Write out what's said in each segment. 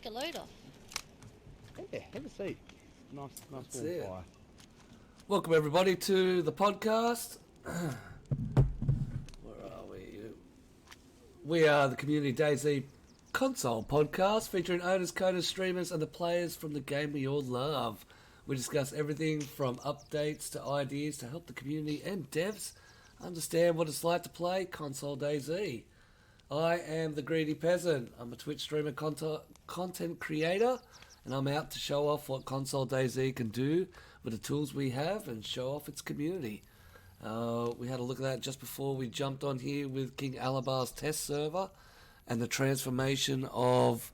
your load off. Yeah, have a seat. Nice warm fire. Welcome everybody to the podcast. Where are we? We are the Community DayZ console podcast featuring owners, coders, streamers and the players from the game we all love. We discuss everything from updates to ideas to help the community and devs understand what it's like to play console DayZ. I am the Greedy Peasant. I'm a Twitch streamer, content creator, and I'm out to show off what console DayZ can do with the tools we have and show off its community. We had a look at that just before we jumped on here with King Alabar's test server and the transformation of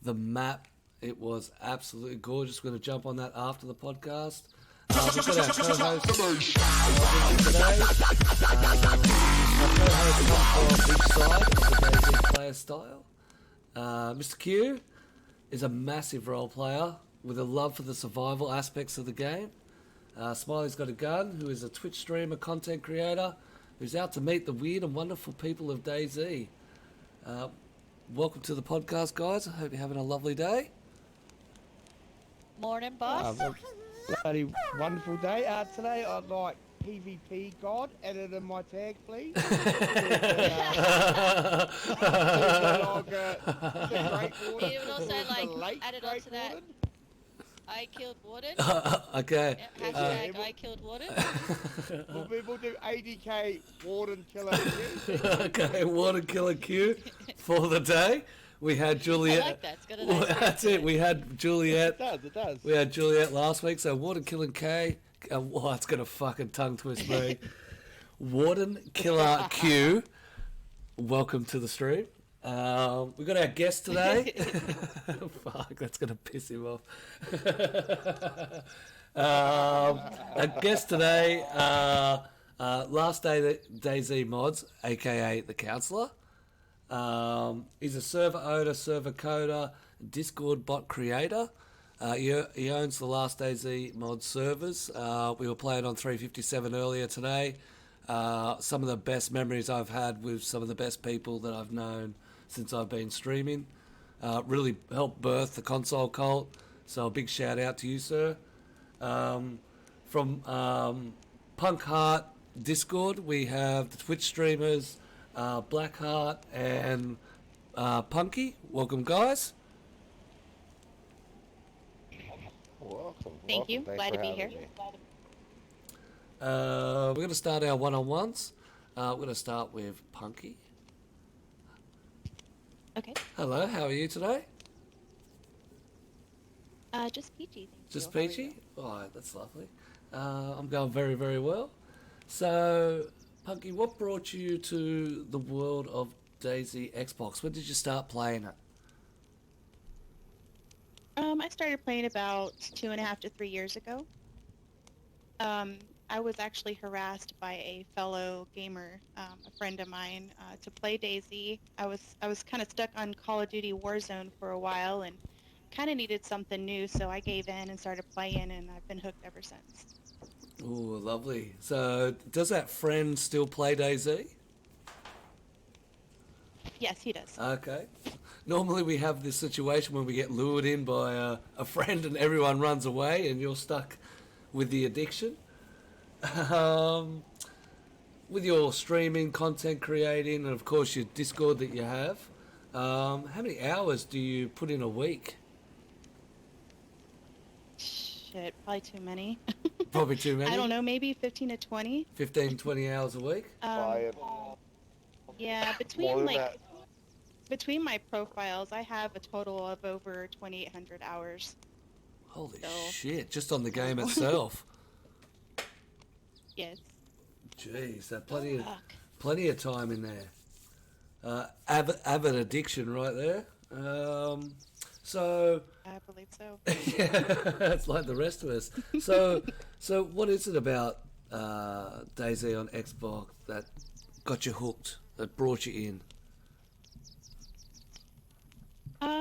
the map. It was absolutely gorgeous. We're going to jump on that after the podcast. We've got our co-host today. Our co-host comes from each side of the DayZ player style. Mr. Q is a massive role player with a love for the survival aspects of the game. Smiley's got a gun, who is a Twitch streamer, content creator, who's out to meet the weird and wonderful people of DayZ. Welcome to the podcast, guys. I hope you're having a lovely day. Morning, boss. Bloody wonderful day. Today I'd like PvP God added in my tag, please. You would also like added onto that. I killed Warden. Okay. Yep, hashtag I killed Warden. We'll do 80k Warden Killer Q. Okay, Warden Killer Q for the day. We had Juliet. I like that. It's got a nice That's it. We had Juliet. It does. We had Juliet last week, so Warden Killing K. Oh, it's going to fucking tongue twist me. Warden Killer Q. Welcome to the stream. We got our guest today. Fuck, that's going to piss him off. Our guest today, last day DayZ Mods, aka the Counsellor. He's a server owner, server coder, Discord bot creator. He owns the last DayZ mod servers. We were playing on 357 earlier today. Some of the best memories I've had with some of the best people that I've known since I've been streaming. Really helped birth the console cult. So a big shout out to you, sir. From Punk Heart Discord, we have the Twitch streamers, Blackheart and Punky. Welcome, guys. Thank you. Glad to be here. We're going to start our one-on-ones. We're going to start with Punky. Okay. Hello, how are you today? Just peachy. Just peachy? Oh, that's lovely. I'm going very, very well. So, Punky, what brought you to the world of DayZ Xbox? When did you start playing it? I started playing about 2.5 to 3 years ago. I was actually harassed by a fellow gamer, a friend of mine, to play DayZ. I was kind of stuck on Call of Duty Warzone for a while and kind of needed something new, so I gave in and started playing, and I've been hooked ever since. Oh, lovely. So, does that friend still play DayZ? Yes, he does. Okay. Normally we have this situation when we get lured in by a friend and everyone runs away and you're stuck with the addiction. With your streaming, content creating, and of course your Discord that you have, how many hours do you put in a week? Shit, probably too many. Probably too many? I don't know, maybe 15 to 20. 15, 20 hours a week? Yeah, between my profiles, I have a total of over 2,800 hours. Holy shit, just on the game itself. Yes. Jeez, that plenty of time in there. Avid addiction right there. So I believe so. yeah, it's like the rest of us. So what is it about DayZ on Xbox that got you hooked, that brought you in?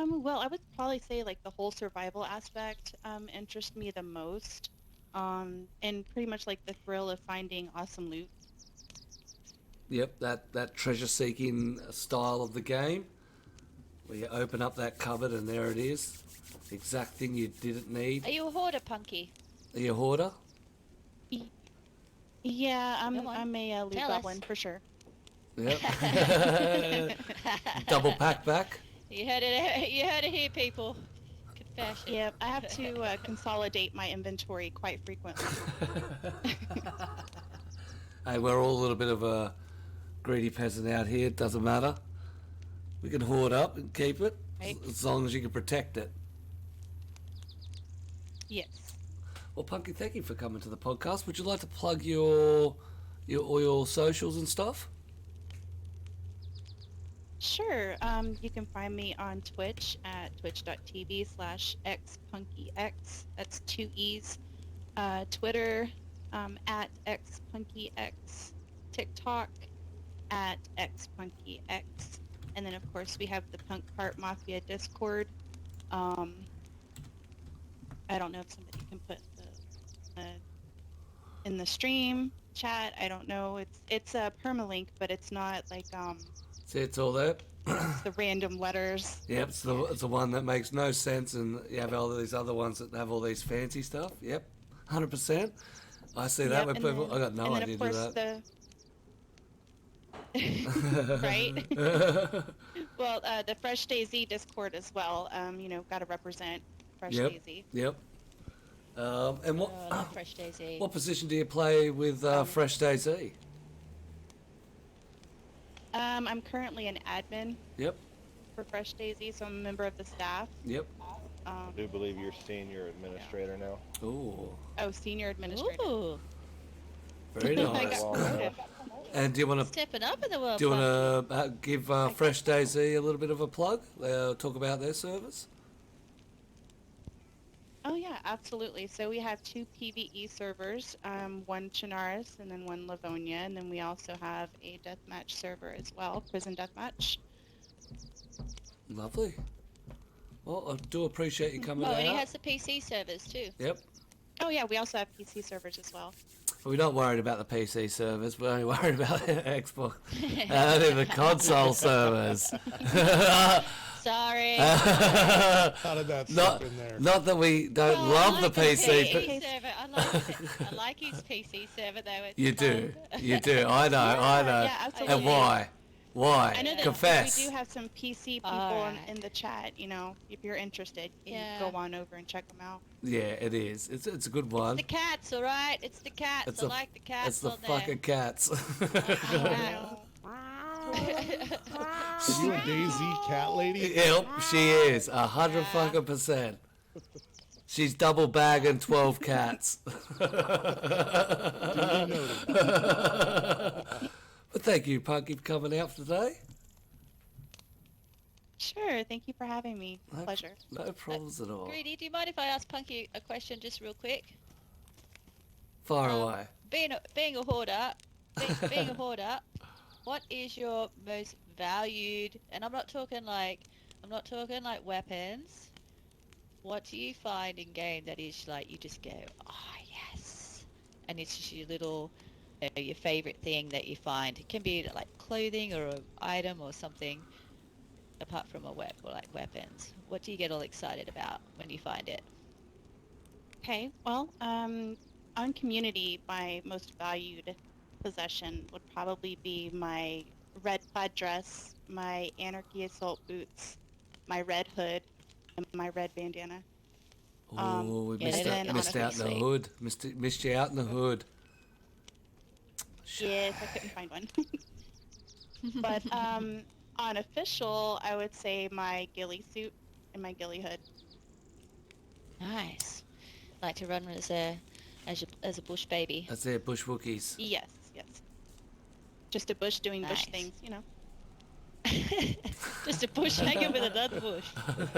Well, I would probably say like the whole survival aspect interests me the most, and pretty much like the thrill of finding awesome loot. Yep, that treasure-seeking style of the game. where you open up that cupboard and there it is. The exact thing you didn't need. Are you a hoarder, Punky? Are you a hoarder? Yeah, Come on. I'm a loot Tell us. goblin for sure. Yep. Double pack back. You heard it. You heard it here, people. Confession. Yeah, I have to consolidate my inventory quite frequently. Hey, we're all a little bit of a greedy peasant out here. It doesn't matter. We can hoard up and keep it Right. as long as you can protect it. Yes. Well, Punky, thank you for coming to the podcast. Would you like to plug your socials and stuff? Sure. You can find me on Twitch at twitch.tv/xpunkyx. That's 2 E's. Twitter at xpunkyx. TikTok at xpunkyx. And then, of course, we have the Punk Cart Mafia Discord. I don't know if somebody can put in the stream chat. I don't know. It's a permalink, but it's not like See, it's all there. the random letters. Yep, it's the one that makes no sense, and you have all these other ones that have all these fancy stuff. Yep, 100%. I see that Yep, with and people. then- I got no and then, idea of to do course, that. right? Well, the Fresh DayZ Discord as well. Got to represent Fresh Yep. DayZ. Yep. And what Oh, I love Fresh DayZ. what position do you play with Fresh DayZ? I'm currently an admin Yep. for Fresh DayZ, so I'm a member of the staff. Yep. I do believe you're senior administrator now. Ooh, Senior administrator. Ooh, very I nice. got promoted. And do you want to stepping up in the world. do you Punky. want to give Fresh DayZ a little bit of a plug? Talk about their service. Oh yeah, absolutely. So we have 2 PvE servers, one Chinaris and then one Livonia, and then we also have a deathmatch server as well, prison deathmatch. Lovely. Well, I do appreciate you coming Oh, and he out. has the PC servers too. Yep. Oh yeah, we also have PC servers as well. We're not worried about the PC servers. We're only worried about the Xbox and the console servers. Sorry. How did that not, slip in there? not that we don't Oh, love I the like PC. PC server. I like it. I like his PC server though. It's You do. fun. You do. I know. I know. Yeah, absolutely. And why? Why? I know that Confess. we do have some PC people Alright. in the chat. If you're interested, you Yeah. can go on over and check them out. Yeah, it is. It's a good one. The cats, all right. It's the cats. It's I the- like the cats It's the on fucking cats. there. Are you a DayZ cat lady? Yep, she is 100%. She's double bagging 12 cats. Duly noted. But thank you, Punky, for coming out today. Sure. Thank you for having me. No- Pleasure. No problems at all. Greedy, do you mind if I ask Punky a question just real quick? Far away. Being a hoarder, being a hoarder, what is your most valued? And I'm not talking like weapons. What do you find in game that is like you just go, oh yes, and it's just your little, your favorite thing that you find? It can be like clothing or an item or something. Apart from a weapons, what do you get all excited about when you find it? Okay. Well, on community, my most valued possession would probably be my red plaid dress, my anarchy assault boots, my red hood, and my red bandana. Oh, we yeah, missed, then missed out in the honestly- hood. Missed you out in the hood. Yes, I couldn't find one. But on official, I would say my ghillie suit and my ghillie hood. Nice. Like to run as a bush baby. That's it, bush Wookiees. Yes, yes. Just a bush doing bush Nice. things. Just a bush hanging with another bush.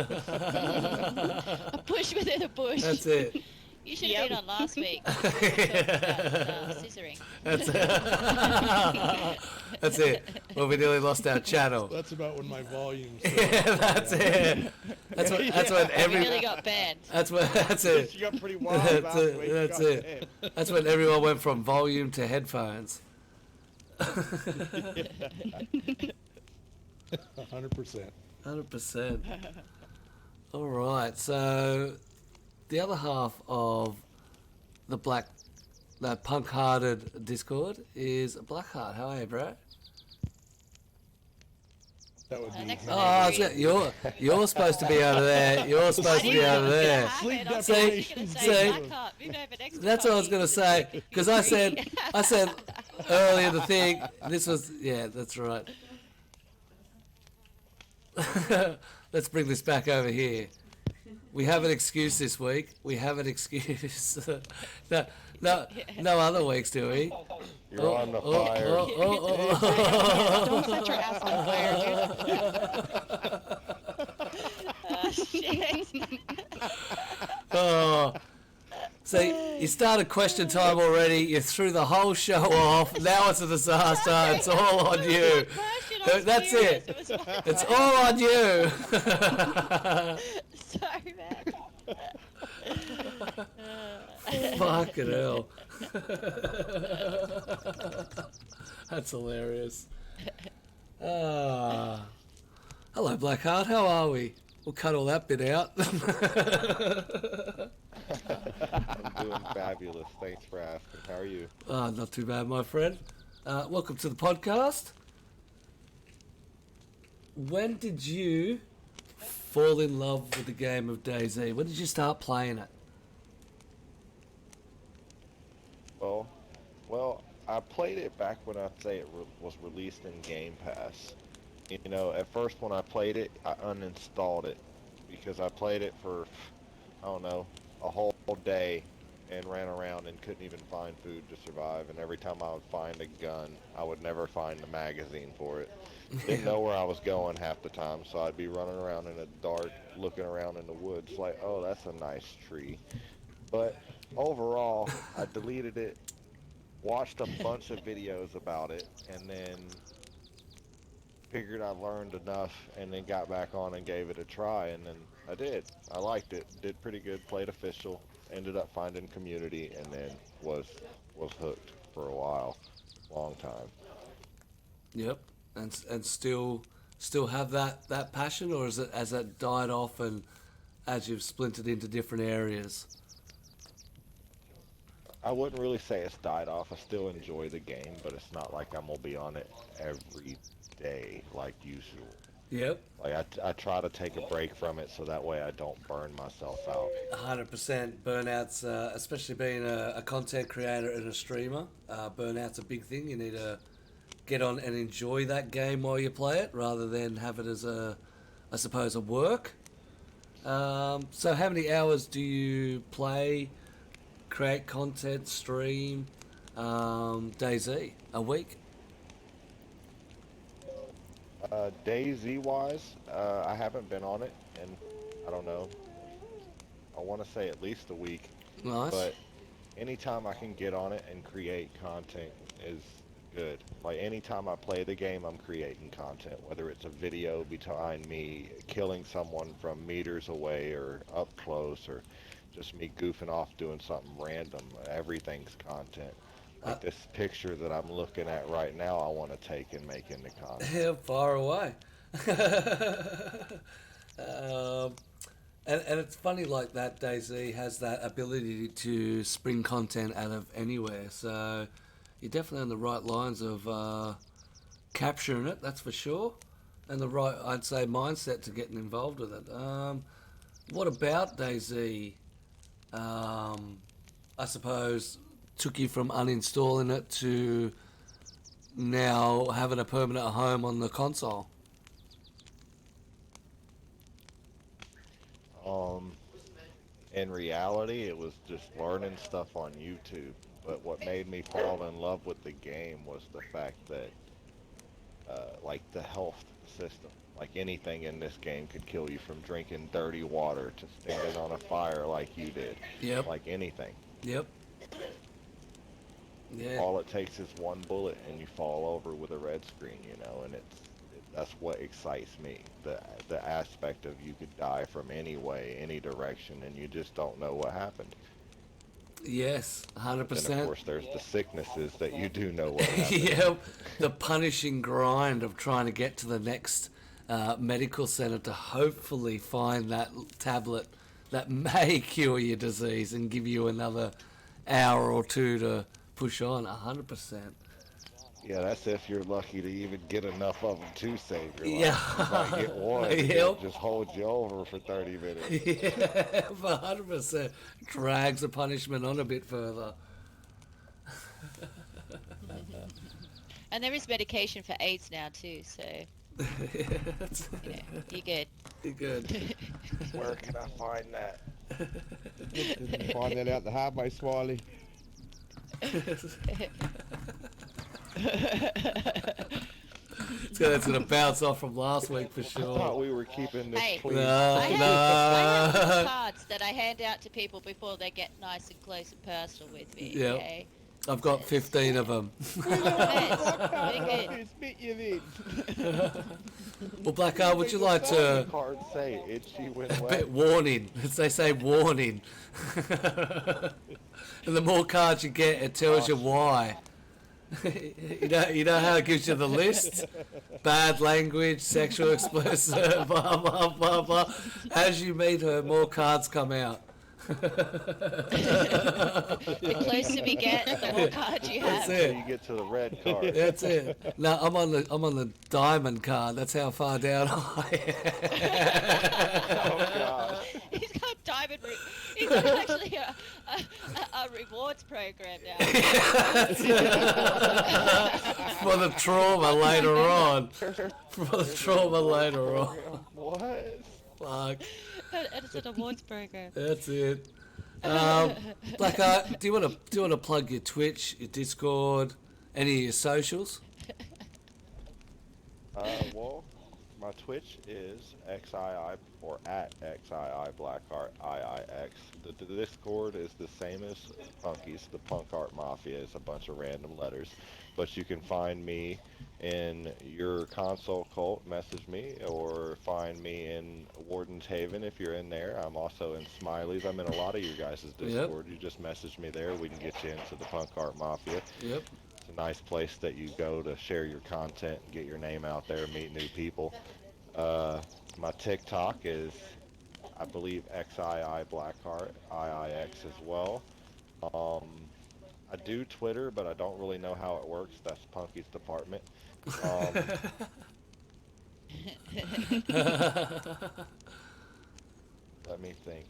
A bush within a bush. That's it. You should have Yep. been on last week. We talked about, scissoring. That's it. That's it. Well, we nearly lost our channel. That's about when my volume. Yeah, that's it. That's what. That's when We every. nearly got banned. That's what. That's it. She got pretty wild That's last it. week. That's God it. That's when everyone went from volume to headphones. 100%. 100%. All right, so the other half of the punk-hearted Discord is Blackheart. How are you, bro? That would be. Next Oh, I was you're supposed to be over there. You're supposed to be over there. That's what I was gonna say, because I said earlier the thing. This was that's right. Let's bring this back over here. We have an excuse this week. We have an excuse. No other weeks, do we? You're on the fire. Don't set your ass on fire, dude. Oh. So you started question time already. You threw the whole show off. Now it's a disaster. It's all on you. That's it. It's all on you. Sorry, man. Fucking hell. That's hilarious. Hello, Blackheart. How are we? We'll cut all that bit out. I'm doing fabulous. Thanks for asking. How are you? Not too bad, my friend. Welcome to the podcast. When did you fall in love with the game of DayZ? When did you start playing it? Well, I played it back when I'd say it was released in Game Pass. You know, at first when I played it, I uninstalled it because I played it for, I don't know, a whole day and ran around and couldn't even find food to survive. And every time I would find a gun, I would never find the magazine for it. Didn't know where I was going half the time, so I'd be running around in the dark, looking around in the woods like, oh, that's a nice tree. But overall, I deleted it, watched a bunch of videos about it, and then figured I learned enough, and then got back on and gave it a try, and then I did. I liked it, did pretty good, played official, ended up finding community, and then was hooked for a while, long time. Yep, and still have that passion, or has that died off and as you've splintered into different areas? I wouldn't really say it's died off. I still enjoy the game, but it's not like I'm gonna be on it every day like usual. Yep. Like I try to take a break from it so that way I don't burn myself out. 100% burnouts, especially being a content creator and a streamer. Burnout's a big thing. You need to get on and enjoy that game while you play it, rather than have it as a work. So how many hours do you play, create content, stream, DayZ a week? DayZ wise, I haven't been on it in, I don't know, I want to say at least a week. Nice. But anytime I can get on it and create content is good. Like anytime I play the game, I'm creating content, whether it's a video behind me killing someone from meters away or up close, or just me goofing off doing something random. Everything's content. Like this picture that I'm looking at right now, I want to take and make into content. Yeah, far away. And it's funny like that. DayZ has that ability to spring content out of anywhere. So you're definitely on the right lines of capturing it. That's for sure, and the right, I'd say, mindset to getting involved with it. What about DayZ? I suppose took you from uninstalling it to now having a permanent home on the console. In reality, it was just learning stuff on YouTube. But what made me fall in love with the game was the fact that, like the health system, like anything in this game could kill you, from drinking dirty water to standing on a fire like you did. Yep. Like anything. Yep. Yeah. All it takes is one bullet and you fall over with a red screen, you know, and that's what excites me. The aspect of you could die from any way, any direction, and you just don't know what happened. Yes, 100%. And of course, there's the sicknesses that you do know what happened. Yep. The punishing grind of trying to get to the next medical center to hopefully find that tablet that may cure your disease and give you another hour or two to push on. 100%. Yeah, that's if you're lucky to even get enough of them to save your life. Yeah. You might get one Yep. that just hold you over for 30 minutes. Yeah, 100%. Drags the punishment on a bit further. And there is medication for AIDS now too, so you're good. You're good. Where can I find that? Didn't find that out the hard way, Smiley. It's gonna bounce off from last week for I sure. thought we were keeping this Hey, clean. I have No. little cards that I hand out to people before they get nice and close and personal with me. Yep. Okay? I've got 15 of them. Very good. Spit you then. Well, Blackheart, would you like to... Cards say itchy when A wet. bit warning. They say warning. And the more cards you get, it tells you why. You know how it gives you the list? Bad language, sexual explicit, blah, blah, blah, blah. As you meet her, more cards come out. The closer we get, the more cards you That's have. it. Until you get to the red card. That's it. No, I'm on the diamond card. That's how far down I Oh, gosh. He's got diamond. He's got actually a rewards program now. for the trauma later on. For the trauma later on. What? Fuck. It's an awards program. That's it. Blackheart, do you want to plug your Twitch, your Discord, any of your socials? Well, my Twitch is XII or at XII Blackheart IIX. The Discord is the same as Punky's. The Punk Art Mafia is a bunch of random letters, but you can find me in your console cult, message me, or find me in Warden's Haven if you're in there. I'm also in Smiley's. I'm in a lot of your guys' Discord. You just message me there. We can get you into the Punk Art Mafia. Yep. It's a nice place that you go to share your content and get your name out there, meet new people. My TikTok is, I believe, XII Blackheart, IIX as well. I do Twitter, but I don't really know how it works. That's Punky's department. Let me think.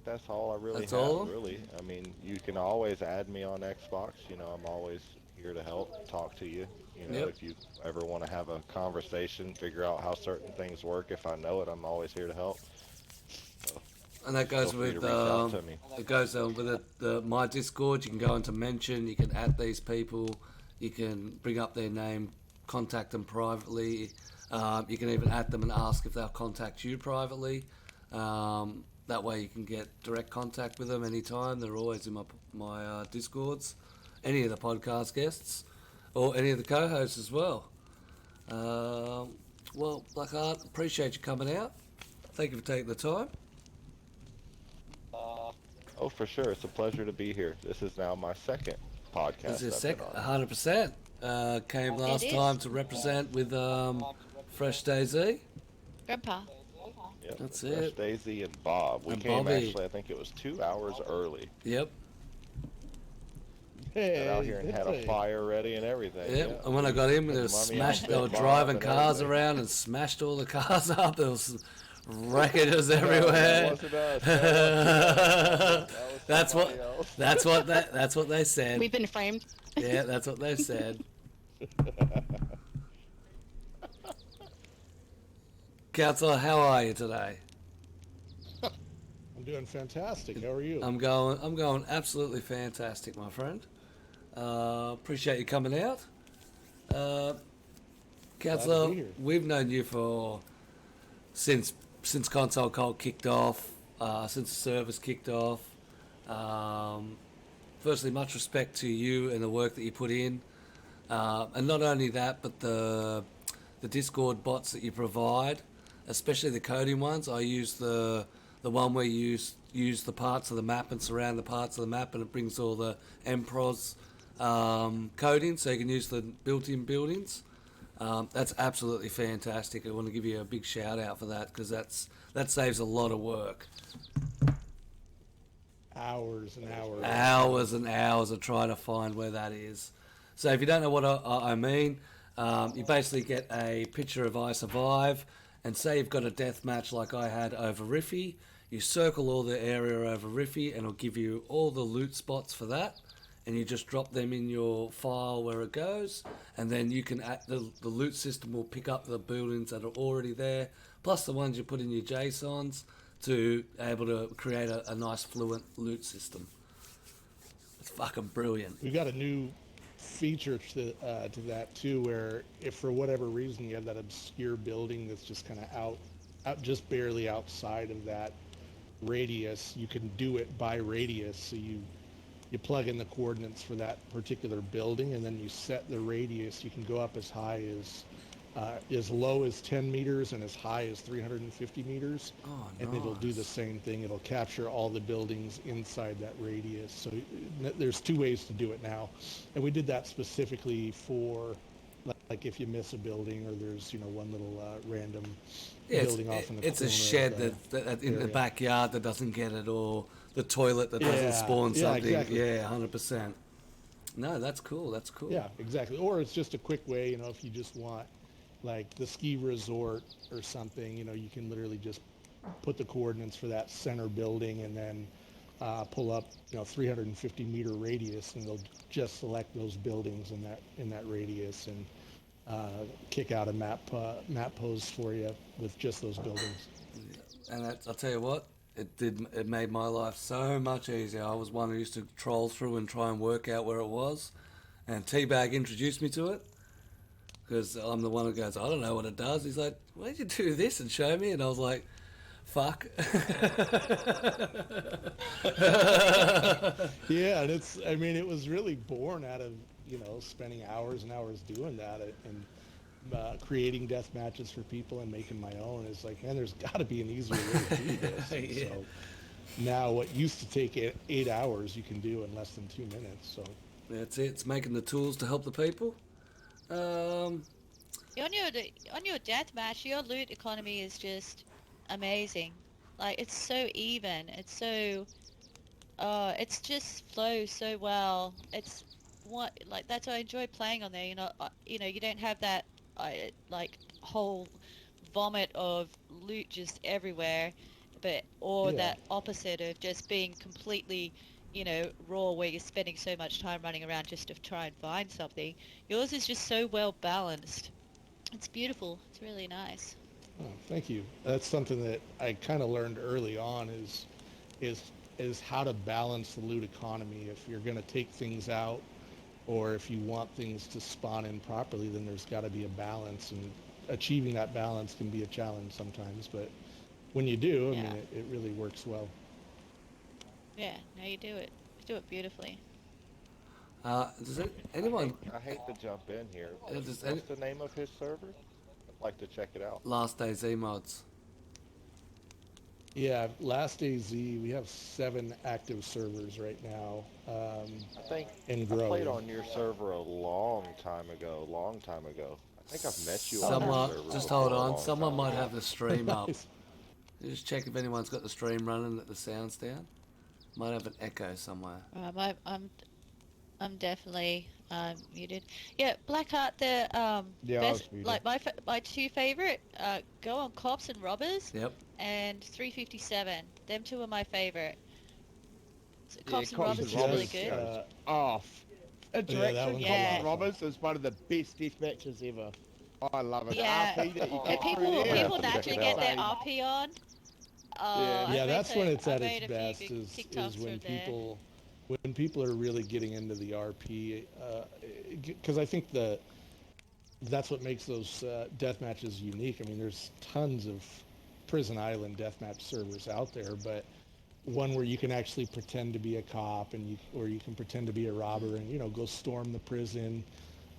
That's all I really That's have. all? Really, I mean, you can always add me on Xbox. You know, I'm always here to help, talk to you. You know, Yep. if you ever want to have a conversation, figure out how certain things work. If I know it, I'm always here to help. And that goes Feel free to with reach out to me. it goes with my Discord. You can go into mention. You can add these people. You can bring up their name, contact them privately. You can even add them and ask if they'll contact you privately. That way you can get direct contact with them anytime. They're always in my Discords. Any of the podcast guests or any of the co-hosts as well. Well, Blackheart, appreciate you coming out. Thank you for taking the time. Oh, for sure. It's a pleasure to be here. This is now my second podcast. This is I've second, been on. 100%. Came last is. time to represent with Fresh DayZ. Grandpa. Yep. That's Fresh it. DayZ and Bob. We And came Bobby. actually, I think it was 2 hours early. Yep. Got out here and had a fire ready and everything. Yep. Yeah. And when I got in, they And were Mommy smashed. and They were Bob driving and cars everything. around and smashed all the cars up. There was wreckage No, everywhere. that wasn't us. That was That's what. somebody else. That's what they said. We've been framed. Yeah, that's what they said. Councillor, how are you today? I'm doing fantastic. How are you? I'm going absolutely fantastic, my friend. Appreciate you coming out. Councillor, be here. we've known you for since Console Cult kicked off, since the service kicked off. Firstly, much respect to you and the work that you put in, and not only that, but the Discord bots that you provide, especially the coding ones. I use the one where you use the parts of the map and surround the parts of the map, and it brings all the MPROS coding, so you can use the built-in buildings. That's absolutely fantastic. I want to give you a big shout out for that because that saves a lot of work. Hours and hours. Hours and hours of trying to find where that is. So if you don't know what I mean, you basically get a picture of I Survive, and say you've got a death match like I had over Riffy, you circle all the area over Riffy and it'll give you all the loot spots for that, and you just drop them in your file where it goes, and then you can the loot system will pick up the buildings that are already there, plus the ones you put in your JSONs to able to create a nice fluent loot system. It's fucking brilliant. We got a new feature to that too, where if for whatever reason you have that obscure building that's just kind of out just barely outside of that radius, you can do it by radius. So you plug in the coordinates for that particular building, and then you set the radius. You can go up as low as 10 meters and as high as 350 meters. Oh, and it'll do the nice. same thing. It'll capture all the buildings inside that radius. So there's two ways to do it now. And we did that specifically for, like if you miss a building or there's, one little random Yeah, building off in the it's a corner shed of that in the area. backyard that doesn't get it, or the toilet that doesn't Yeah, spawn yeah, something. exactly. Yeah, 100%. No, that's cool. That's cool. Yeah, exactly. Or it's just a quick way, if you just want like the ski resort or something, you can literally just put the coordinates for that center building and then pull up, 350 meter radius, and they'll just select those buildings in that radius and kick out a map pose for you with just those buildings. And I'll tell you what, it made my life so much easier. I was one who used to troll through and try and work out where it was, and Teabag introduced me to it. Because I'm the one who goes, I don't know what it does. He's like, why did you do this and show me? And I was like, fuck. Yeah, and it was really born out of, spending hours and hours doing that and creating death matches for people and making my own. It's like, man, there's got to be an easier way to do this. And Yeah. So now what used to take 8 hours, you can do in less than 2 minutes. So That's it. It's making the tools to help the people. On your deathmatch, your loot economy is just amazing. Like, it's so even. It's just flows so well. That's why I enjoy playing on there. You don't have that whole vomit of loot just everywhere, or Yeah. that opposite of just being completely, raw, where you're spending so much time running around just to try and find something. Yours is just so well balanced. It's beautiful. It's really nice. oh, thank you. That's something that I kind of learned early on is how to balance the loot economy. If you're going to take things out, or if you want things to spawn in properly, then there's got to be a balance, and achieving that balance can be a challenge sometimes. But when you do, Yeah. it really works well. Yeah, no, you do it. You do it beautifully. Does anyone I hate to jump in here. does What's the name of his server? I'd like to check it out. last DayZ mods? Yeah, last DayZ, we have 7 active servers right now. I think And I growing. played on your server a long time ago. I think I've met you on Someone, your server. just before hold a on. long Someone time might ago. have the stream up. Nice. Just check if anyone's got the stream running, that the sound's down. Might have an echo somewhere. I'm definitely muted. Yeah, Blackheart, the Yeah, I best, was muted. like my two favorite, go on Cops and Robbers Yep. and 357. Them two are my favorite. So Yeah, Cops and Cops Robbers and is really Robbers, good. Off. Interaction that Cops one's Yeah. and Robbers is one of the best death matches ever. I love it. Yeah. The RP that you And get people through there. Yeah, people have to check naturally it get out. their RP on. Yeah. Yeah, that's when it's I at made its a few best. good Is TikToks when from there. people are really getting into the RP, because I think that's what makes those death matches unique. I mean, there's tons of Prison Island deathmatch servers out there, but one where you can actually pretend to be a cop, or you can pretend to be a robber and go storm the prison,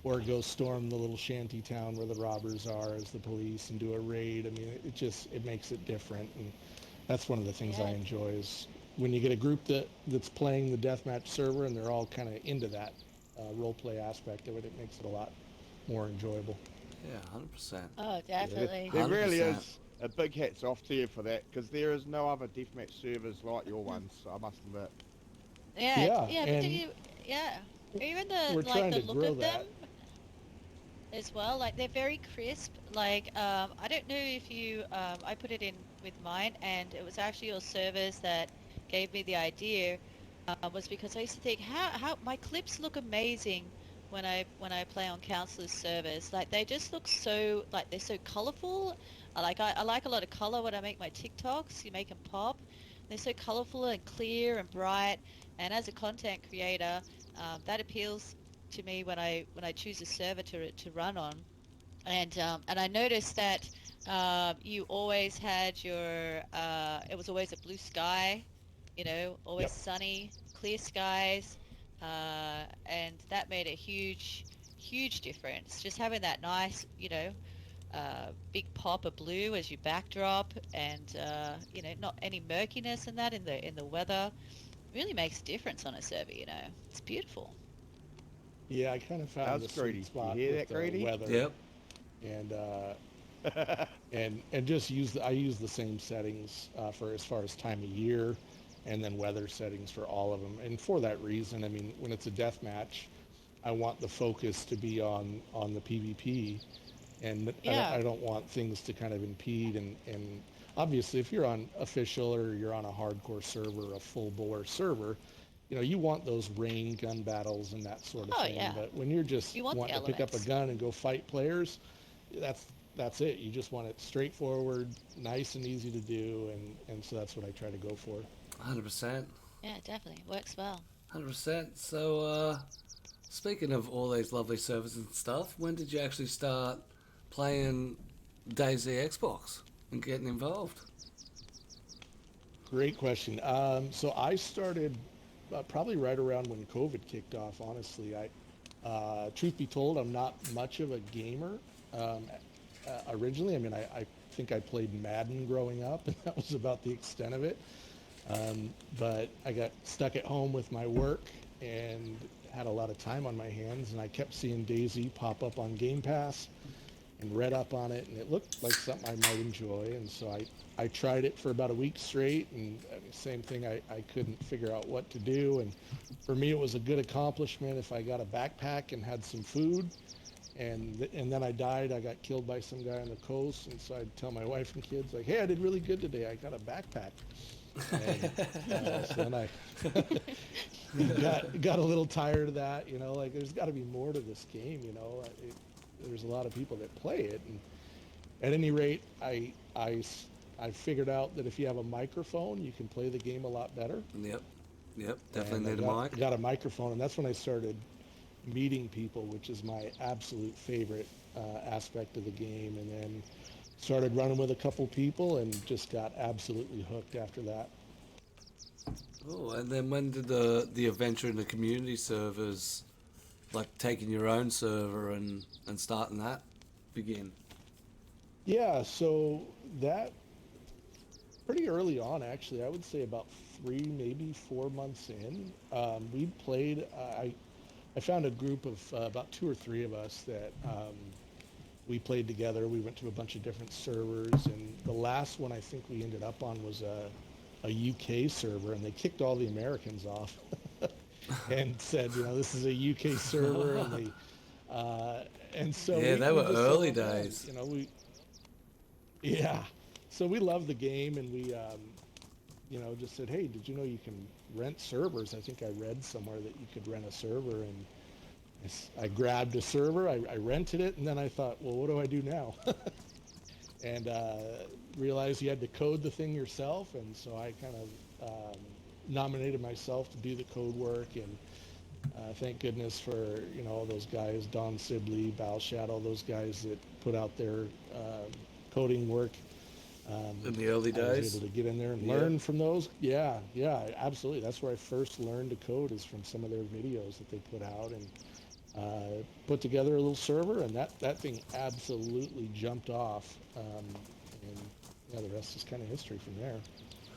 or go storm the little shanty town where the robbers are as the police and do a raid. I mean, it makes it different, and that's one of the things I Yeah. enjoy is when you get a group that's playing the deathmatch server and they're all kind of into that role play aspect of it. It makes it a lot more enjoyable. Yeah, 100%. Oh, definitely. There really 100%. is a big hats off to you for that, because there is no other deathmatch servers like your ones, I must admit. Yeah, Yeah, yeah, but do and you, yeah, even the we're like trying the to look grow of them that. as well, like they're very crisp. Like, I don't know if you, I put it in with mine, and it was actually your service that gave me the idea. Was because I used to think how my clips look amazing when I play on counselor's servers. Like they just look so like they're so colorful. I like a lot of color when I make my TikToks. You make them pop. They're so colorful and clear and bright. And as a content creator, that appeals to me when I choose a server to run on. And I noticed that you always had your it was always a blue sky, always Yep. sunny, clear skies, and that made a huge difference. Just having that nice, big pop of blue as your backdrop, and not any murkiness in that in the weather really makes a difference on a server. It's beautiful. Yeah, I kind of found the How's sweet Greedy? You spot hear with that, the Greedy? weather, Yep. and just I use the same settings for as far as time of year, and then weather settings for all of them. And for that reason, I mean, when it's a death match, I want the focus to be on the PvP, and Yeah. I don't want things to kind of impede. And obviously, if you're on official or you're on a hardcore server, a full bore server, you want those rain gun battles and that sort of Oh thing. yeah. But when you're just You want the wanting to pick up a elements. gun and go fight players, that's that's it. You just want it straightforward, nice and easy to do, and so that's what I try to go for. 100%. Yeah, definitely works well. 100%. So, speaking of all these lovely servers and stuff, when did you actually start playing DayZ Xbox and getting involved? Great question. So I started probably right around when COVID kicked off. Honestly, truth be told, I'm not much of a gamer. Um, Originally, I mean, I think I played Madden growing up, and that was about the extent of it. But I got stuck at home with my work and had a lot of time on my hands, and I kept seeing DayZ pop up on Game Pass and read up on it, and it looked like something I might enjoy. And so I tried it for about a week straight, and I mean, same thing, I couldn't figure out what to do. And for me, it was a good accomplishment if I got a backpack and had some food. And then I died. I got killed by some guy on the coast, and so I'd tell my wife and kids like, "Hey, I did really good today. I got a backpack." And so then I got a little tired of that. Like there's got to be more to this game. There's a lot of people that play it, and at any rate, I figured out that if you have a microphone, you can play the game a lot better. Yep. Yep. Definitely And I need a got, mic. got a microphone, and that's when I started meeting people, which is my absolute favorite aspect of the game. And then started running with a couple people and just got absolutely hooked after that. Oh, and then when did the adventure in the community servers, like taking your own server and starting that, begin? Yeah, so that pretty early on, actually, I would say about 3, maybe 4 months in, we played. I found a group of about 2 or 3 of us that we played together. We went to a bunch of different servers, and the last one I think we ended up on was a UK server, and they kicked all the Americans off and said, this is a UK server, and so Yeah, they we were just said, early well, man, days. yeah. So we loved the game, and we, just said, hey, did you know you can rent servers? I think I read somewhere that you could rent a server, and I grabbed a server, I rented it, and then I thought, well, what do I do now? And realized you had to code the thing yourself, and so I kind of nominated myself to do the code work, and thank goodness for all those guys, Don Sibley, Balshat, all those guys that put out their coding work. In the early I was days. able to get in there and Yeah. learn from those. Yeah, absolutely. That's where I first learned to code, is from some of their videos that they put out, and put together a little server, and that thing absolutely jumped off. And yeah, the rest is kind of history from there.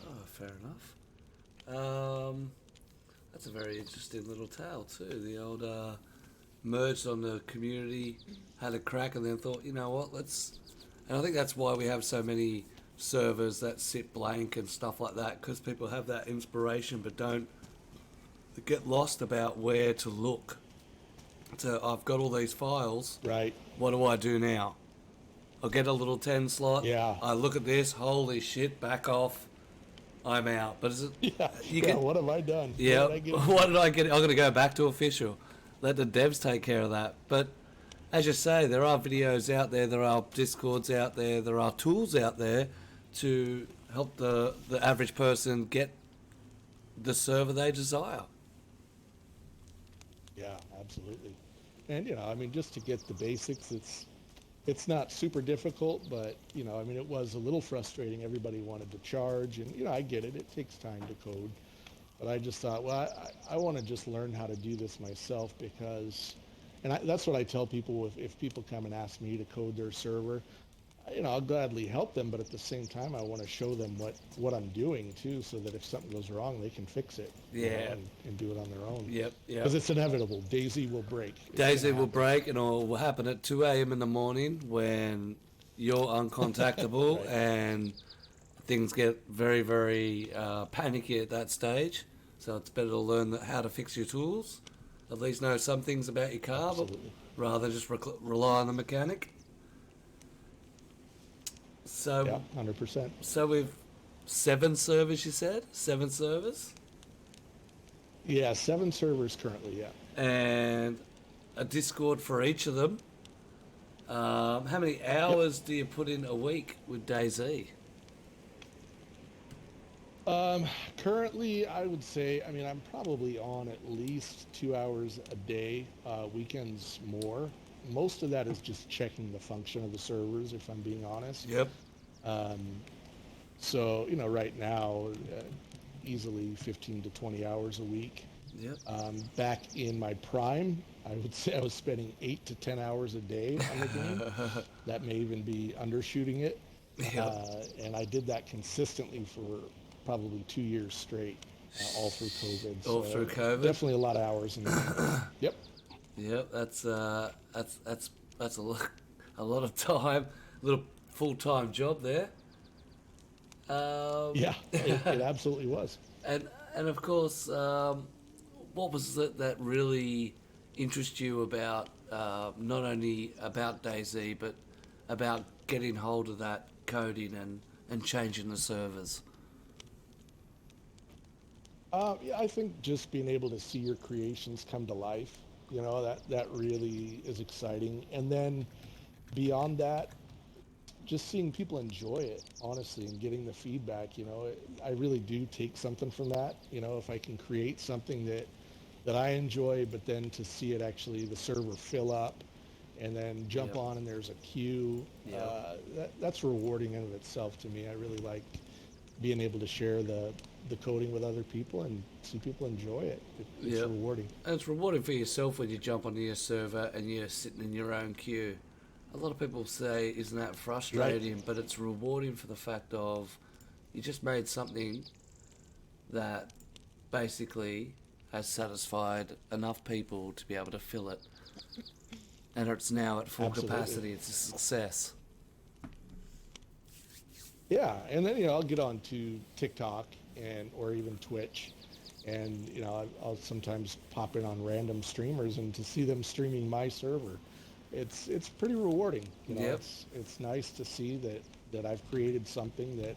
Oh, fair enough. That's a very interesting little tale too. The old merged on the community, had a crack, and then thought, you know what, let's. And I think that's why we have so many servers that sit blank and stuff like that, because people have that inspiration but don't get lost about where to look. So I've got all these files. Right. What do I do now? I'll get a little 10 slot. Yeah. I look at this. Holy shit! Back off. I'm out. But is it? Yeah. What have I done? Yeah. What What did I get? I'm going to go back to official. Let the devs take care of that. But as you say, there are videos out there. There are Discords out there. There are tools out there to help the average person get the server they desire. Yeah, absolutely. And I mean, just to get the basics, it's not super difficult, but I mean, it was a little frustrating. Everybody wanted to charge, and I get it. It takes time to code, but I just thought, well, I want to just learn how to do this myself because, and that's what I tell people if people come and ask me to code their server. I'll gladly help them, but at the same time, I want to show them what I'm doing too, so that if something goes wrong, they can fix it. Yeah. And do it on their own. Yep. Because it's inevitable. DayZ will break. It's DayZ gonna will happen. break, and it will happen at 2 a.m. in the morning when you're uncontactable Right. and things get very, very panicky at that stage. So it's better to learn how to fix your tools, at least know some things about your car, but Absolutely. rather just rely on the mechanic. So, Yeah, 100%. so we've 7 servers, you said? 7 servers? Yeah, 7 servers currently, yeah. And a Discord for each of them. How many hours do you put in a week with DayZ? Currently, I would say, I mean, I'm probably on at least 2 hours a day, weekends more. Most of that is just checking the function of the servers, if I'm being honest. Yep. So, right now, easily 15 to 20 hours a week. Yep. Back in my prime, I would say I was spending 8 to 10 hours a day on the game. That may even be undershooting it. Yep. And I did that consistently for probably 2 years straight, all through COVID. All through COVID? Definitely a lot of hours in there. Yep. Yep. That's a lot of time, a little full-time job there. Yeah, it absolutely was. And of course, what was it that really interested you about not only about DayZ but about getting hold of that coding and changing the servers? Yeah, I think just being able to see your creations come to life, that really is exciting. And then beyond that, just seeing people enjoy it, honestly, and getting the feedback, I really do take something from that. If I can create something that I enjoy, but then to see it actually, the server fill up and then jump Yep. on and there's a queue, Yep. that's rewarding in of itself to me. I really like being able to share the coding with other people and see people enjoy it. It's Yep. rewarding. And it's rewarding for yourself when you jump onto your server and you're sitting in your own queue. A lot of people say, isn't that frustrating? Right. But it's rewarding for the fact of you just made something that basically has satisfied enough people to be able to fill it. And it's now at full Absolutely. capacity. It's a success. Yeah, and then I'll get on to TikTok or even Twitch, and I'll sometimes pop in on random streamers and to see them streaming my server, it's pretty rewarding. Yep. It's nice to see that I've created something that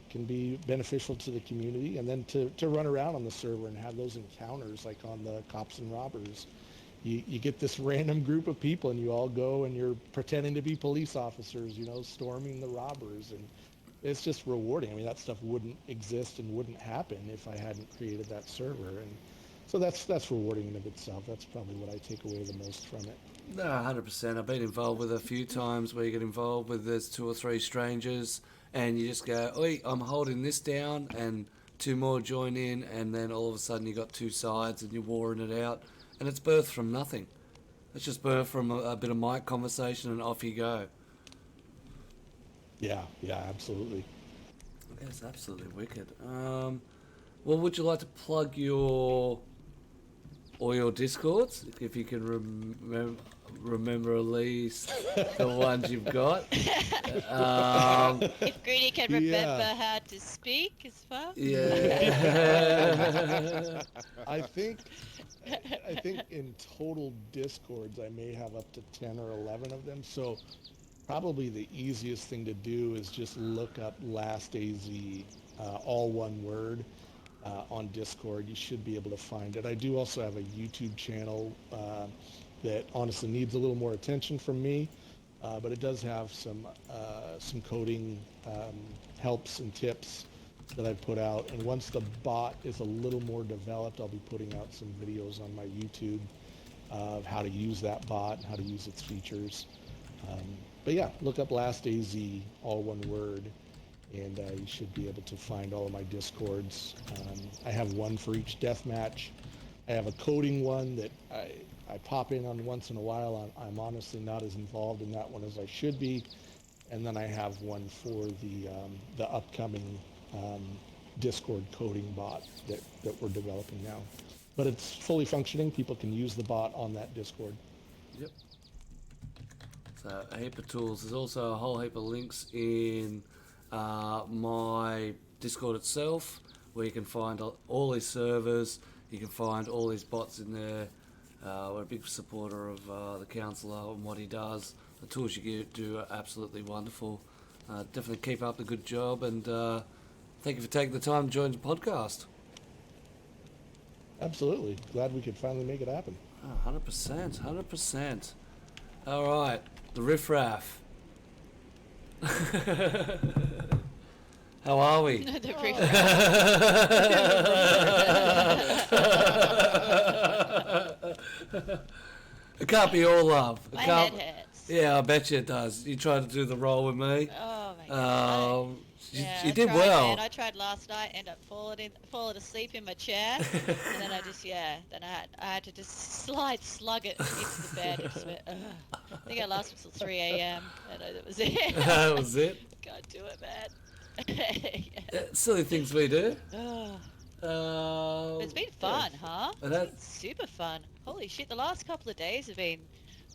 can be beneficial to the community, and then to run around on the server and have those encounters like on the Cops and Robbers. You get this random group of people and you all go and you're pretending to be police officers, storming the robbers, and it's just rewarding. I mean, that stuff wouldn't exist and wouldn't happen if I hadn't created that server, and so that's rewarding in of itself. That's probably what I take away the most from it. No, 100%. I've been involved with a few times where you get involved with there's 2 or 3 strangers and you just go, oi, I'm holding this down, and 2 more join in, and then all of a sudden you got 2 sides and you're warring it out. And it's birthed from nothing. It's just birthed from a bit of mic conversation and off you go. Yeah, absolutely. That's absolutely wicked. Well, would you like to plug your all your Discords, if you can remember at least the ones you've got. If Greedy can remember Yeah. how to speak as well. Yeah. I think in total Discords I may have up to 10 or 11 of them. So probably the easiest thing to do is just look up Last AZ, all one word, on Discord. You should be able to find it. I do also have a YouTube channel that honestly needs a little more attention from me, but it does have some coding helps and tips that I put out. And once the bot is a little more developed, I'll be putting out some videos on my YouTube of how to use that bot, how to use its features. But yeah, look up Last AZ, all one word, and you should be able to find all of my Discords. I have one for each deathmatch. I have a coding one that I pop in on once in a while. I'm honestly not as involved in that one as I should be. And then I have one for the upcoming Discord coding bot that we're developing now. But it's fully functioning. People can use the bot on that Discord. Yep. So a heap of tools. There's also a whole heap of links in my Discord itself, where you can find all these servers. You can find all these bots in there. We're a big supporter of the counsellor and what he does. The tools you do are absolutely wonderful. Definitely keep up the good job, and thank you for taking the time to join the podcast. Absolutely. Glad we could finally make it happen. 100%, 100%. All right, the riffraff. How are we? The It can't be all love. It My can't. head hurts. Yeah, I bet you it does. You tried to do the role with me. Oh my god. You I did tried, well. Man. I tried last night, ended up falling asleep in my chair, and then I had to just slug it into the bed. And just went, ugh. I think I lasted till 3 a.m. and that was it. That was it. Can't do it, man. Silly things we do. It's been fun, huh? It It's has. been super fun. Holy shit, the last couple of days we've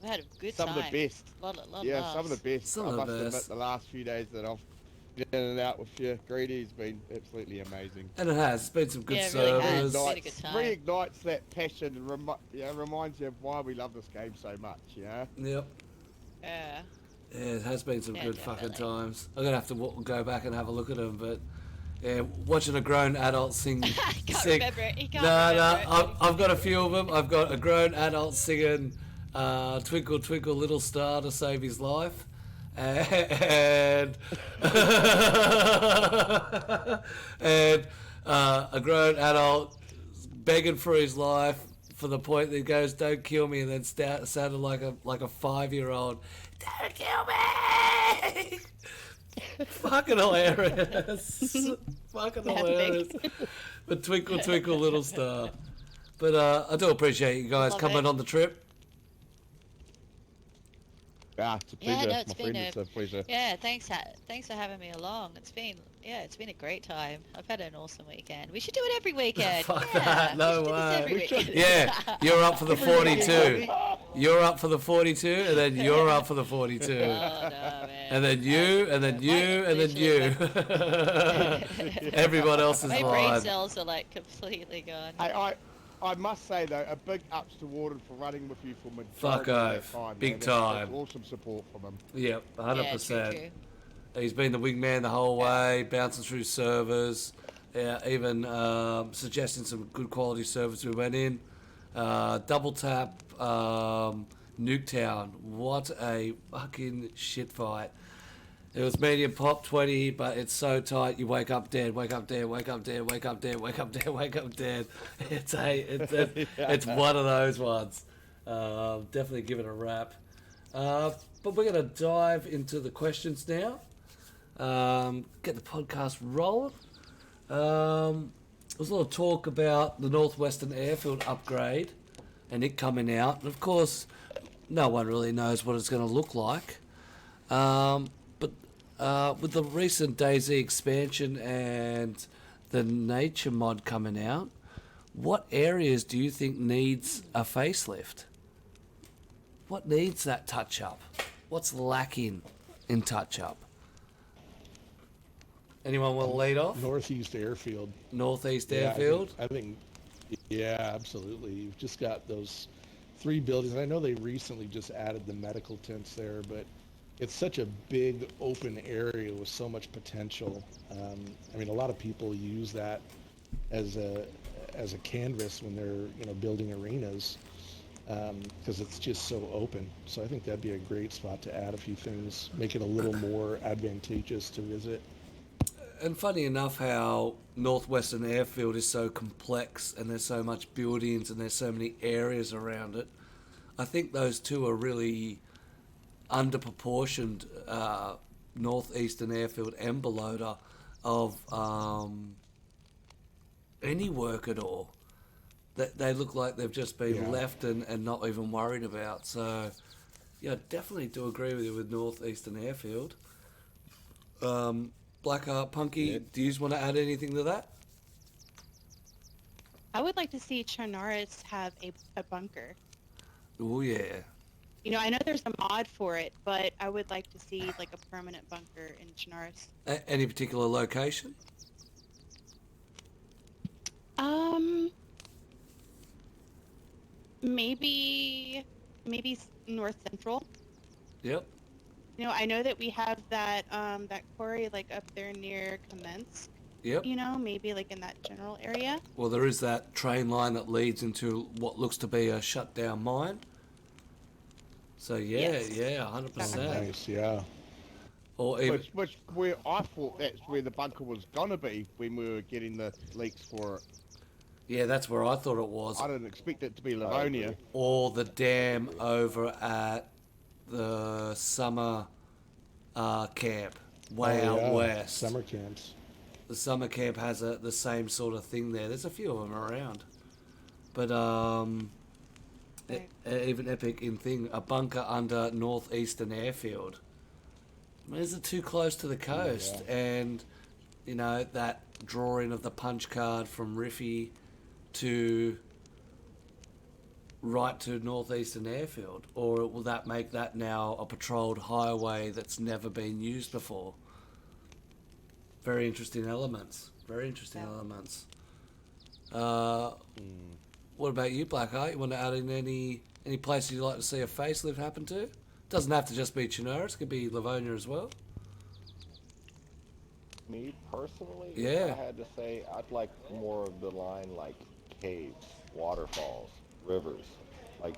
had a good Some time. of the best. Lot Yeah, some of the best. Some I of the must admit, best. the last few days that I've been in and out with you, Greedy's been absolutely amazing. And it has. It's been some good Yeah, it really has. servers. Been a good time. Reignites that passion and reminds you of why we love this game so much, you know? Yep. Yeah. Yeah, it has been some Yeah, good fucking definitely. times. I'm gonna have to go back and have a look at them, but yeah, watching a grown adult sing. Can't sing. remember it. He can't No, remember it. I've got a few of them. I've got a grown adult singing "Twinkle Twinkle Little Star" to save his life, and and a grown adult begging for his life for the point that he goes, "Don't kill me," and then sounded like a 5-year-old. Don't kill me! Fucking hilarious. Fucking hilarious. But Twinkle Twinkle Little Star. But I do appreciate you guys Love coming it. on the trip. Ah, it's a Yeah, pleasure, no, my it's friend, been it's a pleasure. Yeah, thanks for having me along. It's been a great time. I've had an awesome weekend. We should do it every weekend. Fuck yeah, that, no we should do this way. every We weekend. should. Yeah, you're up for the 42. You're up for the 42, and then you're up for the 42. Oh, no, man. And then you, and then you, and then you. Everyone else is My brain lying. cells are like completely gone. I must say though, a big ups to Warden for running with you for Fuck majority of oath. that time. Big man. That's time. Awesome support from him. Yep, Yeah, 100%. true. He's been the wingman the whole way, bouncing through servers, even suggesting some good quality servers we went in. Double tap, Nuketown. What a fucking shit fight. It was medium pop 20, but it's so tight you wake up dead, wake up dead, wake up dead, wake up dead, wake up dead, wake up dead. It's one of those ones. Definitely give it a wrap. But we're going to dive into the questions now. Get the podcast rolling. There was a lot of talk about the Northwestern Airfield upgrade and it coming out. And of course, no one really knows what it's going to look like. But with the recent DayZ expansion and the nature mod coming out, What areas do you think needs a facelift? What needs that touch-up? What's lacking in touch-up? Anyone want to lead off? Northeast Airfield. Northeast Yeah, Airfield? Yeah, absolutely. You've just got those 3 buildings. And I know they recently just added the medical tents there, but it's such a big open area with so much potential. I mean, a lot of people use that as a canvas when they're building arenas, because it's just so open. So I think that'd be a great spot to add a few things, make it a little more advantageous to visit. And funny enough how Northwestern Airfield is so complex and there's so much buildings and there's so many areas around it. I think those two are really underproportioned, Northeastern Airfield and Balota, of any work at all. They look like they've just been left and not even worried about. So, yeah, I definitely do agree with you with Northeastern Airfield. Blackheart, Punky, do you just want to add anything to that? I would like to see Chernarus have a bunker. Oh, yeah. I know there's a mod for it, but I would like to see like a permanent bunker in Chernarus. Any particular location? Maybe North Central. Yep. I know that we have that quarry like up there near Kamensk. Yep. Maybe like in that general area. Well, there is that train line that leads into what looks to be a shut down mine. So Yes. 100%. Nice, yeah. Or even, Which where I thought that's where the bunker was gonna be when we were getting the leaks for it. yeah, that's where I thought it was. I didn't expect it to be Livonia. Or the dam over at the summer camp, way Oh, out yeah. west. Summer camps. The summer camp has the same sort of thing there. There's a few of them around, but even epic in thing, a bunker under Northeastern Airfield. I mean, is it too close to the coast? Yeah. And that drawing of the punch card from Riffy to right to Northeastern Airfield, or will that make that now a patrolled highway that's never been used before? Very interesting elements. What about you, Blackheart? You want to add in any places you'd like to see a facelift happen to? Doesn't have to just be Chernarus, it could be Livonia as well. Me personally, Yeah. if I had to say, I'd like more of the line like caves, waterfalls, rivers, like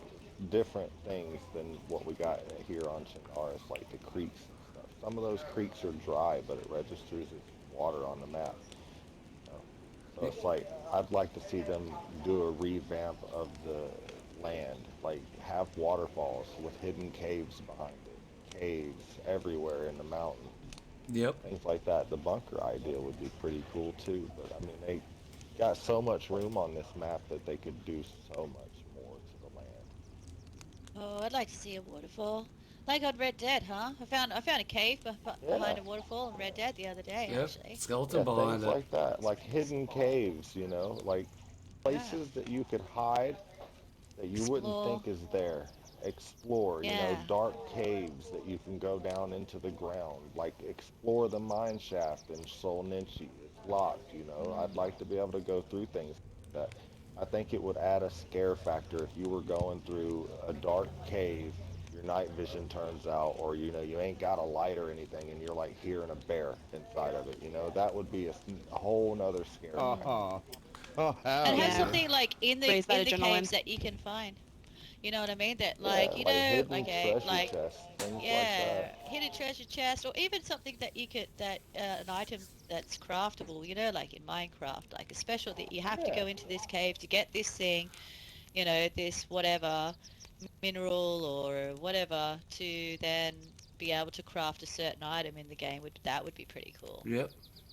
different things than what we got here on Chernarus, like the creeks and stuff. Some of those creeks are dry, but it registers as water on the map. So it's like, I'd like to see them do a revamp of the land, like have waterfalls with hidden caves behind it, caves everywhere in the mountains. Yep. Things like that. The bunker idea would be pretty cool too, but I mean, they got so much room on this map that they could do so much more to the land. Oh, I'd like to see a waterfall. Like on Red Dead, huh? I found a cave behind a waterfall in Red Dead the other day, Yep. actually. Skeleton Yeah, behind things it. like that, like hidden caves, like places that you could hide that you wouldn't Explore. think is there. Explore, Yeah. dark caves that you can go down into the ground. Like explore the mine shaft in Solnichi. It's locked, I'd like to be able to go through things like that. I think it would add a scare factor if you were going through a dark cave, your night vision turns out, or you ain't got a light or anything, and you're like hearing a bear inside of it. That would be a whole nother scare factor. Oh, hell And have yeah. something like in the Raise that caves adrenaline. that you can find. You know what I mean? That hidden okay, treasure chests, things like yeah, that. hidden treasure chest, or even something that you could an item that's craftable. Like in Minecraft, like a special that you have to Yeah. go into this cave to get this thing. This whatever mineral or whatever to then be able to craft a certain item in the game. That would be pretty cool. Yep.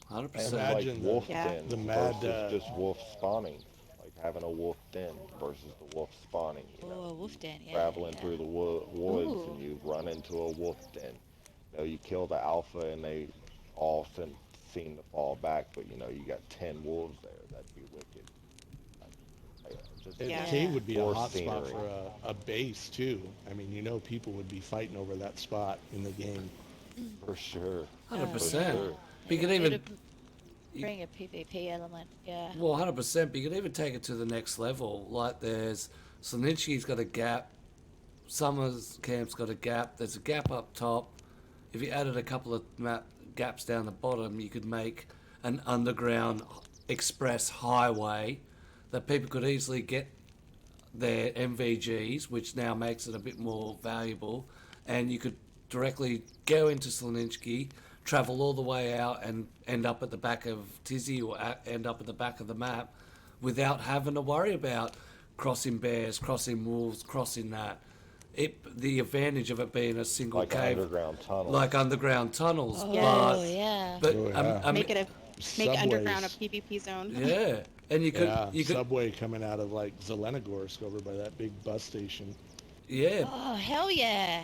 And 100%. like Imagine wolf Yeah. den the mad, versus just wolf spawning. Like having a wolf den versus the wolf spawning. Oh, a wolf den, yeah. Traveling yeah. through the woods Ooh. and you run into a wolf den. You kill the alpha and they all seem to fall back, but you got 10 wolves there. That'd be wicked. Yeah. Cave would be a Or hot spot scenery. for a base too. I mean, people would be fighting over that spot in the game. For sure. 100%. sure. But you could It'd even, bring a PvP element. Yeah. well, 100%, but you could even take it to the next level. Like there's, Slaninsky's got a gap, Summers Camp's got a gap, there's a gap up top. If you added a couple of map gaps down the bottom, you could make an underground express highway that people could easily get their MVGs, which now makes it a bit more valuable, and you could directly go into Slaninsky, travel all the way out and end up at the back of Tizzy or end up at the back of the map without having to worry about crossing bears, crossing wolves, crossing that. The advantage of it being a single Like cave, underground tunnels. like underground tunnels, Oh but but Oh, yeah. Make it a make underground a Subways. PvP zone. yeah, and you could Yeah, subway coming out of like Zelenogorsk over by that big bus station. yeah, Oh hell yeah!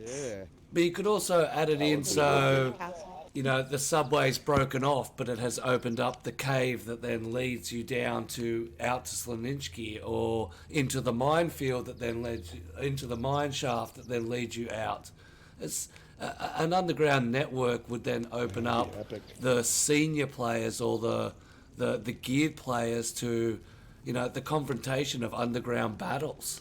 Yeah. but you could also add it in would be so Castle. you know, the subway's broken off, but it has opened up the cave that then leads you down to out to Slaninsky or into the minefield that then leads you into the mine shaft that then leads you out. It's an underground network would then open That'd be up epic. the senior players or the geared players to, you know, the confrontation of underground battles.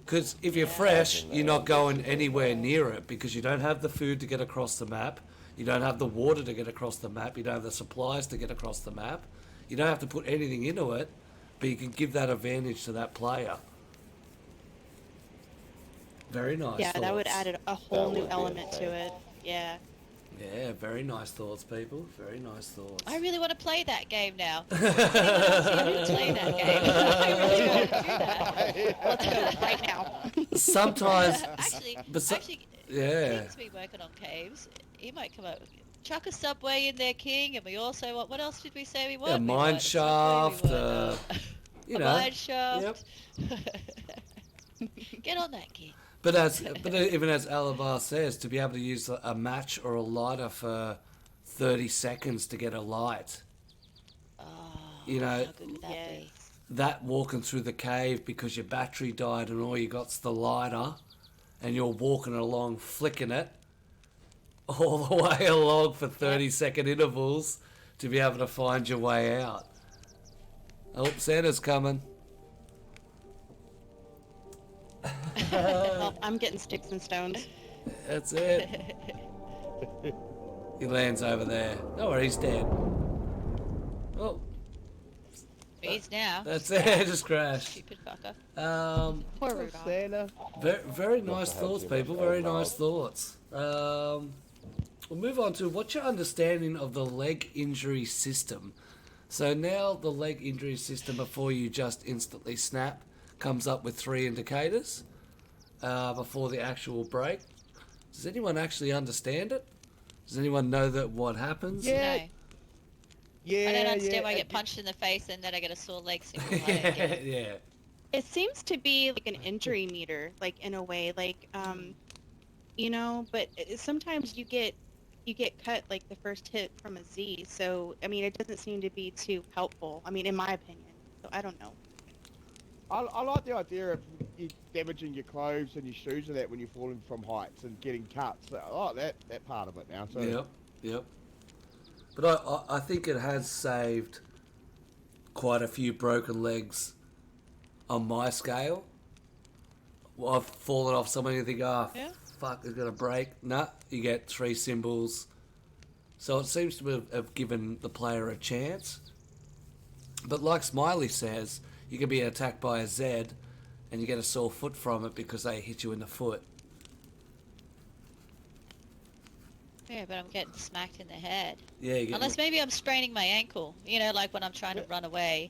Because if you're fresh, you're not going anywhere near it because you don't have the food to get across the map, you don't have the water to get across the map, you don't have the supplies to get across the map, you don't have to put anything into it, but you can give that advantage to that player. Very nice. Yeah, that would thoughts. add a whole That new would be element to insane. it. Yeah. Yeah, very nice thoughts, people. Very nice thoughts. I really want to play that game now. I didn't play that game. I really want to do that. Let's go right now. Sometimes, Actually, but so- actually, yeah. King's been working on caves. He might come up. Chuck a subway in there, King, and we also want. What else did we say we want? Yeah, We mine want a subway, shaft, we want, you a know. mine shaft. Get on that, King. But even as Alabar says, to be able to use a match or a lighter for 30 seconds to get a light, Oh, you know, how good would that Yes. be? that walking through the cave because your battery died and all you got's the lighter, and you're walking along flicking it all the way along for 30-second intervals to be able to find your way out. Oh, Santa's coming. Well, I'm getting sticks and stones. That's it. He lands over there. No worries, he's dead. Oh, He's now. that's it. Just crashed. Stupid fucker. Poor Rudolph. Santa. Very nice have thoughts, too much people. Very eggnog. nice thoughts. We'll move on to what's your understanding of the leg injury system? So now the leg injury system, before you just instantly snap, comes up with 3 indicators before the actual break. Does anyone actually understand it? Does anyone know that what happens? Yeah. No. Yeah. I don't understand yeah, why I get punched in the face and then I get a sore leg syndrome. I don't get it. Yeah. It seems to be like an injury meter, like in a way, like you know. But sometimes you get cut like the first hit from a Z. So I mean, it doesn't seem to be too helpful. I mean, in my opinion. So I don't know. I like the idea of you damaging your clothes and your shoes and that when you're falling from heights and getting cuts. I like that part of it now. So Yep. But I think it has saved quite a few broken legs on my scale. Well, I've fallen off someone and you think, oh, Yeah. fuck, it's going to break. Nah, you get 3 symbols. So it seems to have given the player a chance. But like Smiley says, you can be attacked by a Z and you get a sore foot from it because they hit you in the foot. Yeah, but I'm getting smacked in the head. Yeah, you get Unless maybe I'm spraining my ankle. You know, like when I'm trying to run away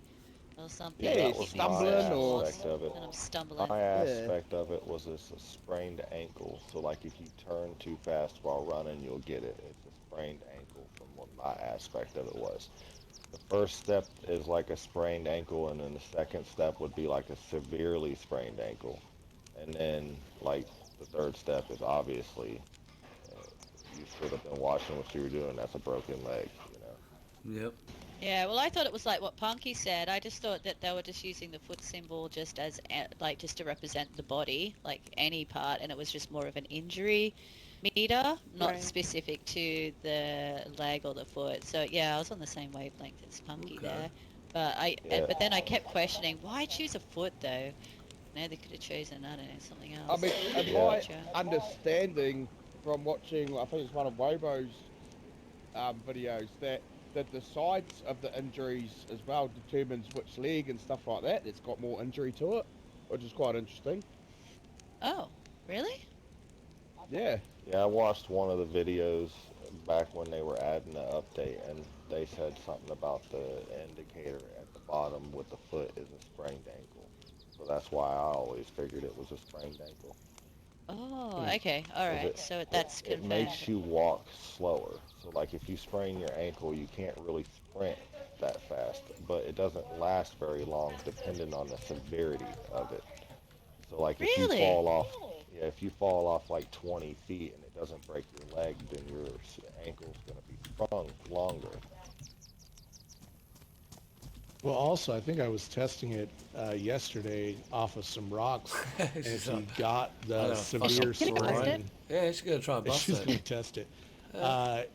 or something. Yeah, Yeah, that Hit was me my stumbling with or- the aspect of it. and I'm stumbling. My aspect of it was it's a sprained ankle. So like if you turn too fast while running, you'll get it. It's a sprained ankle from what my aspect of it was. The first step is like a sprained ankle, and then the second step would be like a severely sprained ankle. And then like the third step is obviously you should have been watching what you were doing. That's a broken leg, you know. Yep. Yeah, well, I thought it was like what Punky said. I just thought that they were just using the foot symbol just as like just to represent the body, like any part, and it was just more of an injury meter, not Right. specific to the leg or the foot. So yeah, I was on the same wavelength as Punky Okay. there. But Yeah. but then I kept questioning why choose a foot though. No, they could have chosen, I don't know, something I else. mean, in Yeah. my Gotcha. understanding from watching, I think it's one of Wobo's videos, that the size of the injuries as well determines which leg and stuff like that. It's got more injury to it, which is quite interesting. Oh, really? Yeah. Yeah, I watched one of the videos back when they were adding the update, and they said something about the indicator at the bottom with the foot is a sprained ankle. So that's why I always figured it was a sprained ankle. Oh, okay, all 'Cause right. So that's it confirmed. makes you walk slower. So like if you sprain your ankle, you can't really sprint that fast, but it doesn't last very long depending on the severity of it. So like if you Really? fall off, yeah, if you fall off like 20 feet and it doesn't break your leg, then your ankle's gonna be sprung longer. Well, also, I think I was testing it yesterday off of some rocks, and if She's you up. got I the know. severe Can I test sprain, Yeah, she's gonna try and bust she's it. going to test it.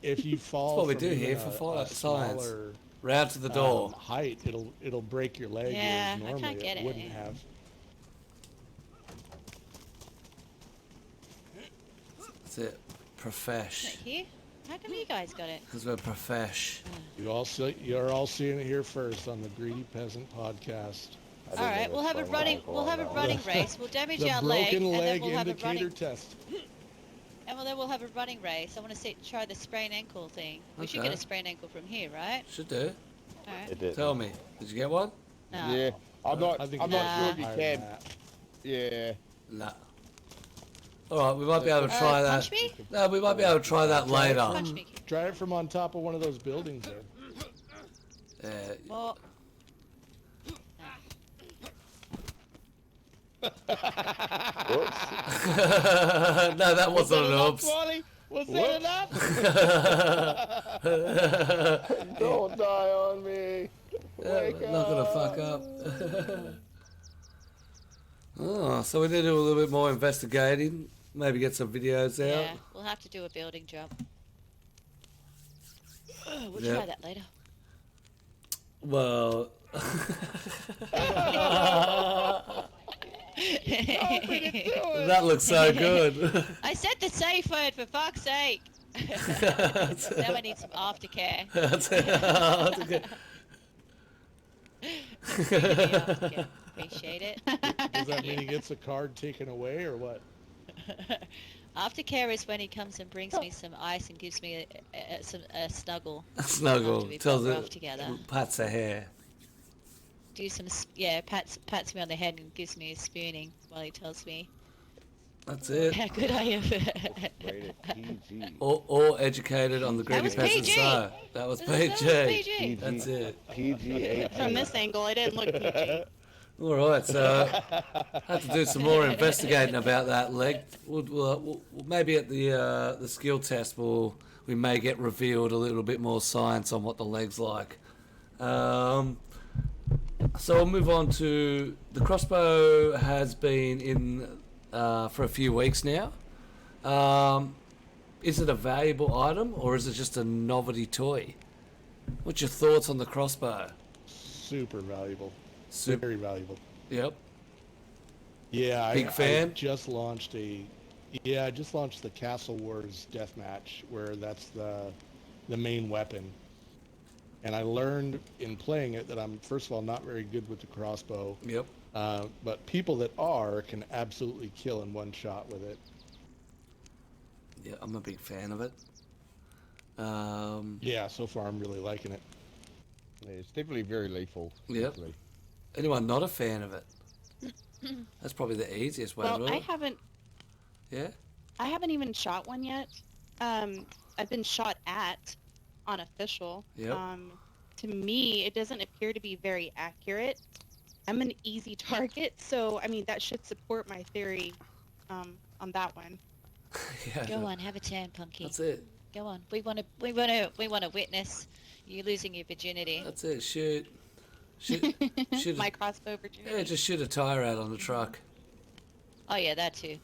If you fall what we from do even here for a science. smaller Round to the door. height, it'll break your leg. Yeah, whereas I normally can't get it. wouldn't have. That's it. Profesh. Right here? How come you guys got it? Because we're profesh. You're all seeing it here first on the Greedy Peasant Podcast. I All didn't right, even we'll have a sprain my running ankle we'll on have a that one. running race. We'll damage The our leg, broken and then leg we'll have a indicator running test. and then we'll have a running race. I want to see try the sprained ankle thing. We should get Okay. a sprained ankle from here, right? Should do. All right. It didn't. Tell me. Did you get one? No. Yeah. I'm not I think I'm it's not sure if you higher can. than that. Yeah. Nah. Alright, we might be able to try that. Punch me? No, we might be able to try that later. Punch me. Try it from on top of one of those buildings there. Yeah. Well, Whoops. No, that wasn't an oops. Smiley? Was that enough? Don't die on me. Wake Not gonna fuck up. Oh, so we need to do a little bit more investigating. Maybe get some videos out. yeah, we'll have to do a building jump. We'll Yeah. try that later. Well, that looks so good. I said the safe word for fuck's sake. Now I need some aftercare. Okay. Aftercare. Appreciate it. Does that mean he gets a card taken away or what? Aftercare is when he comes and brings me some ice and gives me a snuggle. Snuggle. After we've Tells got rough it. together. Pats her hair. Do some pats me on the head and gives me a spooning while he tells me That's it. how good I am. Rated PG. All educated on the Greedy was Peasant PG. side. That was That was PG. PG. That's it. PG 18. From this angle, it didn't look PG. All right, so have to do some more investigating about that leg. We'll maybe at the skill test, we may get revealed a little bit more science on what the leg's like. So we'll move on to the crossbow. Has been in for a few weeks now. Is it a valuable item or is it just a novelty toy? What's your thoughts on the crossbow? Super valuable. Super. Very valuable. Yep. Yeah, Big fan? I just launched I just launched the Castle Wars deathmatch where that's the main weapon. And I learned in playing it that I'm first of all not very good with the crossbow. Yep. But people that are can absolutely kill in one shot with it. Yeah, I'm a big fan of it. Yeah, so far I'm really liking it. Yeah, it's definitely very lethal. Yep. Definitely. Anyone not a fan of it? That's probably the easiest way to Well, do I it. haven't even shot one yet. I've been shot at on official. Yep. To me, it doesn't appear to be very accurate. I'm an easy target, so I mean that should support my theory on that one. Yeah. Go on, have a turn, Punky. That's it. Go on. We want to witness You're losing your virginity. That's it. Shoot. Shoot. My crossbow virginity. Yeah, just shoot a tire out on the truck. Oh yeah, that too.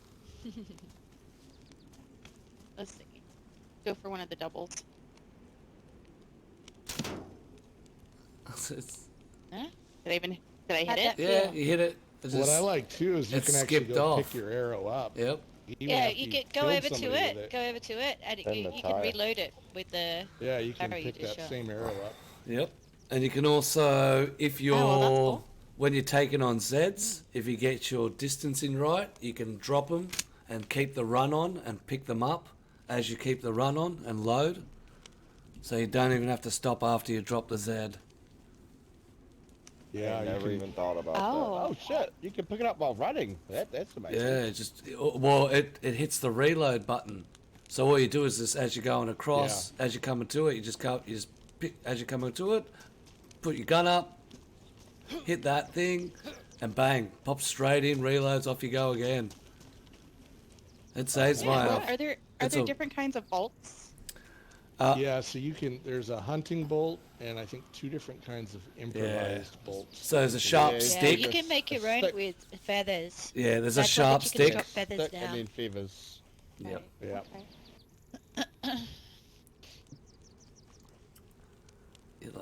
Let's see. Go for one of the doubles. Huh? Did I hit How'd it? that Yeah, feel? you hit it. What I like too is you it can actually skipped go off. pick your arrow up. Yep. even Yeah, after you you've get go killed over to somebody with it. Go over to it, and Then the you can tire. reload it with the. Yeah, you can arrow you pick just that shot. same arrow up. Yep. And you can also, if you're, well, that's cool. when you're taking on Zeds, if you get your distancing right, you can drop them and keep the run on and pick them up as you keep the run on and load. So you don't even have to stop after you drop the Zed. Yeah, I you never can, even thought about Oh shit! You can pick it up while running. That's amazing. Yeah, it hits the reload button. So all you do is this, as you're going across, as you're coming to it, you just pick, as you're coming to it, put your gun up, hit that thing, and bang, pop straight in, reloads, off you go again. It saves my. Well, are there it's are a- different kinds of bolts? yeah, so you can. There's a hunting bolt and I think 2 different kinds of improvised bolts. So there's a sharp Yeah, Yeah, stick. you can make your own Stick. with feathers. Yeah, there's a That's why sharp the chicken stick. chop feathers Stick down. and then feathers. Yep. Yeah. Okay. You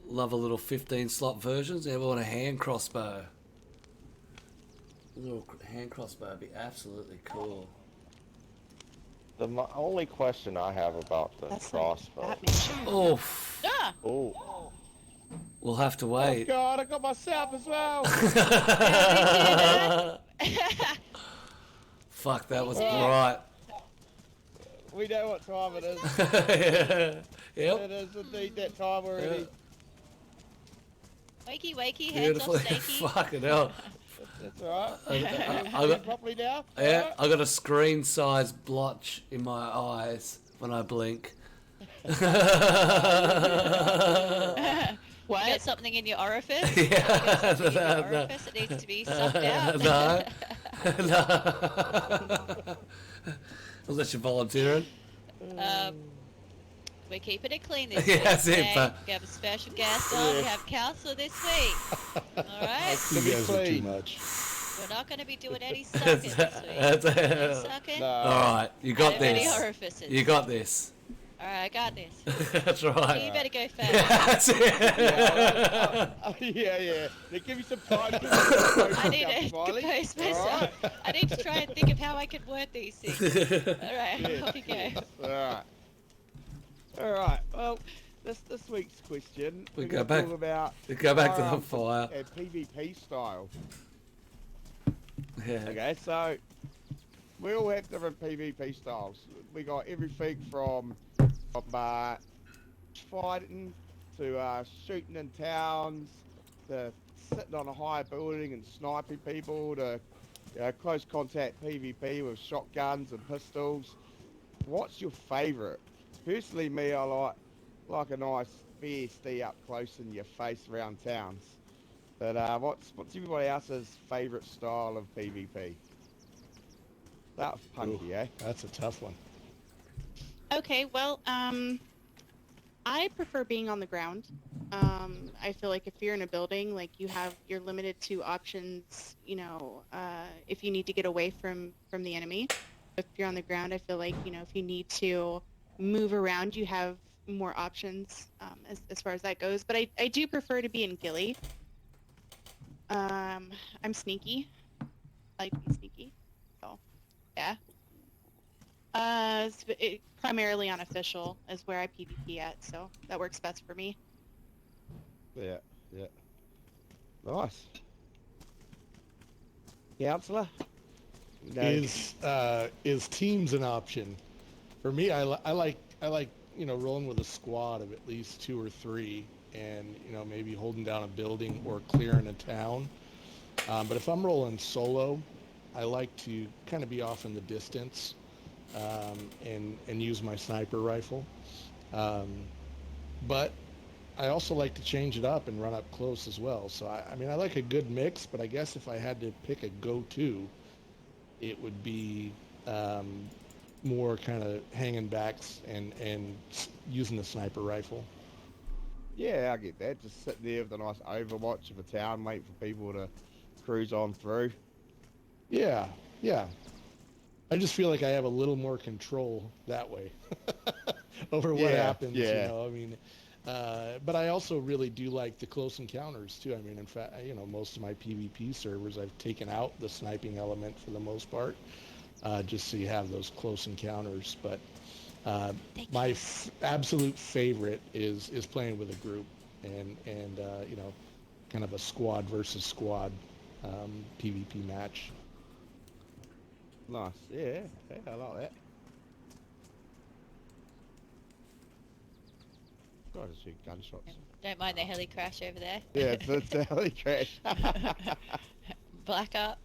love a little 15 slot versions. You ever want a hand crossbow? A little hand crossbow would be absolutely cool. The only question I have about the That's crossbow. like Batman. Oof. Ah, Oh, We'll have to Oh wait. god, I got myself as well. Fuck, that was Yeah. bright. We know what time it is. Yep. It is indeed that time already. wakey, wakey, hands Beautiful. off, stakey. Fucking hell. That's alright. I You got, properly now? yeah, Alright. I got a screen size blotch in my eyes when I blink. You got something in your orifice? Yeah. You got something in your No. orifice that needs to be sucked out? No. No. Unless you're volunteering. We're keeping it clean this Yeah, week. that's it, okay? but- We have a special guest on. We have counselor this week. All right? You be guys are too clean. much. We're not going to be doing any sucking this week. That's Any it. sucking? No. All right, you got Out of any this. orifices. You got this. All right, I got this. That's You right. better go fast. That's it. Yeah. They give you some time to I need to compose myself. I need to try and think of how I can word these things. All right, off you go. Alright. Well, this week's question. We we're go gonna back- talk about Go back to the firearms fire. and PvP style. Yeah. Okay, so we all have different PvP styles. We got everything from fighting to shooting in towns to sitting on a high building and sniping people to close contact PvP with shotguns and pistols. What's your favourite? Personally, me, I like a nice BSD up close in your face around towns. But what's everybody else's favourite style of PvP? That's punky, Ooh. eh? That's a tough one. Okay, well, I prefer being on the ground. I feel like if you're in a building, like you're limited to options. If you need to get away from the enemy. If you're on the ground, I feel like if you need to move around, you have more options as far as that goes. But I do prefer to be in ghillie. I'm sneaky. I like to be sneaky. So, yeah. Primarily unofficial is where I PvP at, so that works best for me. Yeah. Nice. Counselor? No. Is teams an option? For me, I like rolling with a squad of at least 2 or 3, and maybe holding down a building or clearing a town. But if I'm rolling solo, I like to kind of be off in the distance and use my sniper rifle. But I also like to change it up and run up close as well. So I like a good mix, but I guess if I had to pick a go-to, it would be more kind of hanging backs and using the sniper rifle. Yeah, I get that. Just sit there with a nice overwatch of a town, wait for people to cruise on through. Yeah, yeah. I just feel like I have a little more control that way over what Yeah, happens, yeah. I mean, but I also really do like the close encounters too. I mean, in fact, most of my PvP servers, I've taken out the sniping element for the most part, just so you have those close encounters. But my absolute favorite is playing with a group and kind of a squad versus squad PvP match. Nice. Yeah, yeah, I like that. God, I just hear gunshots. Don't mind the heli crash over there. Yeah, it's a heli crash. Black up.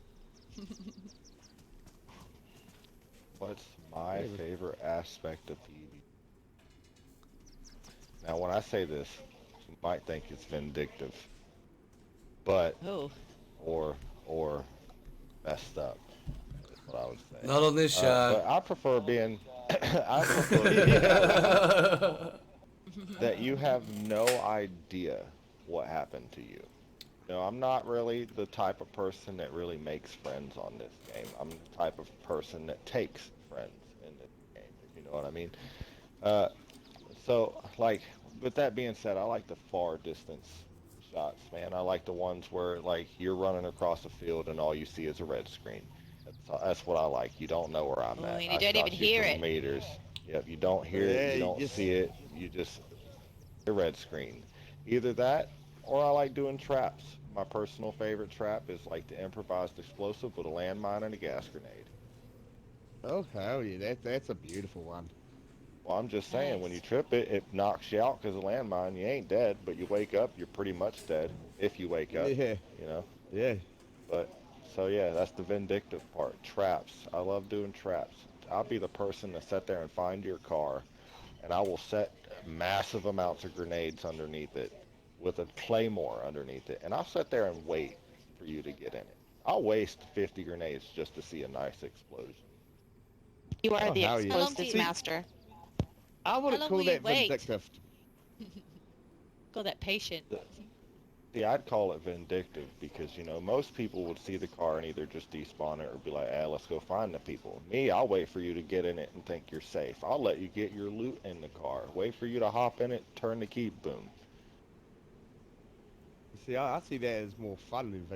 What's my Yeah, but- favorite aspect of PvP? Now, when I say this, you might think it's vindictive, but Oh, or messed up. Is what I would say. Not on this But show. I prefer being, I prefer being that you have no idea what happened to you. I'm not really the type of person that really makes friends on this game. I'm the type of person that takes friends in this game, if you know what I mean. Uh, so, like, with that being said, I like the far distance shots, man. I like the ones where, like, you're running across a field and all you see is a red screen. That's what I like. You don't know where I'm oh, at. and you I don't shot even you hear from it. meters. Yep, you don't hear it, Yeah, you you don't just see it, you just a red screen. Either that, or I like doing traps. My personal favorite trap is like the improvised explosive with a landmine and a gas grenade. oh hell yeah, that's a beautiful one. Well, I'm just saying, when you Nice. trip it, it knocks you out because of landmine. You ain't dead, but you wake up, you're pretty much dead if you wake up, Yeah, you know. yeah. But so yeah, that's the vindictive part. Traps. I love doing traps. I'll be the person to sit there and find your car, and I will set massive amounts of grenades underneath it with a claymore underneath it, and I'll sit there and wait for you to get in it. I'll waste 50 grenades just to see a nice explosion. You are Oh the hell yeah. How long do explosives you, See, master. I how wouldn't long call will you that wait? vindictive. Call that patient. See, I'd call it vindictive because, most people would see the car and either just despawn it or be like, let's go find the people. Me, I'll wait for you to get in it and think you're safe. I'll let you get your loot in the car. Wait for you to hop in it, turn the key, boom. See, I see that as more fun than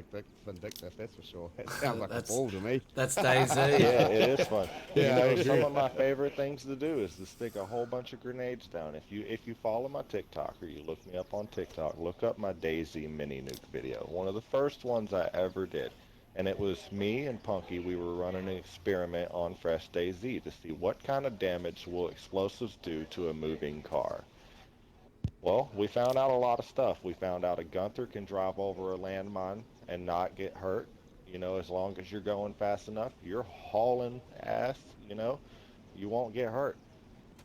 vindictive, that's for sure. That sounds like a That's ball to me. that's Yeah, DayZ. it is fun. Yeah, I Some agree. of my favorite things to do is to stick a whole bunch of grenades down. If you follow my TikTok or you look me up on TikTok, look up my DayZ mini nuke video. One of the first ones I ever did. And it was me and Punky. We were running an experiment on Fresh DayZ to see what kind of damage will explosives do to a moving car. Well, we found out a lot of stuff. We found out a Gunther can drive over a landmine and not get hurt. As long as you're going fast enough, you're hauling ass, you won't get hurt.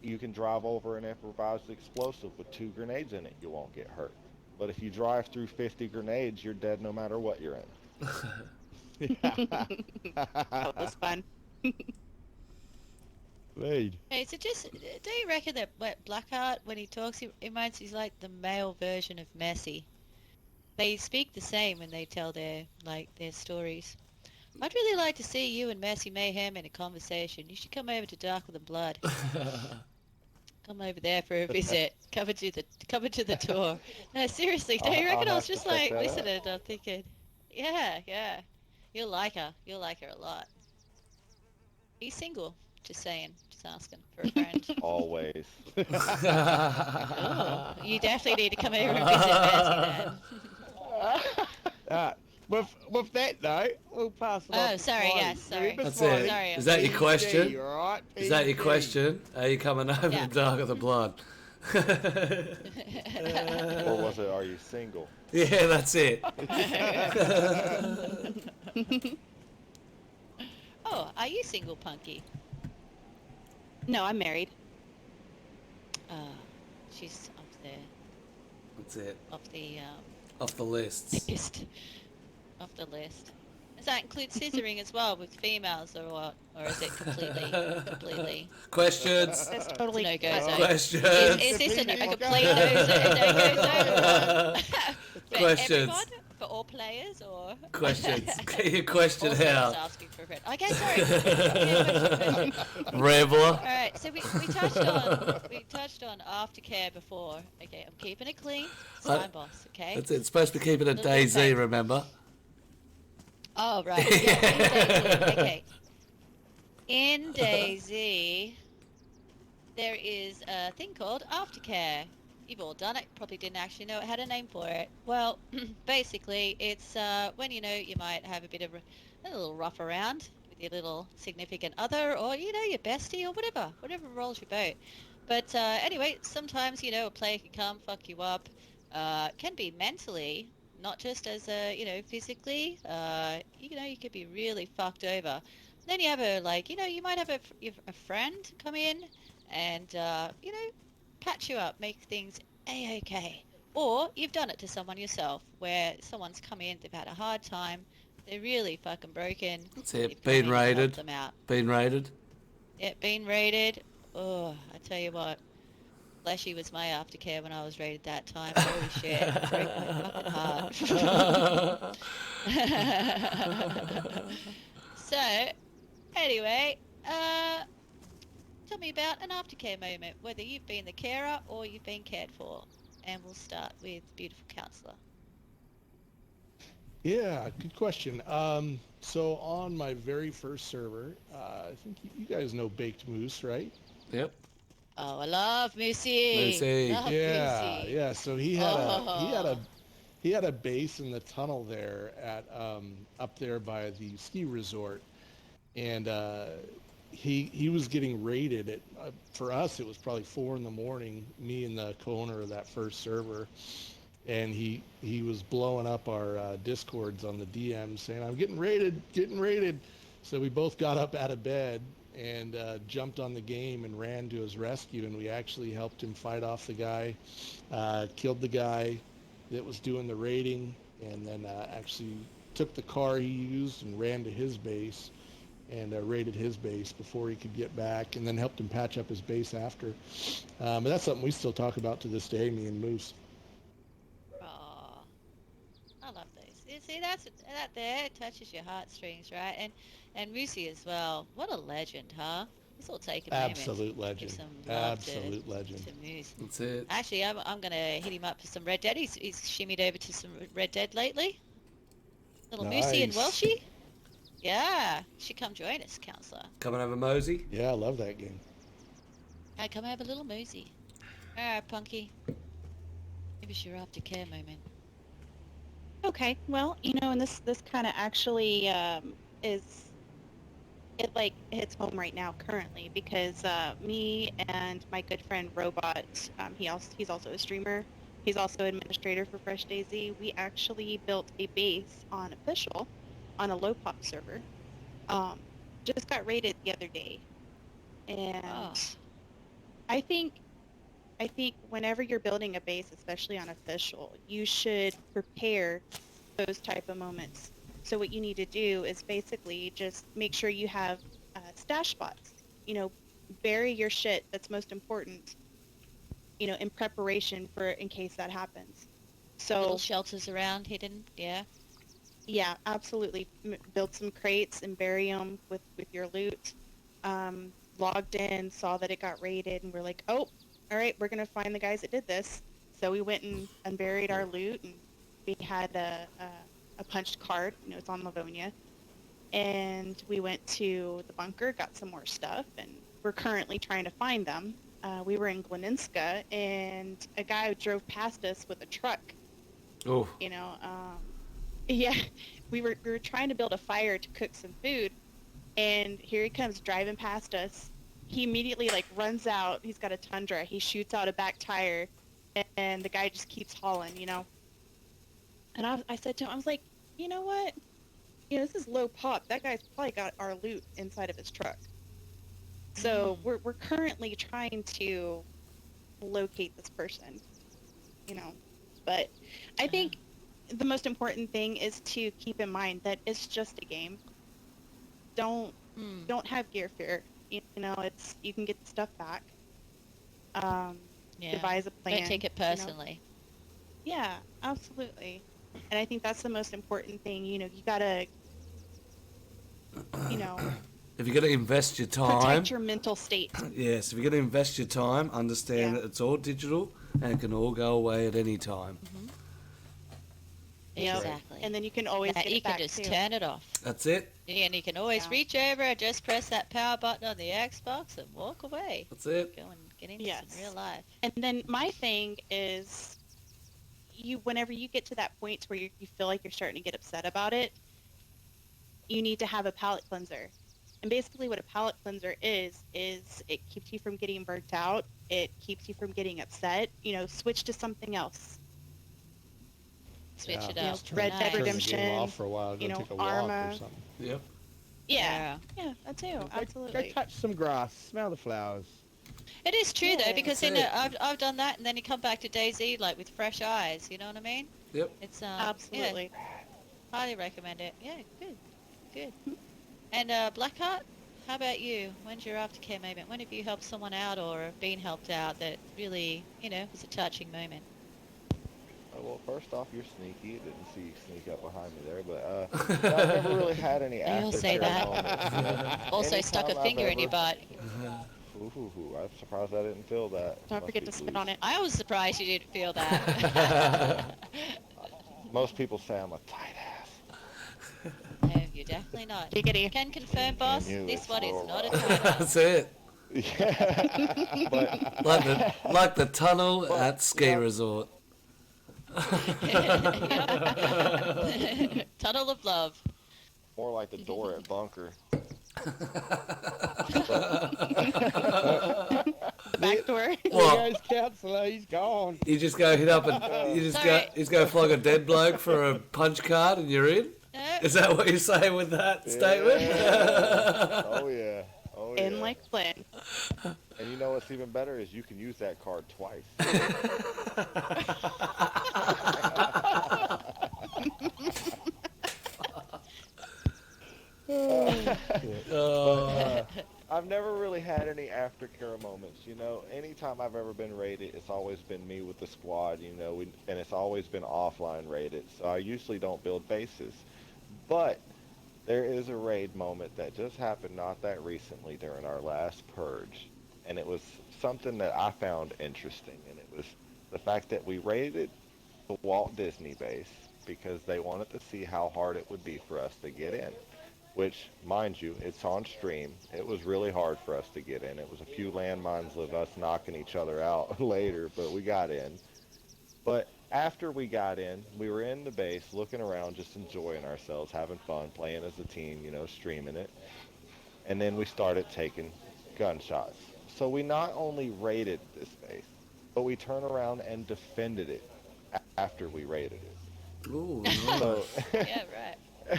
You can drive over an improvised explosive with 2 grenades in it, you won't get hurt. But if you drive through 50 grenades, you're dead no matter what you're in. That was fun. Lead. Hey, so just do you reckon that Blackheart, when he talks, he reminds he's like the male version of Messi? They speak the same when they tell their stories. I'd really like to see you and Messi Mayhem in a conversation. You should come over to Darker Than Blood. Come over there for a visit. Come to the tour. No, seriously, don't you I'll reckon I was have to just check like that out. listening and I'm thinking, yeah, yeah. You'll like her. You'll like her a lot. He's single. Just saying. Just asking for a friend. Always. Oh, you definitely need to come over and visit Messi then. uh, with that though, we'll pass it on Oh, to sorry, Smiley. yes, sorry. Remember That's Smiley? it. Sorry. Is that your question? PG, alright? Is that your PG. question? Are you coming over Yeah. to Dark of the Blood? Or was it, are you single? Yeah, that's it. Oh, are you single, Punky? No, I'm married. She's up there, That's it. off the Off the lists. list. Off the list. Does that include scissoring as well with females or what? Or is it completely? Questions. That's It's a totally no-go zone. Questions. Is this a Depending. complete no-go zone? For Questions. everyone? For all players or? Questions. Get your question Also just out. asking for a friend. Okay, sorry. Question. Rambler. All right, so we touched on aftercare before. Okay, I'm keeping it clean. Slime boss. Okay. That's it. It's supposed to be keeping a Little DayZ, impact. remember? Oh right. Yeah. In DayZ. Okay. In DayZ, there is a thing called aftercare. You've all done it. Probably didn't actually know it had a name for it. Well, basically, it's when you might have a bit of a little rough around with your little significant other, or your bestie, or whatever rolls your boat. But anyway, sometimes a player can come fuck you up. Can be mentally, not just as physically. You could be really fucked over. Then you have you might have a friend come in and patch you up, make things a-okay. Or you've done it to someone yourself, where someone's come in, they've had a hard time, they're really fucking broken. That's it. You've come Been in, you've helped raided. them out. Been raided. Yeah, been raided. Oh, I tell you what, Fleshy was my aftercare when I was raided that time. Holy shit, it broke my fucking heart. So, anyway, tell me about an aftercare moment, whether you've been the carer or you've been cared for. And we'll start with beautiful counselor. Yeah, good question. So on my very first server, I think you guys know Baked Moose, right? Yep. Oh, I love Moosey. Moosey. Love Yeah, Moosey. yeah. So he had a base in the tunnel there at up there by the ski resort, and he was getting raided at for us it was probably 4 a.m, me and the co-owner of that first server, and he was blowing up our discords on the DM saying, I'm getting raided. So we both got up out of bed and jumped on the game and ran to his rescue, and we actually helped him fight off the guy, killed the guy that was doing the raiding, and then actually took the car he used and ran to his base and raided his base before he could get back, and then helped him patch up his base after. But that's something we still talk about to this day, me and Moose. Aw, I love those. You see, that there touches your heartstrings, right? And Moosey as well. What a legend, huh? Let's all take a moment. Absolute legend. Give some love Absolute legend. to Moose. That's it. Actually, I'm gonna hit him up for some Red Dead. He's shimmied over to some Red Dead lately. Little Moosey and Nice. Welshie. Yeah, you should come join us, counselor. Coming over Mosey. Yeah, I love that game. Hey, come have a little Moosey. Alright, Punky. Give us your aftercare moment. Okay, well, and this kind of actually is it like hits home right now currently because me and my good friend Robot, he's also a streamer. He's also administrator for Fresh DayZ. We actually built a base on Official on a low pop server. Just got raided the other day, and Oh. I think whenever you're building a base, especially on Official, you should prepare those type of moments. So what you need to do is basically just make sure you have stash spots. Bury your shit that's most important. In preparation for in case that happens. So Little shelters around hidden, yeah. yeah, absolutely. Build some crates and bury them with your loot. Logged in, saw that it got raided, and we're like, oh, all right, we're going to find the guys that did this. So we went and unburied our loot, and we had a punched card. It's on Livonia. And we went to the bunker, got some more stuff, and we're currently trying to find them. We were in Gleninska, and a guy drove past us with a truck. Oh. Yeah, we were trying to build a fire to cook some food, and here he comes driving past us. He immediately runs out. He's got a Tundra. He shoots out a back tire, and the guy just keeps hauling. And I said to him, I was like, you know what? This is low pop. That guy's probably got our loot inside of his truck. So we're currently trying to locate this person. But I think the most important thing is to keep in mind that it's just a game. Don't have gear fear. You know, you can get the stuff back. Yeah. Devise a plan. Don't take it you know? personally. Yeah, absolutely. And I think that's the most important thing. You know, you gotta, you know, If you're going to invest your time, protect your mental state. yes, if you're going to invest your time, understand Yeah. that it's all digital and it can all go away at any time. Yep. Exactly. And then you can always That get you it can back just too. turn it off. That's it. Yeah, and you can always Yeah. reach over and just press that power button on the Xbox and walk away. That's it. Go and get into Yes. some real life. And then my thing is, whenever you get to that point where you feel like you're starting to get upset about it, you need to have a palate cleanser. And basically what a palate cleanser is it keeps you from getting burnt out. It keeps you from getting upset. You know, switch to something else. Switch it You know, up. Red Dead Nice. Turn the Redemption, game off for a while, go you know, take a walk Arma. or something. Yep. Yeah. Yeah, that too. Go Absolutely. touch some grass, smell the flowers. It is true though, Yeah, because that's then it. I've done that, and then you come back to DayZ like with fresh eyes. You know what I mean? Yep. It's Absolutely. Yeah, highly recommend it. Yeah, good. And Blackheart, how about you? When's your aftercare moment? When have you helped someone out or been helped out that really, was a touching moment? Well, first off, you're sneaky. Didn't see you sneak up behind me there, but no, I've never really had any They all say aftercare that. moments. Also stuck a Anytime I've finger in your ever- butt. I'm surprised I didn't feel that. Don't Must forget be to spit blues. on it. I was surprised you didn't feel that. Most people say I'm a tight ass. No, you're definitely not. Giggity. Can confirm, boss, you, this it's one is real not a rough. tight ass. That's it. Yeah, but Like the tunnel at ski yeah. resort. Tunnel of love. more like the door at bunker. The back door. Well, There goes counsellor, he's gone. you just go hit up and you just Sorry. go flog a dead bloke for a punch card and you're in. Is that what you're saying with that statement? Yeah. Oh yeah. Oh yeah. In like Flynn. And you know what's even better is you can use that card twice. I've never really had any aftercare moments, you know. Anytime I've ever been raided, it's always been me with the squad, you know, and it's always been offline raided. So I usually don't build bases. But there is a raid moment that just happened not that recently during our last purge. And it was something that I found interesting. And it was the fact that we raided the Walt Disney base because they wanted to see how hard it would be for us to get in. Which, mind you, it's on stream. It was really hard for us to get in. It was a few landmines of us knocking each other out later, but we got in. But after we got in, we were in the base, looking around, just enjoying ourselves, having fun, playing as a team, you know, streaming it. And then we started taking gunshots. So we not only raided this base, but we turned around and defended it after we raided it. Ooh, So, Yeah, right.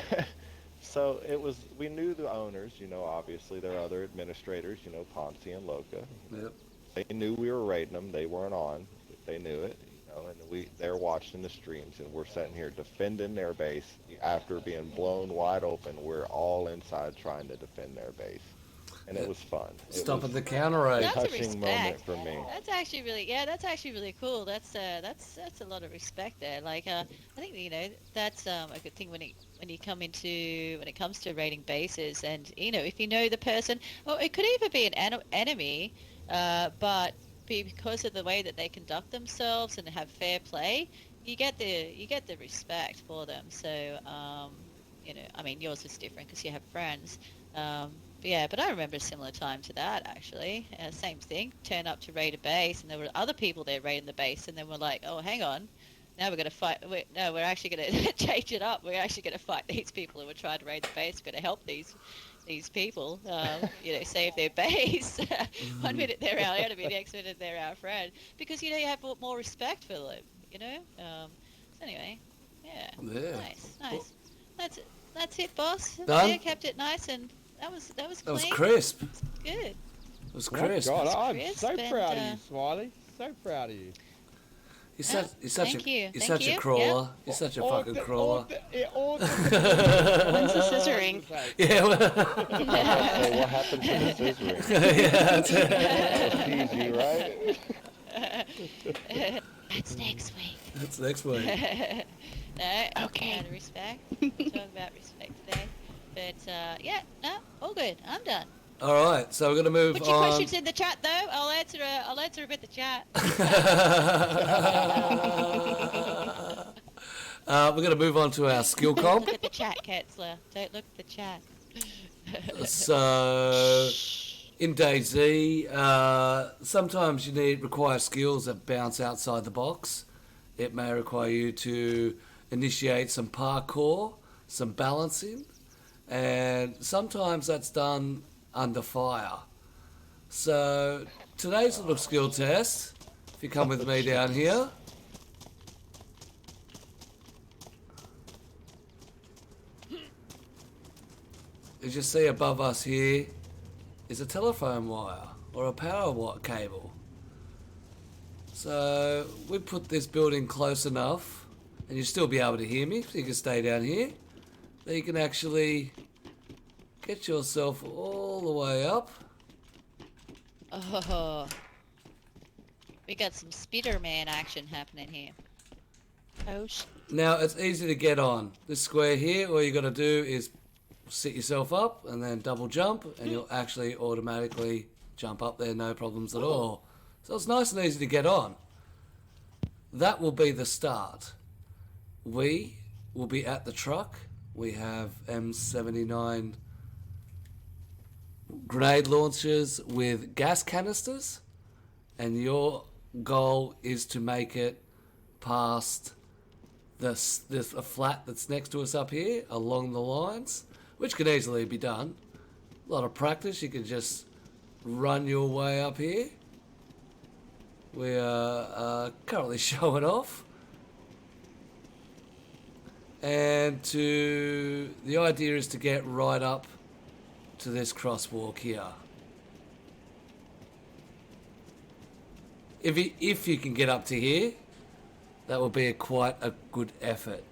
so it was, we knew the owners, you know, obviously there are other administrators, you know, Ponce and Loca. Yep. They knew we were raiding them. They weren't on. They knew it, you know, and they're watching the streams, and we're sitting here defending their base after being blown wide open. We're all inside trying to defend their base, and it was fun. It Stopping was the counter raid. That's a touching moment respect. for me. That's actually really cool. That's a lot of respect there. Like I think that's a good thing when it comes to raiding bases, and if you know the person, or it could even be an enemy, but because of the way that they conduct themselves and have fair play, you get the respect for them. So I mean yours is different because you have friends. But I remember a similar time to that, actually. Same thing. Turn up to raid a base, and there were other people there raiding the base, and then we're like, oh, hang on. Now we're going to fight. We're actually going to change it up. We're actually going to fight these people who are trying to raid the base. We're going to help these people, save their base. One minute they're our enemy, next minute they're our friend. Because, you have more respect for them, So anyway, yeah. Yeah. Nice. That's it, boss. Done? Yeah, kept it nice, and that was clean. That was crisp. Good. It was Oh, crisp. God, I'm crisp so and, proud of you, Smiley. So proud of you. You're such thank you. You're Thank such you. a crawler. You're such a fucking crawler. When's the scissoring? Yeah. Well, Hey, what happened to the scissoring? yeah. That's it. That was PG, right? That's next week. That's next week. No, Okay. out of respect. Talk about respect today. But yeah, no, all good. I'm done. All right, so we're gonna move Put your on. questions in the chat though. I'll answer a bit the chat. We're going to move on to our skill comp. Look at the chat, Ketzler. Don't look at the chat. So, in DayZ, sometimes you require skills that bounce outside the box. It may require you to initiate some parkour, some balancing, and sometimes that's done under fire. So, today's little skill test, if you come with me down here, as you see above us here is a telephone wire or a power cable. So we put this building close enough, and you'll still be able to hear me, so you can stay down here. Then you can actually get yourself all the way up. Oh, we got some Spider-Man action happening here. Oh, Now it's easy to get on. This square here, all you got to do is sit yourself up and then double jump, and you'll actually automatically jump up there, no problems at all. So it's nice and easy to get on. That will be the start. We will be at the truck. We have M79 grenade launchers with gas canisters, and your goal is to make it past this a flat that's next to us up here along the lines, which can easily be done. A lot of practice, you can just run your way up here. We are currently showing off. And the idea is to get right up to this crosswalk here. If you can get up to here, that will be quite a good effort.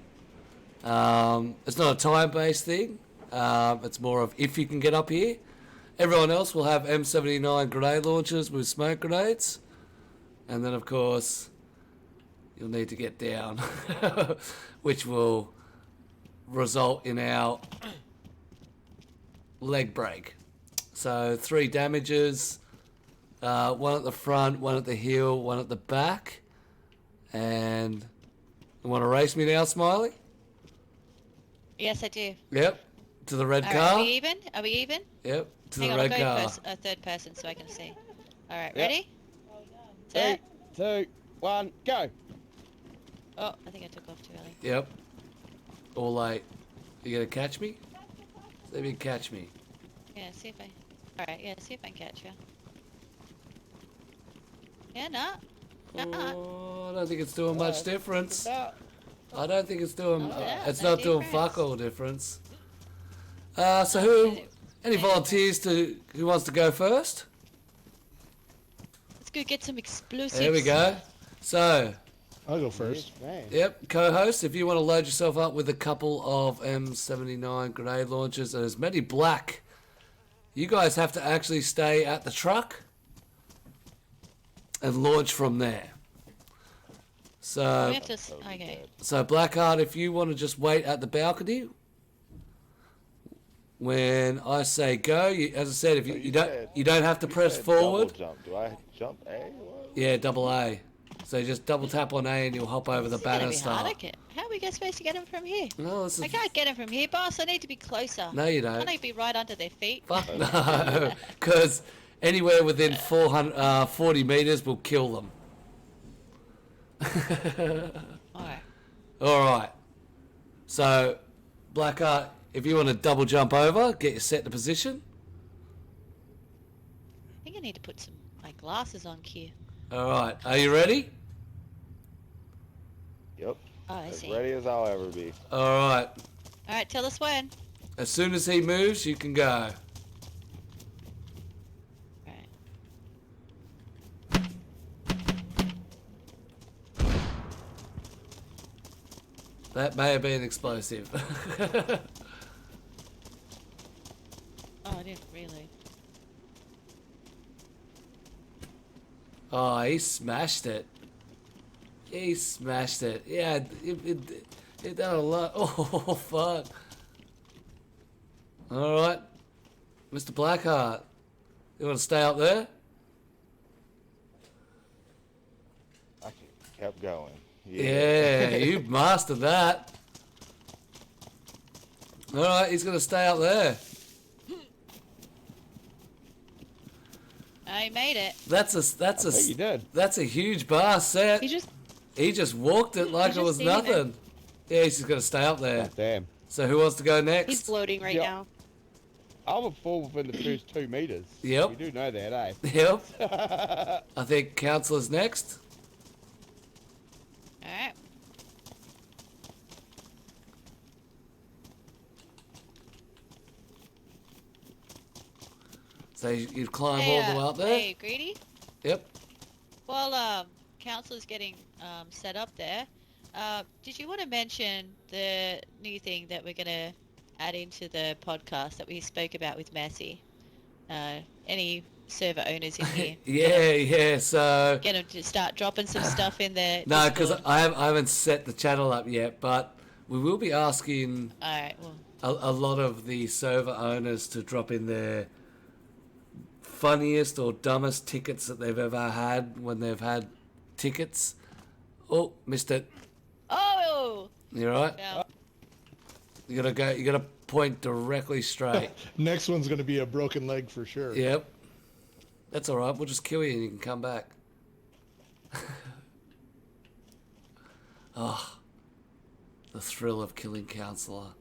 It's not a time-based thing. It's more of if you can get up here. Everyone else will have M79 grenade launchers with smoke grenades. And then, of course, you'll need to get down, which will result in our leg break. So 3 damages, one at the front, one at the heel, one at the back. And you want to race me now, Smiley? Yes, I do. Yep. To the red All car. right, are we even? Are we even? Yep. To Hang the on, red I'll go car. third person so I can see. All right, Yep. ready? 3, Set. 2, 1, go. Oh, I think I took off too early. Yep. All late. You gonna catch me? See if you can catch me. Yeah, see if I. All right, yeah, see if I can catch you. Yeah, no. Oh, I don't think it's doing much difference. About. I don't think it's doing. Oh, yeah, it's no not doing difference. fuck all difference. So who? Any volunteers who wants to go first? Let's go get some explosives. There we go. So, I'll go first. Yes, man. yep, co-host, if you want to load yourself up with a couple of M79 grenade launchers and as many black, you guys have to actually stay at the truck and launch from there. So, We have to. Okay. so Blackheart, if you want to just wait at the balcony, when I say go, as I said, if you don't have to press said forward. double jump. Do I jump A? What? Yeah, double A. So just double tap on A and you'll hop over the This is gonna banner be hard, star. okay. How are we supposed to get him from here? No, this is, I can't get him from here, boss. I need to be closer. no, you Can't don't. I be right under their feet? Fuck no, because anywhere within 40 meters will kill them. Alright. All right. So, Blackheart, if you want to double jump over, get your set to position. I think I need to put some my glasses on, Q. All right. Are you ready? Yep. Oh, I As see. ready as I'll ever be. All right. Alright, tell us when. As soon as he moves, you can go. Alright. That may have been explosive. Oh, I didn't really. Oh, he smashed it. He smashed it. Yeah, it done a lot. Oh, fuck. Alright. Mr. Blackheart. You want to stay up there? I kept going. Yeah, you mastered that. Alright, he's going to stay up there. I made it. I think you did. That's a huge bar set. He just walked it like He's it just was standing there. nothing. Yeah, he's just going to stay up there. God damn. So who wants to go next? he's floating right Yep. now. I would fall within the first 2 meters. Yep. You do know that, eh? Yep. I think Councillor's next. Alright. So you'd climb Hey, all the way up there? Hey, Greedy? Yep. While Council's getting set up there, did you want to mention the new thing that we're going to add into the podcast that we spoke about with Messi? Any server owners in here? Yeah, so... Get them to start dropping some stuff in there. No, because I haven't set the channel up yet, but we will be asking Alright, well, a lot of the server owners to drop in their funniest or dumbest tickets that they've ever had when they've had tickets. Oh, missed it. oh! You right? Yeah. You gotta point directly straight. Next one's going to be a broken leg for sure. Yep. That's alright, we'll just kill you and you can come back. Oh, the thrill of killing Councillor.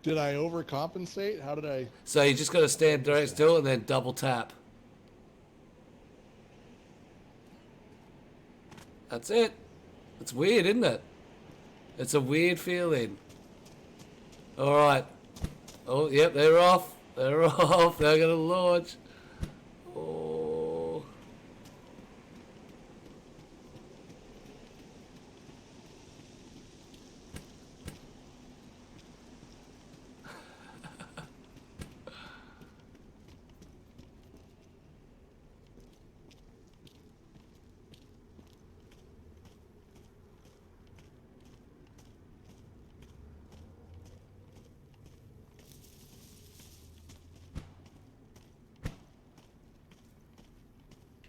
Did I overcompensate? How did I? So you just gotta stand direct still and then double tap. That's it. It's weird, isn't it? It's a weird feeling. Alright. Oh, yep, they're off. They're off. They're gonna launch. Oh.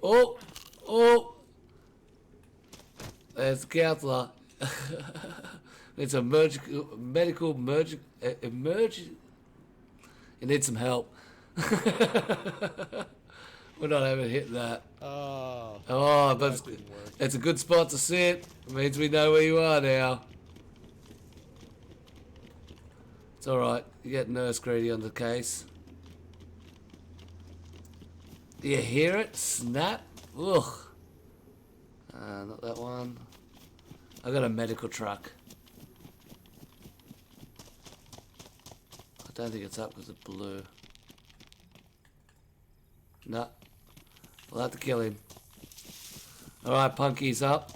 Oh, oh, there's the councillor. It's a medical emergency. You need some help. We're not able to hit that. Oh, Oh, but that didn't work. it's a good spot to sit. It means we know where you are now. It's alright. You get Nurse Greedy on the case. Do you hear it? Snap? Ugh. Not that one. I got a medical truck. I don't think it's up because it's blue. No. We'll have to kill him. Alright, Punky's up.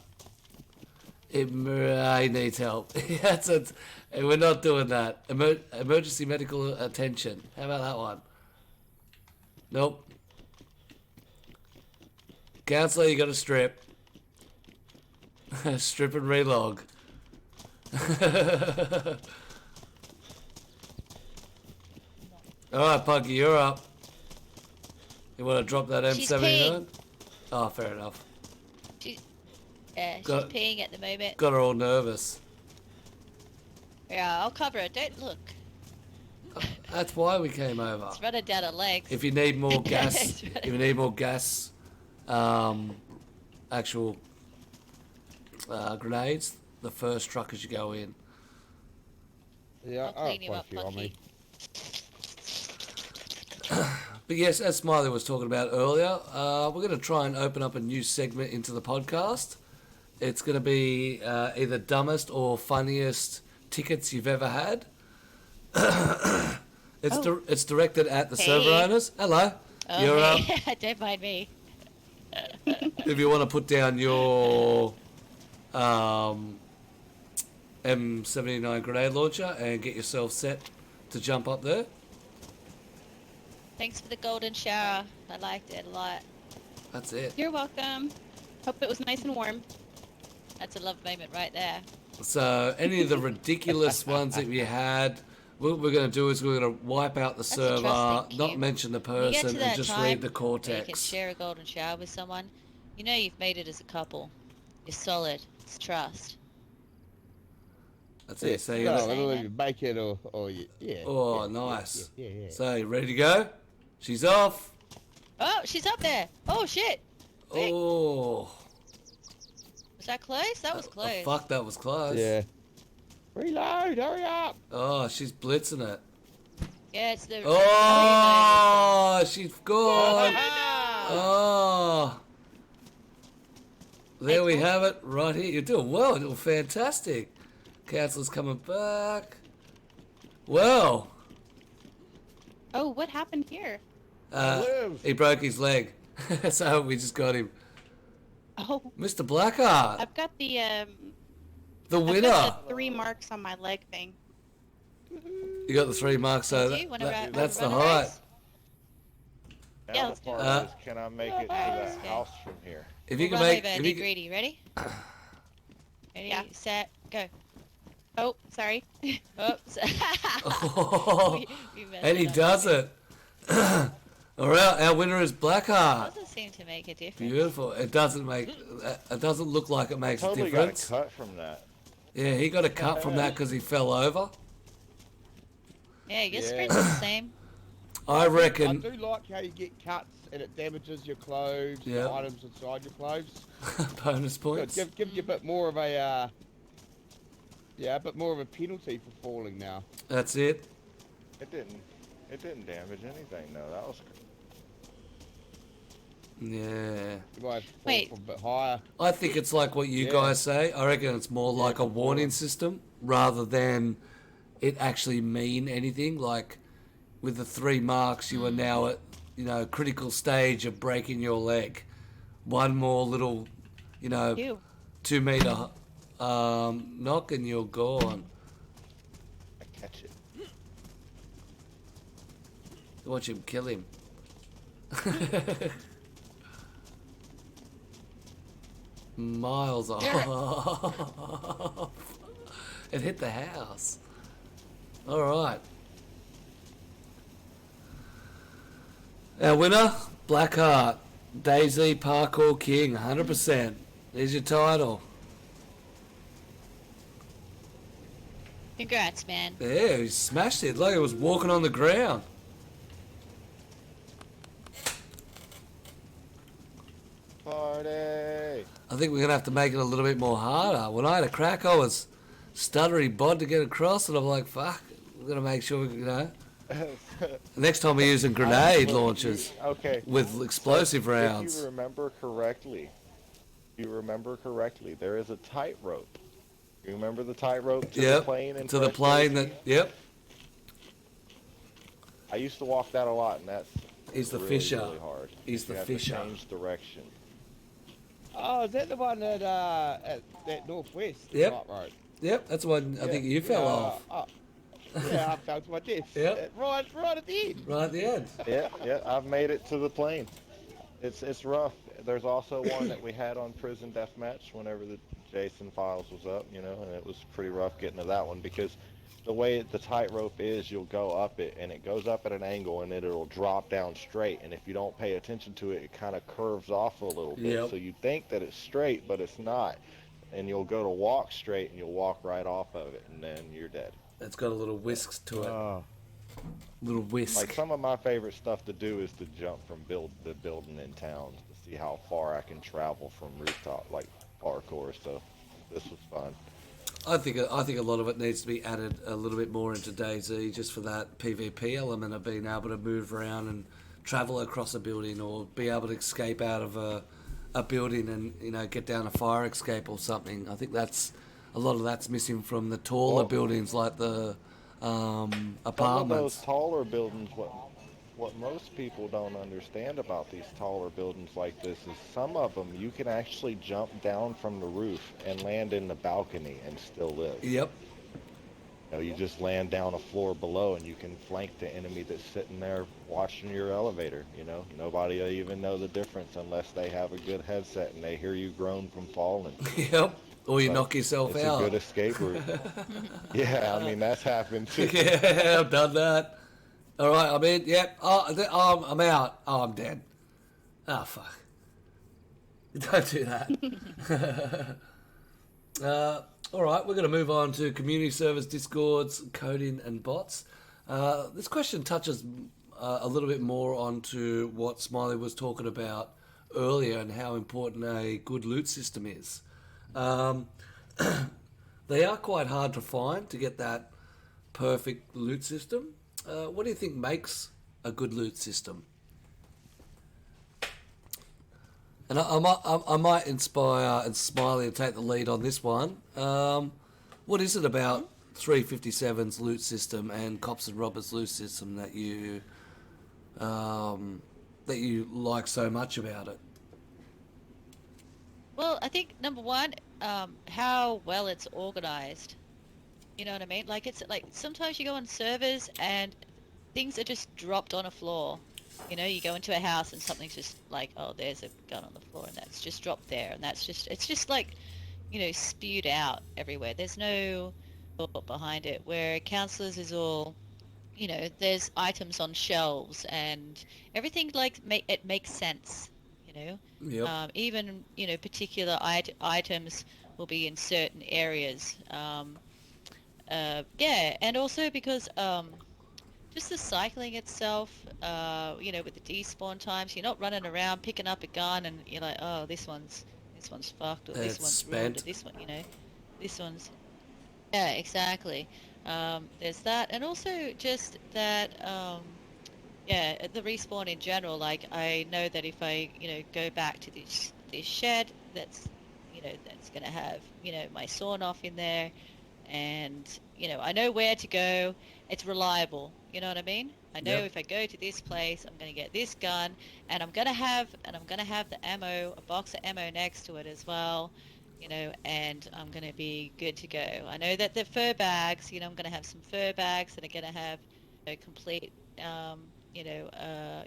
He needs help. We're not doing that. Emergency medical attention. How about that one? Nope. Councillor, you got to strip. Strip and relog. Alright, Punky, you're up. You want to drop that She's M79? peeing. Oh, fair enough. She's Got- peeing at the moment. Got her all nervous. Yeah, I'll cover it. Don't look. That's why we came over. It's running down her legs. If you need more gas, It's right. if you need more gas, actual grenades, the first truck as you go in. Yeah, I'll clean you quite a up, few on me. Punky. But yes, as Smiley was talking about earlier, we're going to try and open up a new segment into the podcast. It's going to be either dumbest or funniest tickets you've ever had. It's directed at the server Hey. owners. Hello. Oh, You're up. hey. Don't mind me. If you want to put down your M79 grenade launcher and get yourself set to jump up there. Thanks for the golden shower. I liked it a lot. That's it. You're welcome. Hope it was nice and warm. That's a love moment right there. So any of the ridiculous ones that we had, what we're going to do is we're going to wipe out the That's a server, trusting not cue. mention the When you get person, to and that just time read the where you can cortex. share a golden shower with someone, you know you've made it as a couple. You're solid. It's trust. That's it. So you No, got Saying it'll either make it or yeah. Oh, yeah, nice. Yeah. So you ready to go? She's off. Oh, she's up there. Oh, shit. Wait. Oh, Was that close? That was close. fuck, that was close. Yeah. Reload, hurry up. Oh, she's blitzing it. Yeah, it's the... Oh, she's gone. Oh. There we have it, right here. You're doing well, you're doing fantastic. Council's coming back. Well, Oh, what happened here? Lives. he broke his leg, so we just got him. Oh, Mr. Blackheart, I've got the the I've winner. got the 3 marks on my leg thing. You got the 3 marks, so Do you wanna run- that's the wanna run a height. race? Now Yeah, the let's do part it. is, can I make it to the house from here? If you We'll can run make, over if and you be can, greedy. Ready? Ready, Yeah. set, go. Oh, sorry. Oops. oh, We messed and he up. does it. All right, our winner is Blackheart. Doesn't seem to make a difference. Beautiful. It doesn't make. It doesn't look like it makes a Totally got a difference. cut from that. Yeah, he got a cut from that because he fell over. Yeah, your Yeah. screen's the same. I I reckon. do like how you get cuts and it damages your clothes, Yeah. the items inside your clothes. Bonus Good. points. Give you a bit more of a a bit more of a penalty for falling now. That's it. It didn't damage anything. No, that was. Yeah. You might have to fall Wait. from a bit higher. I think it's like what you Yeah. guys say. I reckon it's more like a warning system rather than it actually mean anything. Like with the 3 marks, you are now at critical stage of breaking your leg. One more little, You. 2 meter knock and you're gone. I catch it. Watch him kill him. Miles off. It hit the house. All right. Our winner, Blackheart, DayZ Parkour King, 100%. There's your title. Congrats, man. Yeah, he smashed it like it was walking on the ground. Party. I think we're going to have to make it a little bit more harder. When I had a crack, I was stuttery bod to get across, and I'm like, fuck, we're going to make sure, Next time we're using grenade launchers Okay. with explosive If rounds. you remember correctly, there is a tightrope. You remember the tightrope to the Yep, plane? And to the plane yep, I used to walk that a lot, and that's He's the really, fisher. really hard. He's the you have fisher. To change direction. Oh, is that the one at that northwest? Yep. Right, road? yep, that's one I think you fell off. Yeah, I fell to my death. Yep. Right at the end. Right at the end. Yeah, I've made it to the plane. It's rough. There's also one that we had on Prison Deathmatch whenever the Jason Files was up, and it was pretty rough getting to that one because the way the tightrope is, you'll go up it, and it goes up at an angle, and then it'll drop down straight, and if you don't pay attention to it, it kind of curves off a little bit. Yep. So you think that it's straight, but it's not. And you'll go to walk straight, and you'll walk right off of it, and then you're dead. It's got a little whisk to it. Little whisk. Like some of my favorite stuff to do is to jump from the building in town to see how far I can travel from rooftop, like parkour. So this was fun. I think a lot of it needs to be added a little bit more into DayZ just for that PvP element of being able to move around and travel across a building or be able to escape out of a building and get down a fire escape or something. I think that's a lot of that's missing from the taller Well, buildings like the Some of those apartments. taller buildings, what most people don't understand about these taller buildings like this is some of them you can actually jump down from the roof and land in the balcony and still live. Yep. You know, you just land down a floor below and you can flank the enemy that's sitting there watching your elevator. You know, nobody will even know the difference unless they have a good headset and they hear you groan from falling. Yep. Or you So knock yourself it's out. a good escape route. Yeah, I mean that's happened too. Yeah, I've done that. All right, I'm in. Yep. I'm out. Oh, I'm dead. Oh, fuck. Don't do that. All right, we're going to move on to community service, discords, coding, and bots. This question touches a little bit more onto what Smiley was talking about earlier and how important a good loot system is. They are quite hard to find to get that perfect loot system. What do you think makes a good loot system? And I might inspire and Smiley to take the lead on this one. What is it about 357's loot system and Cops and Robbers loot system that you like so much about it? Well, I think number one, how well it's organized. You know what I mean? Like it's like sometimes you go on servers and things are just dropped on a floor. You know, you go into a house and something's just like, oh, there's a gun on the floor and that's just dropped there, and it's just like, you know, spewed out everywhere. There's no thought behind it. Where counselors is all, you know, there's items on shelves and everything like it makes sense. You know, Yep. even you know particular items will be in certain areas. Yeah, and also because just the cycling itself, you know, with the despawn times, you're not running around picking up a gun and you're like, oh, this one's fucked, or this It's one's ruined, or spent. this one, you know, this one's, yeah, exactly. There's that, and also just that, yeah, the respawn in general. Like I know that if I, you know, go back to this shed, that's, you know, that's gonna have, you know, my sawn off in there, and you know I know where to go. It's reliable, you know what I mean. I know Yep. if I go to this place I'm going to get this gun, and I'm going to have the ammo, a box of ammo next to it as well, you know, and I'm going to be good to go. I know that the fur bags, you know, I'm going to have some fur bags that are going to have a complete you know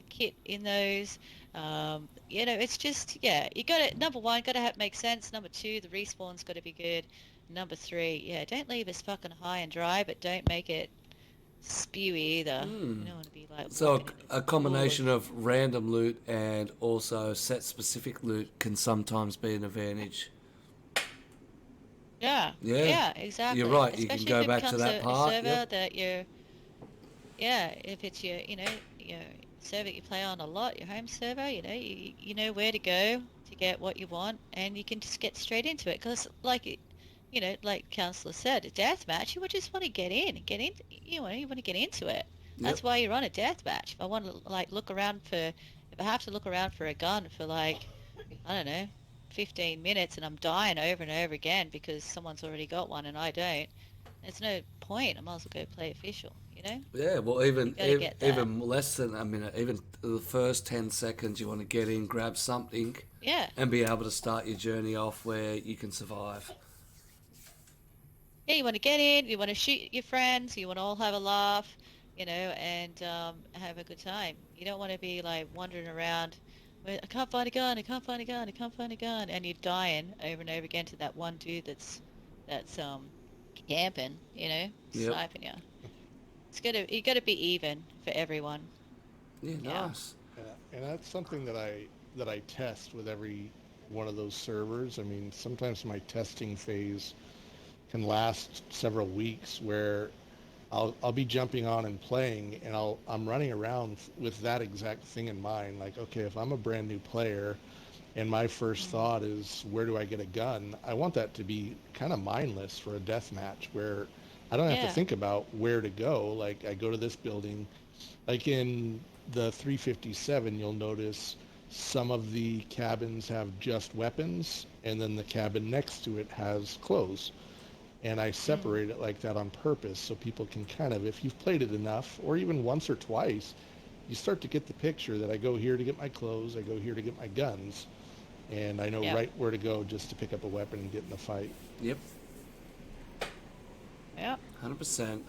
kit in those. You know, it's just, yeah, you got to, number one, got to have make sense. Number two, the respawn's got to be good. Number three, yeah, don't leave us fucking high and dry, but don't make it spewy either. You don't want to be like So walking in a combination of random loot and also set specific loot can sometimes be an advantage. yeah, Yeah, yeah, exactly. you're right. You can Especially go if it back to becomes that a part. server Yep. that you're, yeah, if it's your, you know, your server you play on a lot, your home server, you know, you know where to go to get what you want, and you can just get straight into it. Because, like, you know, like Counselor said, a death match, you would just want to get in, you want to get into it. Yep. That's why you're on a death match. If I want to, like, if I have to look around for a gun for, like, I don't know, 15 minutes and I'm dying over and over again because someone's already got one and I don't, there's no point. I might as well go play official, you know? Yeah. Well, You gotta get that. even less than a minute, even the first 10 seconds, you want to get in, grab something, Yeah. and be able to start your journey off where you can survive. Yeah, you want to get in, you want to shoot your friends, you want to all have a laugh, you know, and have a good time. You don't want to be like wandering around, I can't find a gun, I can't find a gun, I can't find a gun, and you're dying over and over again to that one dude that's camping, you know, Yep. sniping you. You gotta be even for everyone. Yeah. Yeah. Nice. And that's something that I test with every one of those servers. I mean, sometimes my testing phase can last several weeks where I'll be jumping on and playing, and I'm running around with that exact thing in mind. Like, okay, if I'm a brand new player and my first thought is where do I get a gun, I want that to be kind of mindless for a death match where I don't have to Yeah. think about where to go. Like, I go to this building. Like in the 357, you'll notice some of the cabins have just weapons, and then the cabin next to it has clothes. And I Mm. separate it like that on purpose so people can kind of, if you've played it enough, or even once or twice, you start to get the picture that I go here to get my clothes, I go here to get my guns, and I know Yeah. right where to go just to pick up a weapon and get in the fight. Yep. Yeah. 100%.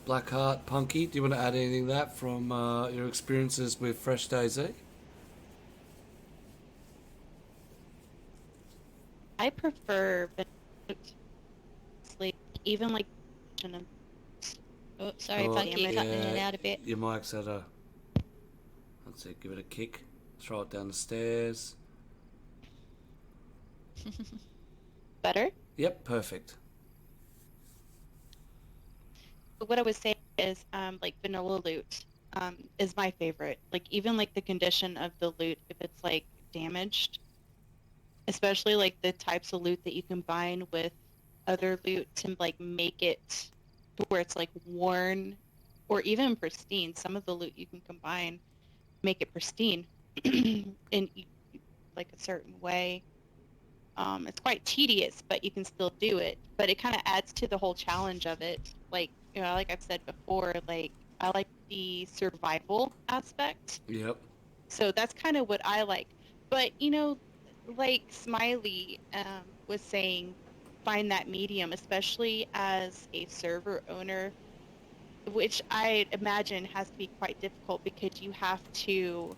Blackheart, Punky, do you want to add anything to that from your experiences with Fresh DayZ? I prefer sleep, even like. Oh, sorry, Oh, Funky, damn it. cutting in and out a bit. Your mic's at a... Let's see, give it a kick. Throw it down the stairs. Better. Yep, perfect. But what I was saying is, like vanilla loot, is my favorite. Like even like the condition of the loot, if it's like damaged, especially like the types of loot that you combine with other loot to like make it to where it's like worn or even pristine. Some of the loot you can combine, make it pristine in like a certain way. It's quite tedious, but you can still do it. But it kind of adds to the whole challenge of it. Like, you know, like I've said before, like I like the survival aspect. Yep. So that's kind of what I like. But, you know, like Smiley was saying, find that medium, especially as a server owner, which I imagine has to be quite difficult because you have to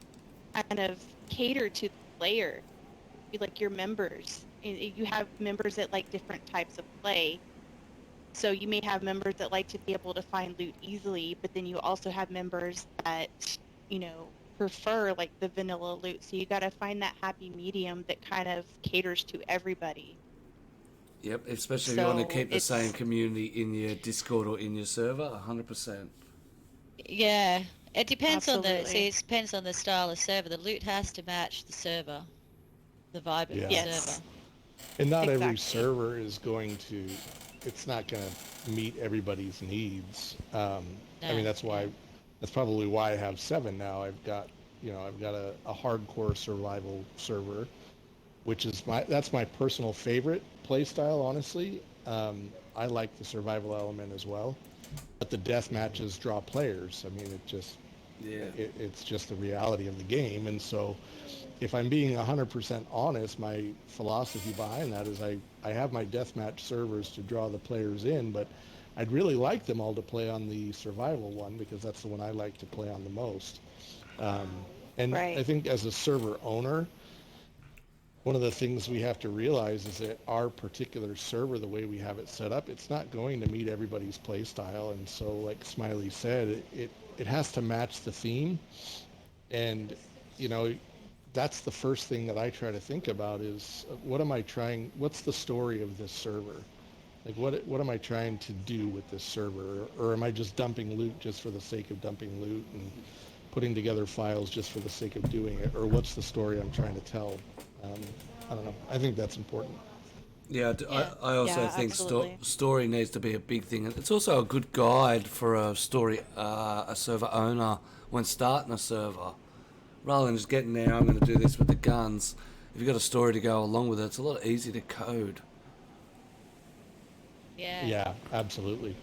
kind of cater to the player, like your members. You have members that like different types of play. So you may have members that like to be able to find loot easily, but then you also have members that, you know, prefer like the vanilla loot. So you got to find that happy medium that kind of caters to everybody. Yep, especially if you want to So keep the it's- same community in your Discord or in your server, 100%. Yeah. It depends on Absolutely. it depends on the style of server. The loot has to match the server, the vibe of Yeah. the Yes. server. And not every Exactly. server is going to, it's not going to meet everybody's needs. I mean, No, that's probably why I have 7 now. I've got a hardcore survival server, which is that's my personal favorite play style, honestly. I like the survival element as well, but the death matches draw players. I mean, Yeah. it's just the reality of the game. And so if I'm being 100% honest, my philosophy behind that is I have my deathmatch servers to draw the players in, but I'd really like them all to play on the survival one because that's the one I like to play on the most. Um, and Right. I think as a server owner, one of the things we have to realize is that our particular server, the way we have it set up, it's not going to meet everybody's play style. And so, like Smiley said, it has to match the theme. And, you know, that's the first thing that I try to think about is what's the story of this server? Like what am I trying to do with this server? Or am I just dumping loot just for the sake of dumping loot and putting together files just for the sake of doing it? Or what's the story I'm trying to tell? I don't know. I think that's important. Yeah, Yeah. I also Yeah, think absolutely. story needs to be a big thing. And it's also a good guide for a server owner when starting a server. Rather than just getting there, I'm going to do this with the guns. If you've got a story to go along with it, it's a lot easier to code. Yeah. Yeah, absolutely.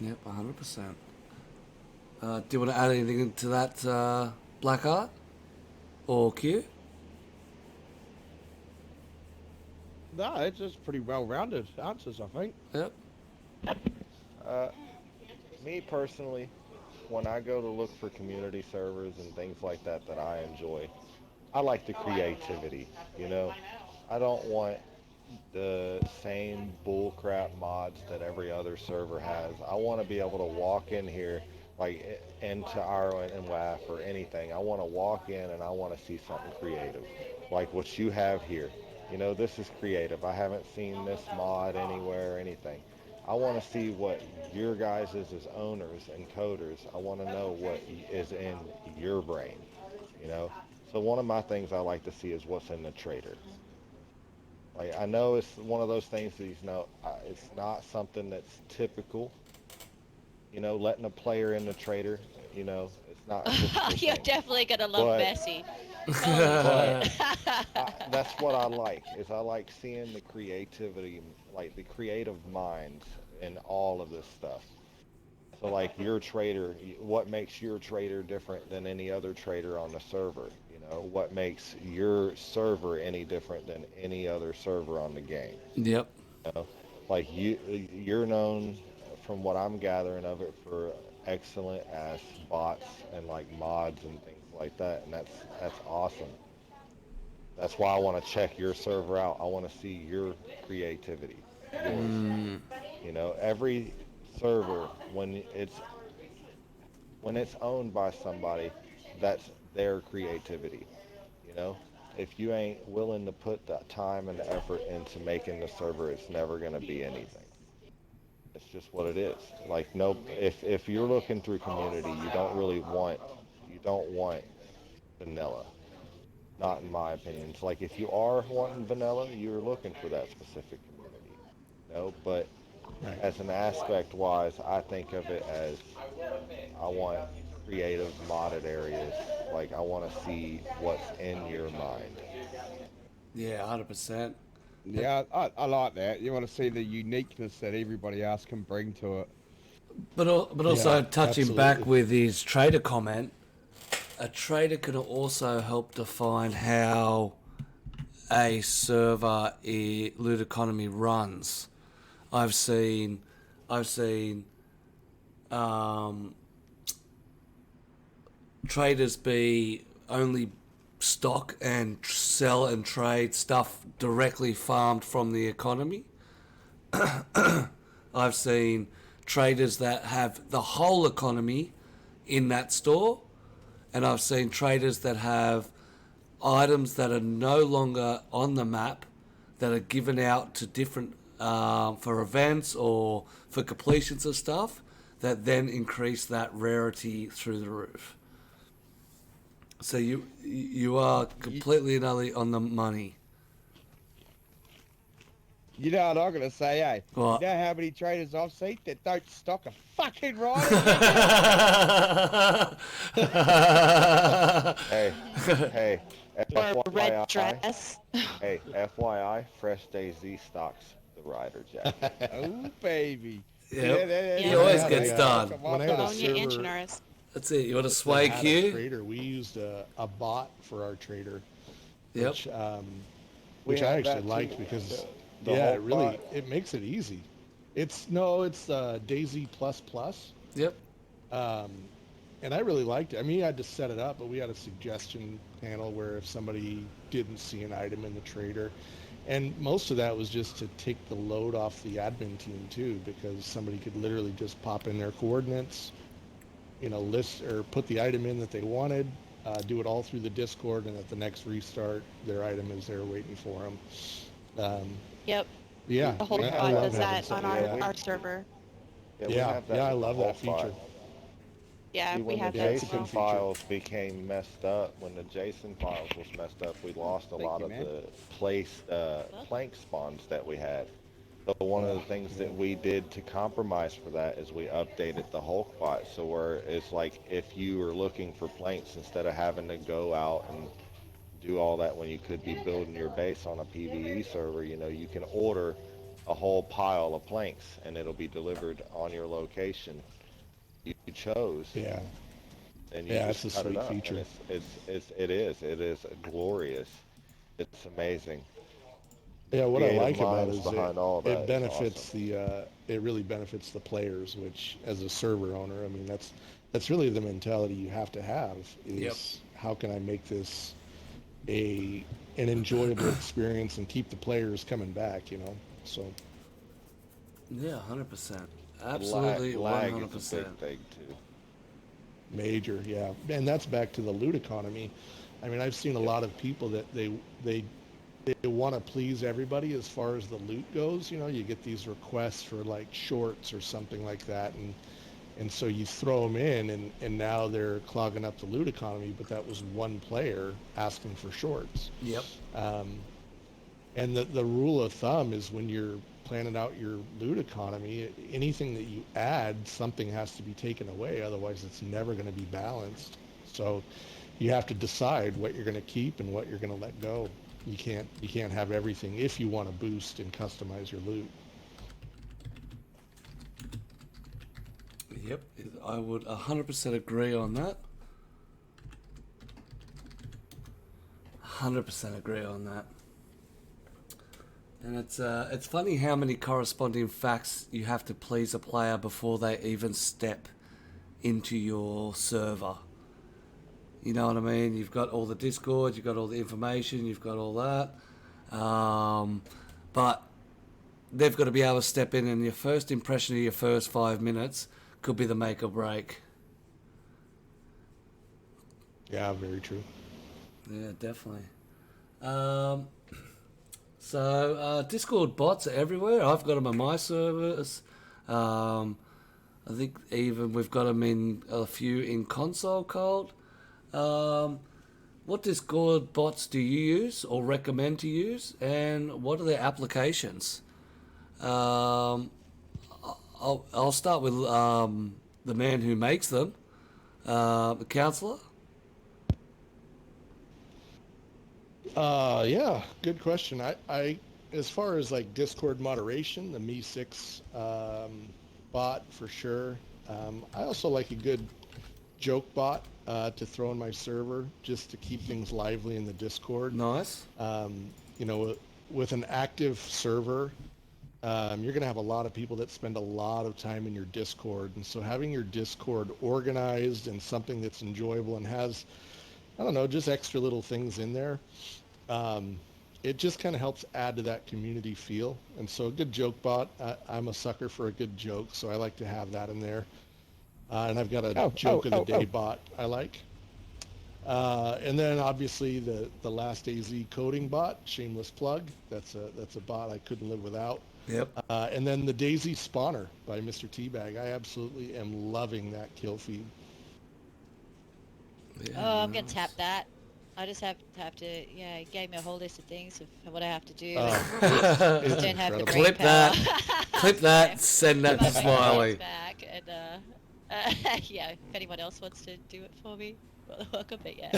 Yep, 100%. Do you want to add anything to that, Blackheart? Or Q? No, it's just pretty well-rounded answers, I think. Yep. Me personally, when I go to look for community servers and things like that that I enjoy, I like the creativity, you know? I don't want the same bullcrap mods that every other server has. I want to be able to walk in here, like into Ireland and WAF or anything. I want to walk in and I want to see something creative, like what you have here. You know, this is creative. I haven't seen this mod anywhere or anything. I want to see what your guys as owners and coders, I want to know what is in your brain, you know? So one of my things I like to see is what's in the trader. Like I know it's one of those things that it's not something that's typical. You know, letting a player in the trader. You know, it's not a typical You're thing. definitely gonna love But Bessie. but that's what I like. Is I like seeing the creativity, like the creative minds in all of this stuff. So So like your trader, what makes your trader different than any other trader on the server? You know, what makes your server any different than any other server on the game? Yep. You know, like you're known from what I'm gathering of it for excellent ass bots and like mods and things like that, and that's awesome. That's why I want to check your server out. I want to see your creativity, yours. Mm, You know, every server when it's owned by somebody, that's their creativity. You know, if you ain't willing to put the time and the effort into making the server, it's never going to be anything. It's just what it is. Like no, if you're looking through community, you don't want vanilla. Not in my opinion. It's like if you are wanting vanilla, you're looking for that specific community. But Right. as an aspect wise, I think of it as I want creative modded areas. Like I want to see what's in your mind. yeah, 100%. Yeah, I like that. You want to see the uniqueness that everybody else can bring to it. But also Yeah, touching back absolutely. with his trader comment, a trader can also help define how a server loot economy runs. I've seen, I've seen um, traders be only stock and sell and trade stuff directly farmed from the economy. I've seen traders that have the whole economy in that store, and I've seen traders that have items that are no longer on the map that are given out to different for events or for completions of stuff that then increase that rarity through the roof. So you are completely and utterly on the money. You know what I'm gonna say, eh? What? You know how many traders I've seen that don't stock a fucking rider? Hey, hey, Or a red FYI, dress. hey, FYI, Fresh DayZ stocks the Rider jacket. Oh baby. Yep. He He always had gets a, done. when I had a Sonia and server Chinaris. That's it. You want a that swag had a cue? trader, we used a bot for our trader, Yep. which We I have actually that too. liked because The yeah, whole bot. it makes it easy. It's no, it's DayZ plus plus. Yep. Um, and I really liked it. I mean, you had to set it up, but we had a suggestion panel where if somebody didn't see an item in the trader, and most of that was just to take the load off the admin team too, because somebody could literally just pop in their coordinates, list or put the item in that they wanted, do it all through the Discord, and at the next restart, their item is there waiting for them. Um, Yep, yeah, the whole We I have bot that love does with, having that on something yeah, like our, that. our server. yeah, we Yeah, have that yeah, I with the love whole that feature. bot. Yeah, See, we when the have Yeah, that it's as a good JSON well. feature. files became messed up, when the JSON files was messed up, we lost a Thank lot you, of man. the place plank spawns that we had. So one of the Oh, things yeah. that we did to compromise for that is we updated the Hulk bot, so where it's like if you were looking for planks, instead of having to go out and do all that when you could be building your base on a PvE server, you can order a whole pile of planks and it'll be delivered on your location you chose, Yeah, and you yeah, just it's a cut it sweet up, and feature. it is glorious. It's amazing. The Yeah, what I creative like about it minds is it behind all it that is awesome. benefits it really benefits the players, which as a server owner, I mean that's really the mentality you have to have Yep. is how can I make this a an enjoyable experience and keep the players coming back. So Yeah, 100%. Lag, Absolutely, lag is a big 100%. thing too. major, yeah. And that's back to the loot economy. I mean, I've seen a Yep. lot of people that they want to please everybody as far as the loot goes. You get these requests for like shorts or something like that, and so you throw them in, and now they're clogging up the loot economy. But that was one player asking for shorts. Yep. Um, and the rule of thumb is when you're planning out your loot economy, anything that you add, something has to be taken away. Otherwise, it's never going to be balanced. So you have to decide what you're going to keep and what you're going to let go. You can't have everything if you want to boost and customize your loot. Yep, I would 100% agree on that. 100% agree on that. And it's funny how many corresponding facts you have to please a player before they even step into your server. You know what I mean? You've got all the Discord, you've got all the information, you've got all that. But they've got to be able to step in, and your first impression of your first 5 minutes could be the make or break. Yeah, very true. Yeah, definitely. So Discord bots are everywhere. I've got them on my servers. I think even we've got them in a few in console cold. What Discord bots do you use or recommend to use, and what are their applications? I'll start with the man who makes them, the counselor. Yeah, good question. I as far as like Discord moderation, the Me6 bot for sure. I also like a good joke bot to throw in my server just to keep things lively in the Discord. Nice. With an active server, you're going to have a lot of people that spend a lot of time in your Discord. And so having your Discord organized and something that's enjoyable and has, I don't know, just extra little things in there, it just kind of helps add to that community feel. And so a good joke bot, I'm a sucker for a good joke, so I like to have that in there. And I've got a joke of the day bot I like. And then obviously the last DayZ coding bot, shameless plug. That's a bot I couldn't live without. Yep. And then the DayZ spawner by Mr. Teabag. I absolutely am loving that kill feed. Yeah, Oh, I'm gonna nice. tap that. I just have to, it gave me a whole list of things of what I have to do. It's Just don't have the incredible. brain Clip power. that. Clip that. Send that to My brain Smiley. goes back and, yeah, if anyone else wants to do it for me, well, welcome, but yeah.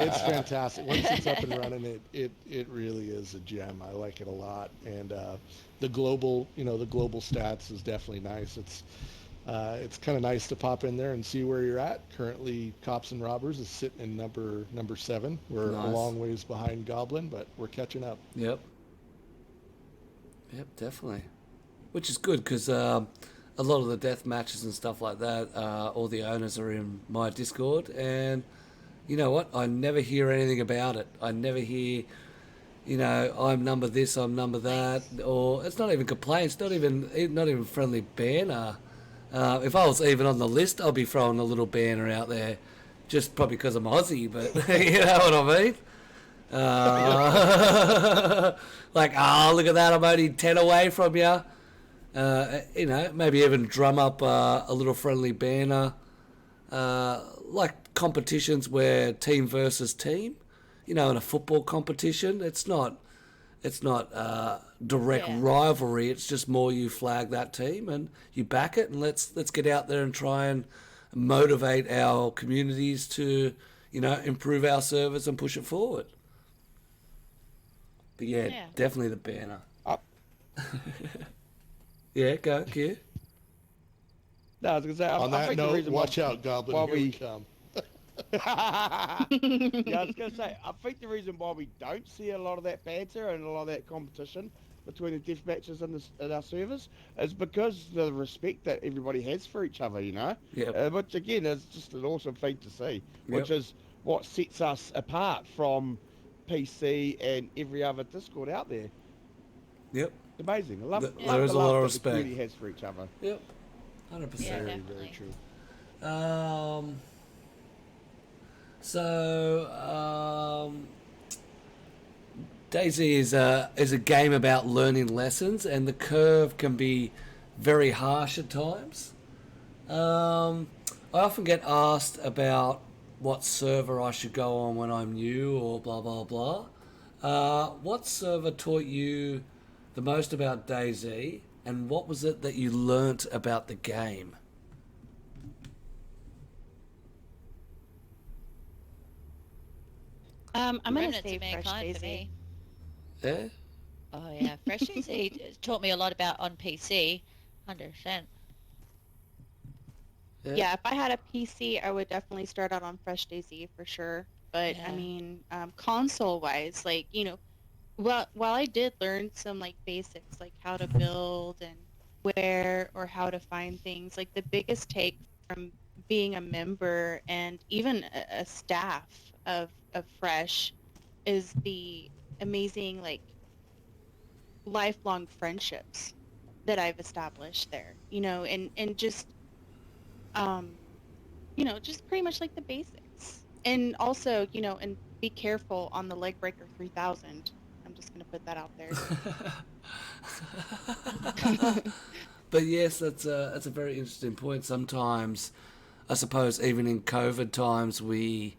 It's fantastic. Once it's up and running, it really is a gem. I like it a lot. And the global stats is definitely nice. It's kind of nice to pop in there and see where you're at. Currently, Cops and Robbers is sitting in number 7. We're Nice. a long ways behind Goblin, but we're catching up. Yep. Yep, definitely. Which is good because a lot of the death matches and stuff like that, all the owners are in my Discord, and you know what? I never hear anything about it. I never hear, I'm number this, I'm number that, or it's not even complaints, not even friendly banner. If I was even on the list, I'll be throwing a little banner out there, just probably because I'm Aussie, but you know what I mean? Like, look at that, I'm only 10 away from you. Maybe even drum up a little friendly banner, like competitions where team versus team, in a football competition. It's not direct rivalry. It's just more you flag that team and you back it, and let's get out there and try and motivate our communities to, improve our servers and push it forward. But yeah. Definitely the banner. Yeah, go, Q. No, I was gonna say. On I that think the note, reason watch out, Goblin. why Here we we come. Yeah, I was gonna say. I think the reason why we don't see a lot of that banter and a lot of that competition between the death matches in our servers is because the respect that everybody has for each other. Yep. Which again is just an awesome thing to see. Yep. Which is what sets us apart from PC and every other Discord out there. Yep. Amazing. I love There is the a lot of love that the respect. community has for each other. Yep. 100%. Yeah, Very, definitely. very true. DayZ is a game about learning lessons, and the curve can be very harsh at times. I often get asked about what server I should go on when I'm new, or blah blah blah. What server taught you the most about DayZ, and what was it that you learnt about the game? I'm gonna Remnants say of Fresh Mankind for DayZ. me. Yeah? Oh yeah, Fresh DayZ taught me a lot about on PC, 100%. Yeah, if I had a PC, I would definitely start out on Fresh DayZ for sure. But I Yeah. mean, console-wise, like, well, while I did learn some like basics, like how to build and where or how to find things, like the biggest take from being a member and even a staff of Fresh is the amazing like lifelong friendships that I've established there, and just um just pretty much like the basics. And also, and be careful on the leg breaker 3000. I'm just going to put that out there. But yes, that's a very interesting point. Sometimes, I suppose, even in COVID times, we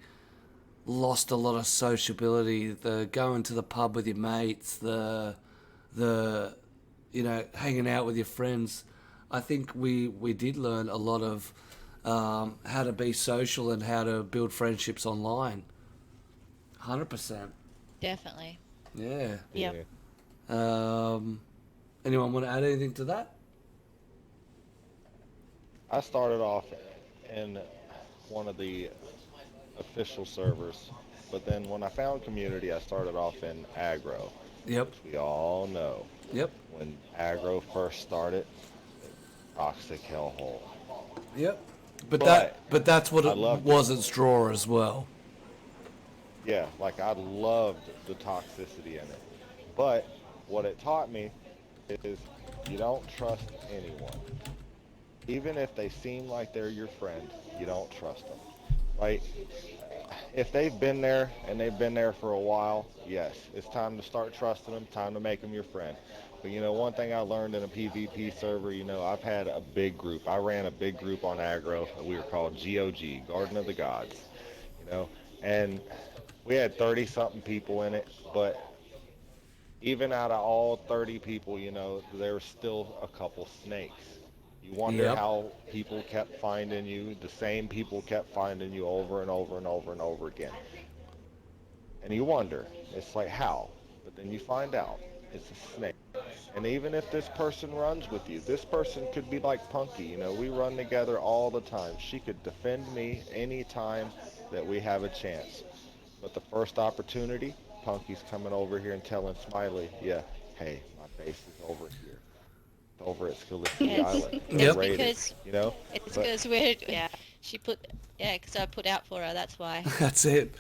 lost a lot of sociability. The going to the pub with your mates, the hanging out with your friends. I think we did learn a lot of how to be social and how to build friendships online. 100%. Definitely. Yeah. Yep. Anyone want to add anything to that? I started off in one of the official servers, but then when I found community, I started off in aggro, Yep. which we all know. Yep. When aggro first started, toxic hellhole. Yep. But that's what I it loved was at Straw as well. Yeah, like I loved the toxicity in it. But what it taught me is you don't trust anyone. Even if they seem like they're your friend, you don't trust them. Right? If they've been there and they've been there for a while, yes, it's time to start trusting them, time to make them your friend. But one thing I learned in a PvP server, I've had a big group. I ran a big group on aggro. We were called GOG, Garden of the Gods, and we had 30 something people in it, but even out of all 30 people, there were still a couple snakes. You wonder Yep. how people kept finding you, the same people kept finding you over and over and over and over again. And you wonder, it's like how? But then you find out it's a snake. And even if this person runs with you, this person could be like Punky. We run together all the time. She could defend me anytime that we have a chance. But the first opportunity, Punky's coming over here and telling Smiley, yeah, hey, my base is over here. It's over at Skillicity Yes. Island. Yep. It's Raided, because But because she put because I put out for her. That's why. That's it.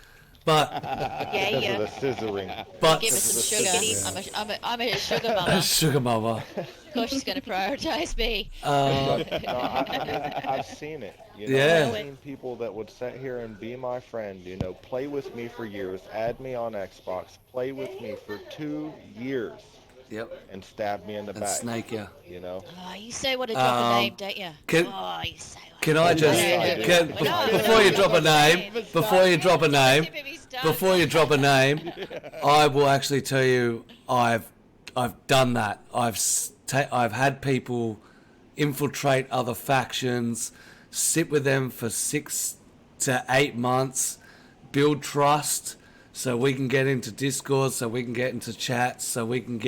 But Yeah, because yeah. of the scissoring. but Give her some sugar. Giggity. I'm a sugar mama. sugar mama. Of course, she's going to prioritize me. Uh, No, I've seen it. Yeah. I've seen people that would sit here and be my friend, play with me for years, add me on Xbox, play with me for 2 years, yep. and stab me in the And back. snake ya. Oh, you say what a drop a name, don't you? can- Oh, you say what Can I just before you drop a name, before you drop a name, I will actually tell you I've done that. I've had people infiltrate other factions, sit with them for 6 to 8 months, build trust, so we can get into Discord, so we can get into chats, so we can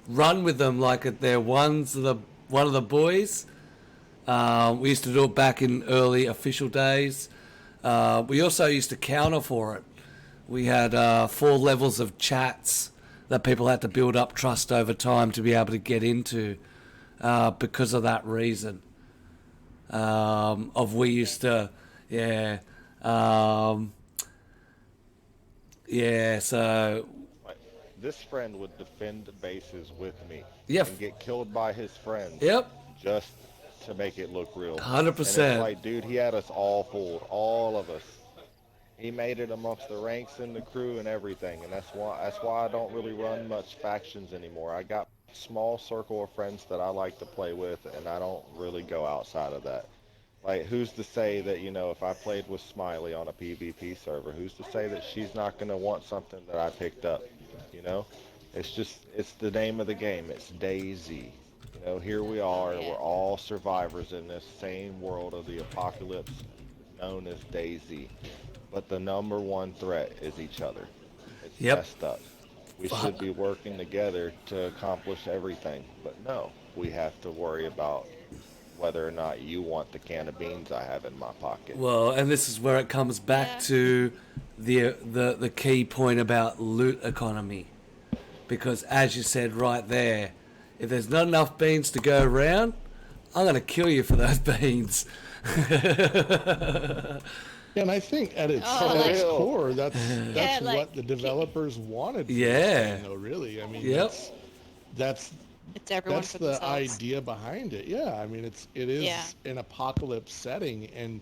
run with them like they're one of the boys. We used to do it back in early official days. We also used to counter for it. We had 4 levels of chats that people had to build up trust over time to be able to get into because of that reason. We used to, yeah. So This friend would defend bases with me Yep. and get killed by his friends. Yep. Just to make it look real. 100%. And it's like, dude, he had us all fooled, all of us. He made it amongst the ranks and the crew and everything, and that's why I don't really run much factions anymore. I got a small circle of friends that I like to play with, and I don't really go outside of that. Like, who's to say that, if I played with Smiley on a PvP server, who's to say that she's not going to want something that I picked up, It's the name of the game. It's DayZ. Here we are. Yeah. We're all survivors in this same world of the apocalypse known as DayZ. But the number one threat is each other. It's Yep. messed up. We should be working together to accomplish everything. But no, we have to worry about whether or not you want the can of beans I have in my pocket. Well, and this is where it comes back Yeah. to the key point about loot economy. Because as you said right there, if there's not enough beans to go around, I'm going to kill you for those beans. And I think at its, Oh, at its like- core, that's Yeah, like- what the developers wanted. From Yeah. this game, though, really. I mean, Yep. that's It's everyone that's for the themselves. idea behind it. Yeah, I mean, it is Yeah. an apocalypse setting, and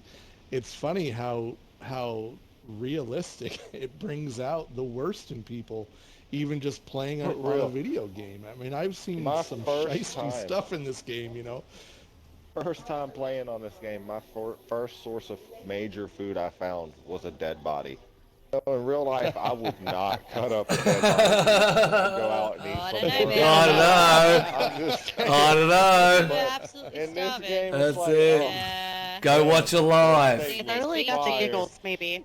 it's funny how realistic it brings out the worst in people, even just playing on a Real. video game. I mean, I've seen My some first shiesty time. stuff in this game, you know. First time playing on this game, my first source of major food I found was a dead body. So in real life, I would not cut up a dead body and go out and eat Oh, I some don't know, more. man. I don't know. I'm just saying. I don't know. They're absolutely In this starving. game, That's it's like, it. Yeah. Go watch your live. They I really got the fire. giggles, maybe.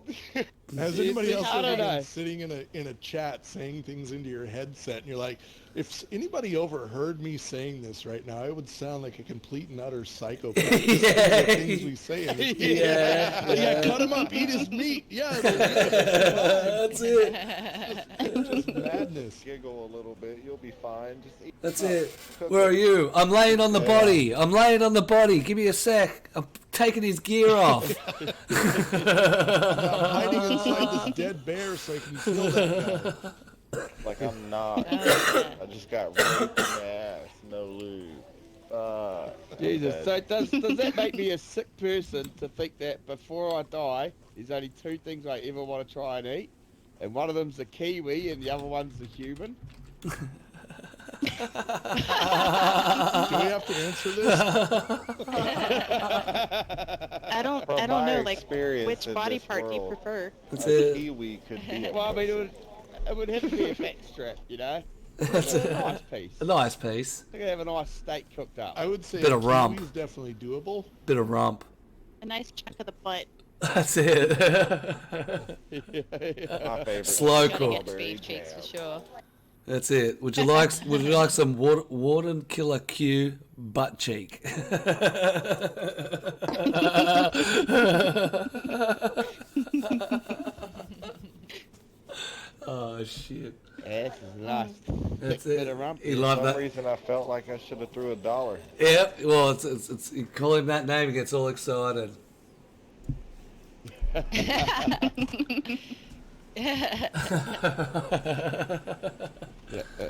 Has anybody else I ever don't know. been sitting in a chat saying things into your headset, and you're like, if anybody overheard me saying this right now, I would sound like a complete and utter psychopath. Just some of the things we say in this game. Yeah, cut him up, eat his meat. Yeah, That's it. just madness. Giggle a little bit, you'll be fine. Just eat That's up. it. Cook Where are it. you? I'm laying on the body. I'm laying on the body. Give me a sec. I'm taking his gear off. I'm hiding inside this dead bear so I can kill that guy. Like I'm not. Oh, I just got raped in the ass. No lube. Jesus, I'm so dead. does that make me a sick person to think that before I die, there's only two things I ever want to try and eat, and one of them's a kiwi and the other one's a human? Do we have to answer this? I don't From know, my like, experience which in body this part do you world, prefer? That's a it. kiwi could be a Well, I mean, person. it would have to be a fat strap, you know? That's A it. nice piece. A nice piece. I could have a nice steak cooked up. I would say Bit of rump. kiwi's definitely doable. Bit of rump. A nice chunk of the butt. That's it. My favorite. Slow Gotta cook. get Strawberry beef cheeks for jam. sure. That's it. Would you like some Warden Killer Q butt cheek? Oh shit. Yes, it's nice. That's Thick bit it. of rump. He For loved some that. reason, I felt like I should have threw $1. Yep. Well, it's you call him that name, he gets all excited. I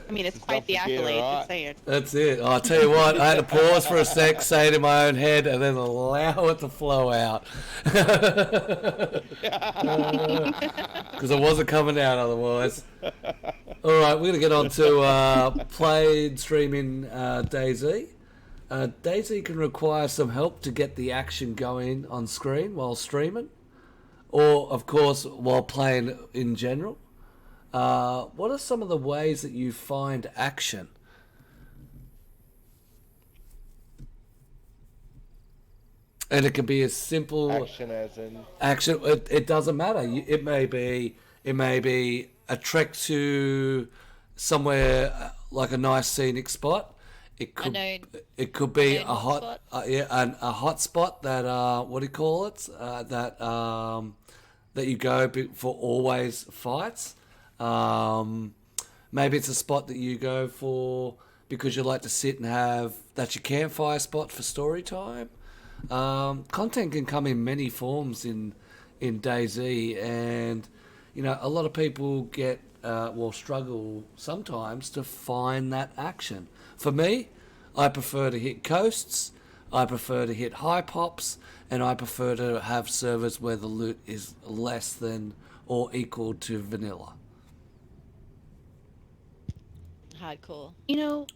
mean, it's Just quite don't the forget, accolade, alright? just saying. That's it. I'll tell you what, I had to pause for a sec, say it in my own head, and then allow it to flow out. Because it wasn't coming out otherwise. All right, we're going to get on to played streaming DayZ. DayZ can require some help to get the action going on screen while streaming, or, of course, while playing in general. What are some of the ways that you find action? And it can be as simple Action as in action. It doesn't matter. It may be a trek to somewhere like a nice scenic spot. It could be known a hot hotspot. a hot spot that what do you call it? That you go for always fights. Maybe it's a spot that you go for because you like to sit and have that's your campfire spot for story time. Content can come in many forms in DayZ, and you know a lot of people struggle sometimes to find that action. For me, I prefer to hit coasts, I prefer to hit high pops, and I prefer to have servers where the loot is less than or equal to vanilla. Hardcore. You know,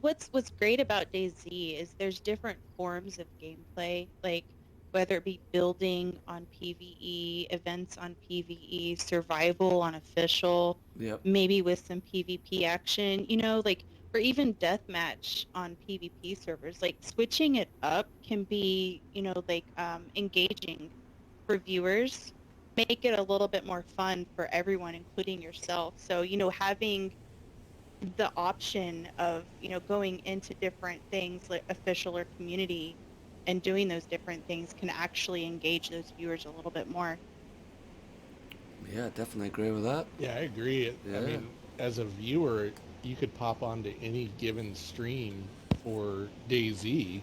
what's great about DayZ is there's different forms of gameplay, like whether it be building on PvE, events on PvE, survival on official, Yep. maybe with some PvP action, you know, like, or even deathmatch on PvP servers. Like, switching it up can be, you know, like, engaging for viewers, make it a little bit more fun for everyone, including yourself. So, you know, having the option of, going into different things like official or community and doing those different things can actually engage those viewers a little bit more. Yeah, definitely agree with that. Yeah, I agree. Yeah. I mean, as a viewer, you could pop onto any given stream for DayZ,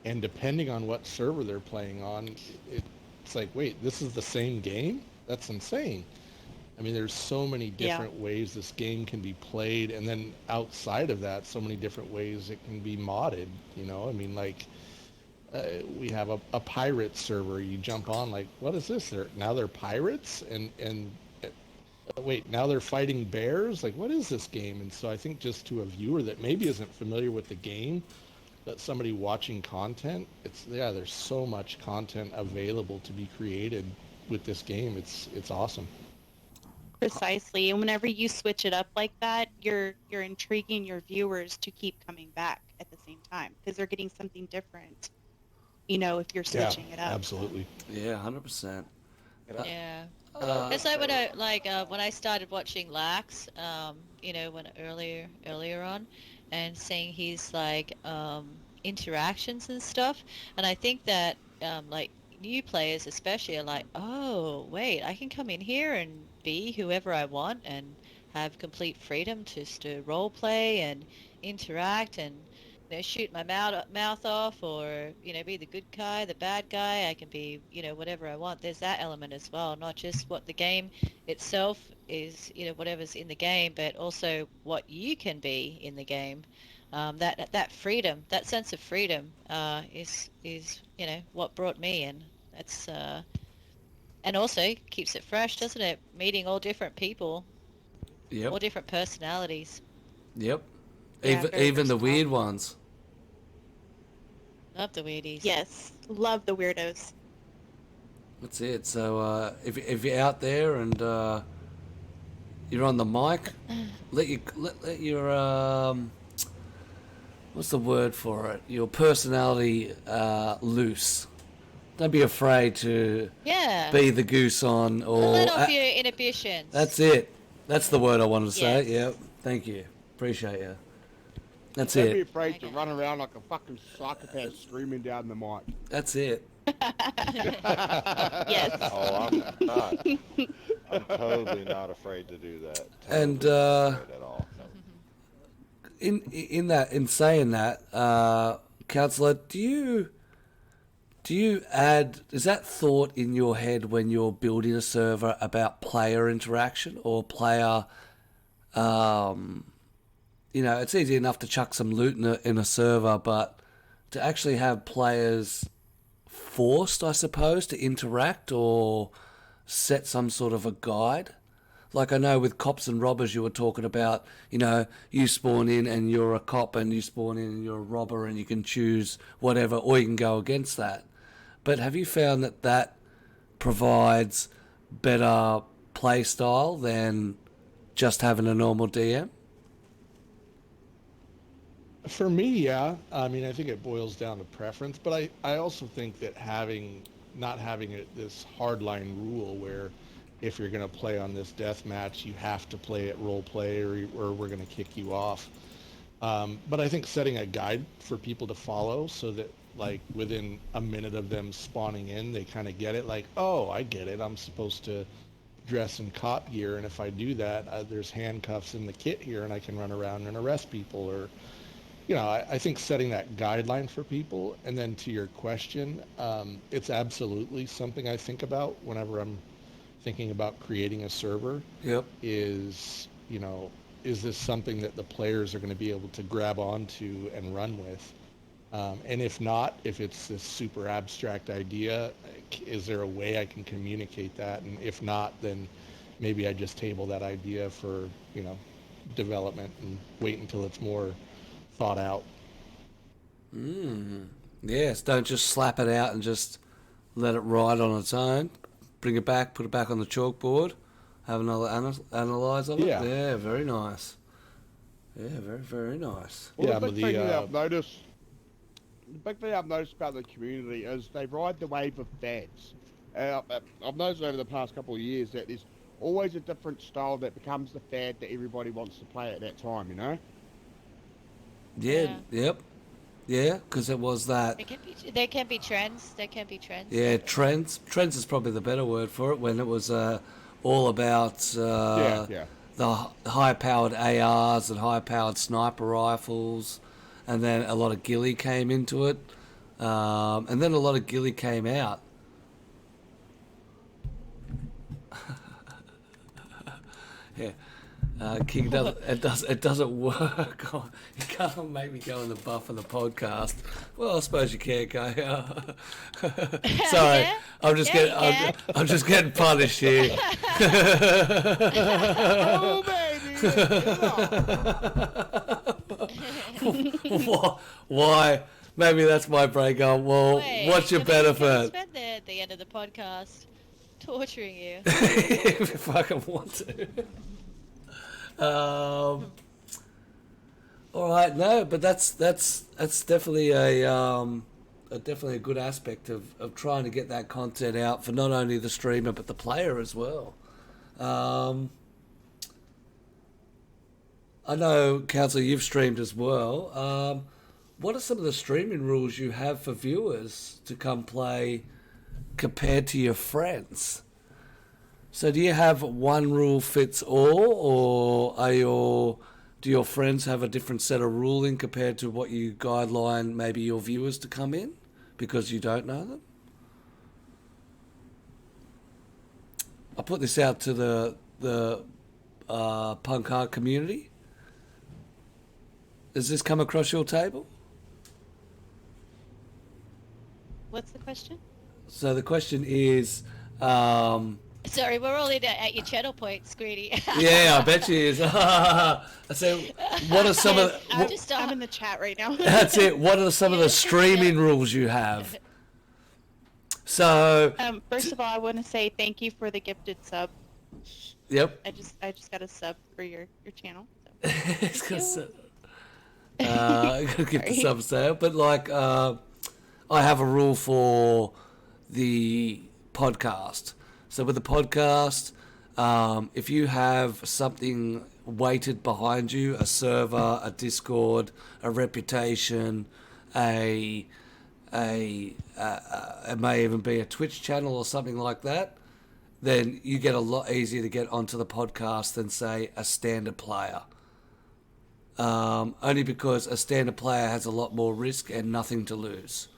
and depending on what server they're playing on, it's like, wait, this is the same game? That's insane. I mean, there's so many Yeah. different ways this game can be played, and then outside of that, so many different ways it can be modded. I mean, like we have a pirate server. You jump on, like, what is this? They're pirates, and wait, now they're fighting bears. Like, what is this game? And so I think just to a viewer that maybe isn't familiar with the game, but somebody watching content, there's so much content available to be created with this game. It's awesome. Precisely. And whenever you switch it up like that, you're intriguing your viewers to keep coming back at the same time because they're getting something different, if you're switching it up. Absolutely. Yeah, 100%. Yeah. Uh, It's like when I started watching Lax, when earlier on, and seeing his interactions and stuff, and I think that like new players especially are like, oh wait, I can come in here and be whoever I want and have complete freedom just to role play and interact and shoot my mouth off, or be the good guy, the bad guy. I can be whatever I want. There's that element as well, not just what the game itself is, whatever's in the game, but also what you can be in the game. That freedom, that sense of freedom, is what brought me in. That's and also keeps it fresh, doesn't it? Meeting all different people, yep. all different personalities. Yep. Yeah, very Even the versatile. weird ones. Love the weirdies. Yes. Love the weirdos. That's it. So if you're out there and you're on the mic, let your what's the word for it? Your personality loose. Don't be afraid to Yeah. be the goose on or Let off your inhibitions. that's it. That's the word I wanted to say. Yes. Yep. Thank you. Appreciate you. That's Don't be it. afraid to run around like a fucking psychopath screaming down the mic. That's it. Yes. Oh, I'm not. I'm totally not afraid to do that. And, Totally not afraid at all. No. In saying that, Councillor, do you add, is that thought in your head when you're building a server about player interaction or player, it's easy enough to chuck some loot in a server, but to actually have players forced, I suppose, to interact or set some sort of a guide? Like I know with cops and robbers you were talking about, you spawn in and you're a cop and you spawn in and you're a robber and you can choose whatever or you can go against that. But have you found that provides better play style than just having a normal DM? For me, yeah. I mean, I think it boils down to preference, but I also think that not having this hardline rule where if you're going to play on this death match, you have to play it role play or we're going to kick you off. But I think setting a guide for people to follow so that like within a minute of them spawning in, they kind of get it. Like, oh, I get it. I'm supposed to dress in cop gear, and if I do that, there's handcuffs in the kit here, and I can run around and arrest people. Or, I think setting that guideline for people. And then to your question, it's absolutely something I think about whenever I'm thinking about creating a server. Yep. Is this something that the players are going to be able to grab onto and run with? And if not, if it's this super abstract idea, is there a way I can communicate that? And if not, then maybe I just table that idea for, development and wait until it's more thought out. Yes, don't just slap it out and just let it ride on its own. Bring it back, put it back on the chalkboard, have another analyze of it. Yeah, very nice. Yeah, very, very nice. Well, Yeah, the but big thing that I've noticed about the community is they ride the wave of fads. I've noticed over the past couple of years that there's always a different style that becomes the fad that everybody wants to play at that time, you know? Yeah. Yep. Yeah, because it was that. There can be trends. There can be trends. Yeah, trends. Trends is probably the better word for it. When it was all about Yeah. the high-powered ARs and high-powered sniper rifles, and then a lot of ghillie came into it, and then a lot of ghillie came out. Yeah. King it doesn't work. Oh, you can't make me go in the buff of the podcast. Well, I suppose you can go. Sorry, Yeah? I'm just Yeah, I'm just getting punished here. Oh, baby! Why? Maybe that's my break on. Well, Wait, what's your so maybe we can benefit? spend the end of the podcast torturing you. If you fucking want to. All right, no, but that's definitely definitely a good aspect of trying to get that content out for not only the streamer but the player as well. I know, Council, you've streamed as well. What are some of the streaming rules you have for viewers to come play compared to your friends? So do you have one rule fits all, or do your friends have a different set of ruling compared to what you guideline maybe your viewers to come in because you don't know them? I put this out to the punk art community. Has this come across your table? What's the question? So the question is, Sorry, we're all in at your channel points, Greedy. yeah, I bet you is. I say, what are some of? I'm in the chat right now. That's it. What are some of the streaming rules you have? So, First of all, I want to say thank you for the gifted sub. yep. I just got a sub for your channel. It's gotta give the sub sale, but like, I have a rule for the podcast. So with the podcast, if you have something weighted behind you, a server, a Discord, a reputation, it may even be a Twitch channel or something like that, then you get a lot easier to get onto the podcast than, say, a standard player. Only because a standard player has a lot more risk and nothing to lose.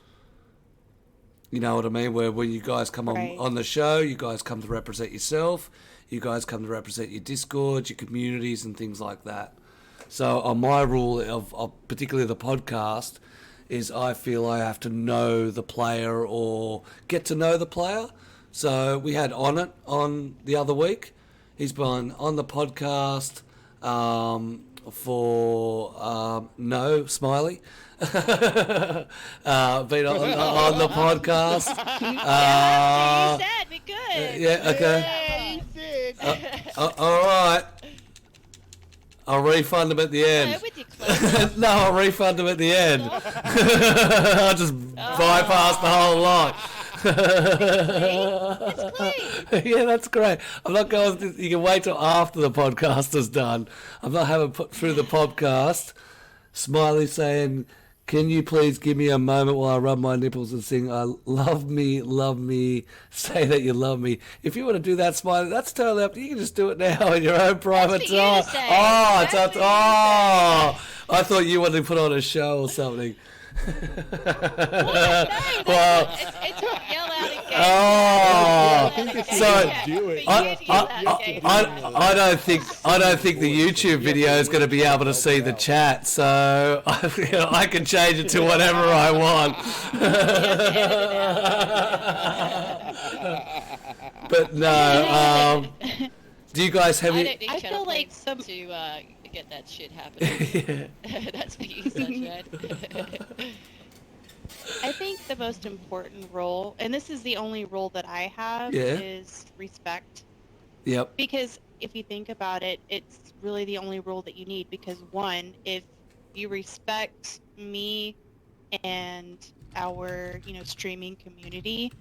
You know what I mean? Where when you guys come on the show, you guys come to represent yourself. You guys come to represent your Discord, your communities, and things like that. So on my rule of particularly the podcast is I feel I have to know the player or get to know the player. So we had On the other week. He's been on the podcast for no Smiley. Been on the podcast. You said we good. Yeah, okay. All right. I'll refund them at the end. No, with your clothes. No, I'll refund them at the end. I'll just bypass the whole lot. It's clean. Yeah, that's great. I'm not going to, you can wait till after the podcast is done. I'm not having put through the podcast. Smiley saying, can you please give me a moment while I rub my nipples and sing, I love me, say that you love me. If you want to do that, Smiley, that's totally up to you. You can just do it now in your own private That's what you time. say. Oh, That's what you I thought you wanted to put on a show or something. Well, it's yell out again. Oh, I don't think the YouTube video is going to be able to see the chat, so I can change it to whatever I want. But no, do you guys have I any? don't need I channel feel like points to get that shit happening. Yeah. That's for you, Sunshine. I think the most important role, and this is the only role that I have, Yeah. is respect. Yep. Because if you think about it, it's really the only role that you need. Because one, if you respect me and our, streaming community,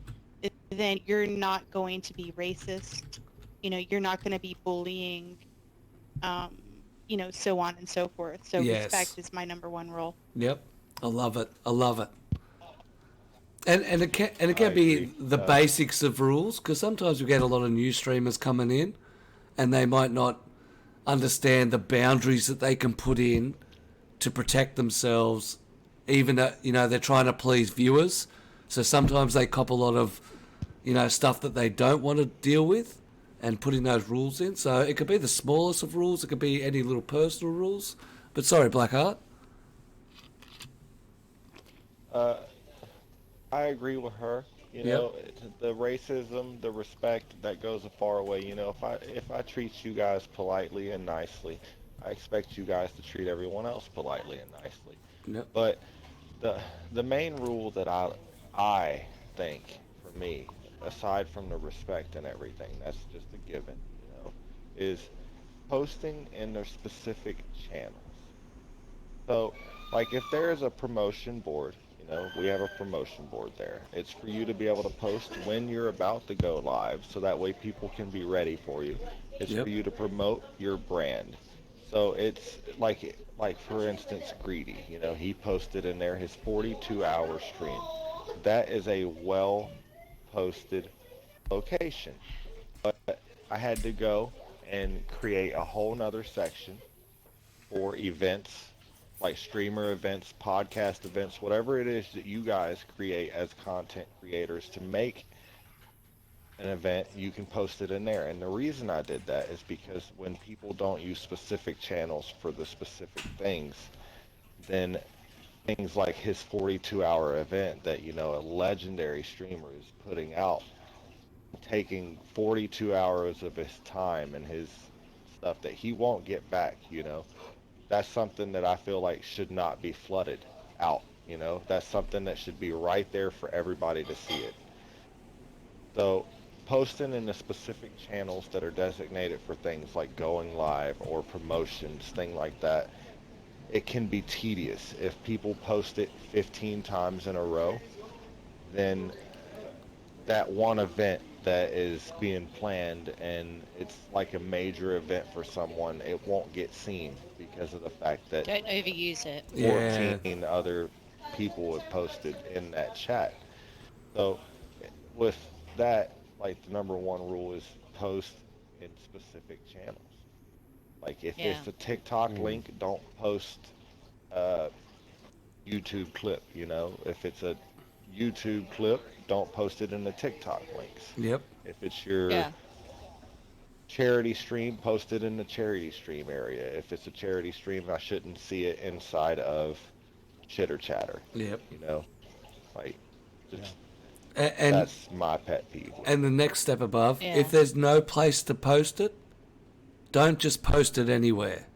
then you're not going to be racist, you're not going to be bullying, so on and so forth. So Yes. respect is my number one rule. Yep. I love it. I love it. And it can I be agree. the basics of rules, because sometimes we get a lot of new streamers coming in, and they might not understand the boundaries that they can put in to protect themselves, even though, they're trying to please viewers. So sometimes they cop a lot of, stuff that they don't want to deal with, and putting those rules in. So it could be the smallest of rules. It could be any little personal rules. But sorry, Blackheart. I agree with her. The racism, the respect, that goes a far way. If I treat you guys politely and nicely, I expect you guys to treat everyone else politely and nicely. Yep. But the main rule that I think, for me, aside from the respect and everything, that's just a given, is posting in their specific channels. So, like, if there's a promotion board, we have a promotion board there. It's for you to be able to post when you're about to go live, so that way people can be ready for you. It's Yep. for you to promote your brand. So it's like for instance, Greedy. He posted in there his 42-hour stream. That is a well posted location. But I had to go and create a whole nother section for events, like streamer events, podcast events, whatever it is that you guys create as content creators to make an event, you can post it in there. And the reason I did that is because when people don't use specific channels for the specific things, then things like his 42-hour event that, a legendary streamer is putting out, taking 42 hours of his time and his stuff that he won't get back, that's something that I feel like should not be flooded out. That's something that should be right there for everybody to see it. So posting in the specific channels that are designated for things like going live or promotions, thing like that, it can be tedious. If people post it 15 times in a row, then that one event that is being planned and it's like a major event for someone, it won't get seen because of the fact that Don't overuse it. 14 other people have posted in that chat. So with that, like, the number one rule is post in specific channels. Like, if Yeah. it's a TikTok link, don't post a YouTube clip. If it's a YouTube clip, don't post it in the TikTok links. Yep. If it's your Yeah. charity stream, post it in the charity stream area. If it's a charity stream, I shouldn't see it inside of chitter chatter. Yep. Like, just, And that's my pet peeve. and the next step above, Yeah. if there's no place to post it, don't just post it anywhere,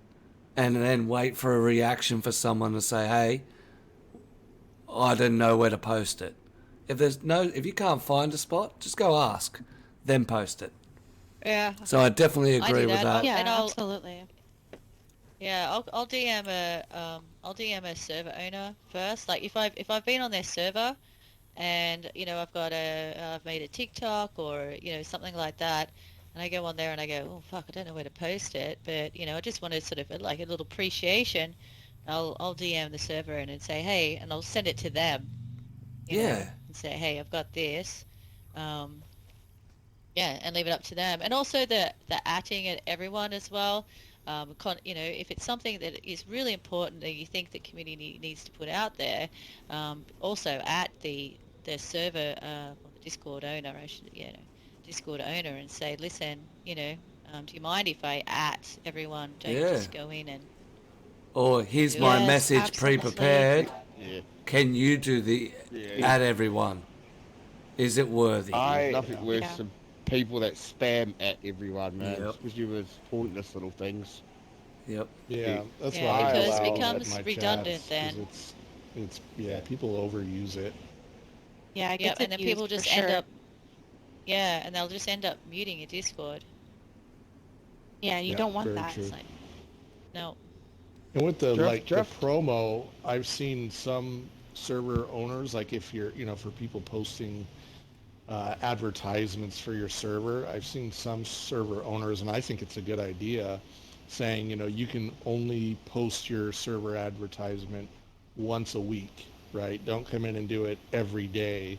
and then wait for a reaction for someone to say, "Hey, I didn't know where to post it." If you can't find a spot, just go ask, then post it. Yeah. So I definitely I agree do with that. that. Yeah, And I'll- absolutely. Yeah, I'll DM a server owner first. Like if I've been on their server, and I've made a TikTok or something like that, and I go on there and I go, oh fuck, I don't know where to post it, but I just want to sort of like a little appreciation. I'll DM the server and then say, hey, and I'll send it to them. Yeah. And say, hey, I've got this. Yeah, and leave it up to them. And also the atting at everyone as well. If it's something that is really important that you think the community needs to put out there, also at the server or the Discord owner, Discord owner, and say, listen, do you mind if I at everyone? Don't Yeah. just go in and Or here's my Yes, message absolutely. pre-prepared. Yeah. Can you do the at everyone? Is it worthy? There's nothing worse Yeah. than people that spam at everyone, man. Yep. Especially with pointless little things. Yep. Yeah, that's Yeah, why I because it allow becomes my redundant chats, 'cause then. It's people overuse it. Yeah, it yeah, gets and then people abused just for end sure. up and they'll just end up muting your Discord. Yeah, you Yeah, don't want very that. true. It's like, no. And with the Drift. the promo, I've seen some server owners, like if you're for people posting advertisements for your server. I've seen some server owners, and I think it's a good idea, saying, you can only post your server advertisement once a week, right? Don't come in and do it every day,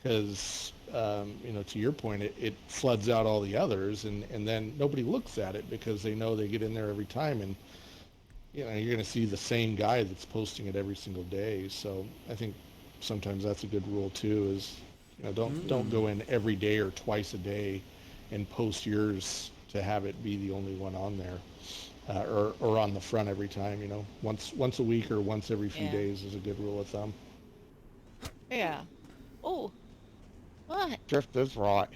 because, to your point, it floods out all the others, and then nobody looks at it because they know they get in there every time, and, you're going to see the same guy that's posting it every single day. So I think sometimes that's a good rule too, is, don't go in every day or twice a day and post yours to have it be the only one on there, or on the front every time. Once a week or once every few days is a good rule of thumb. Yeah. Oh. What? Drift is right.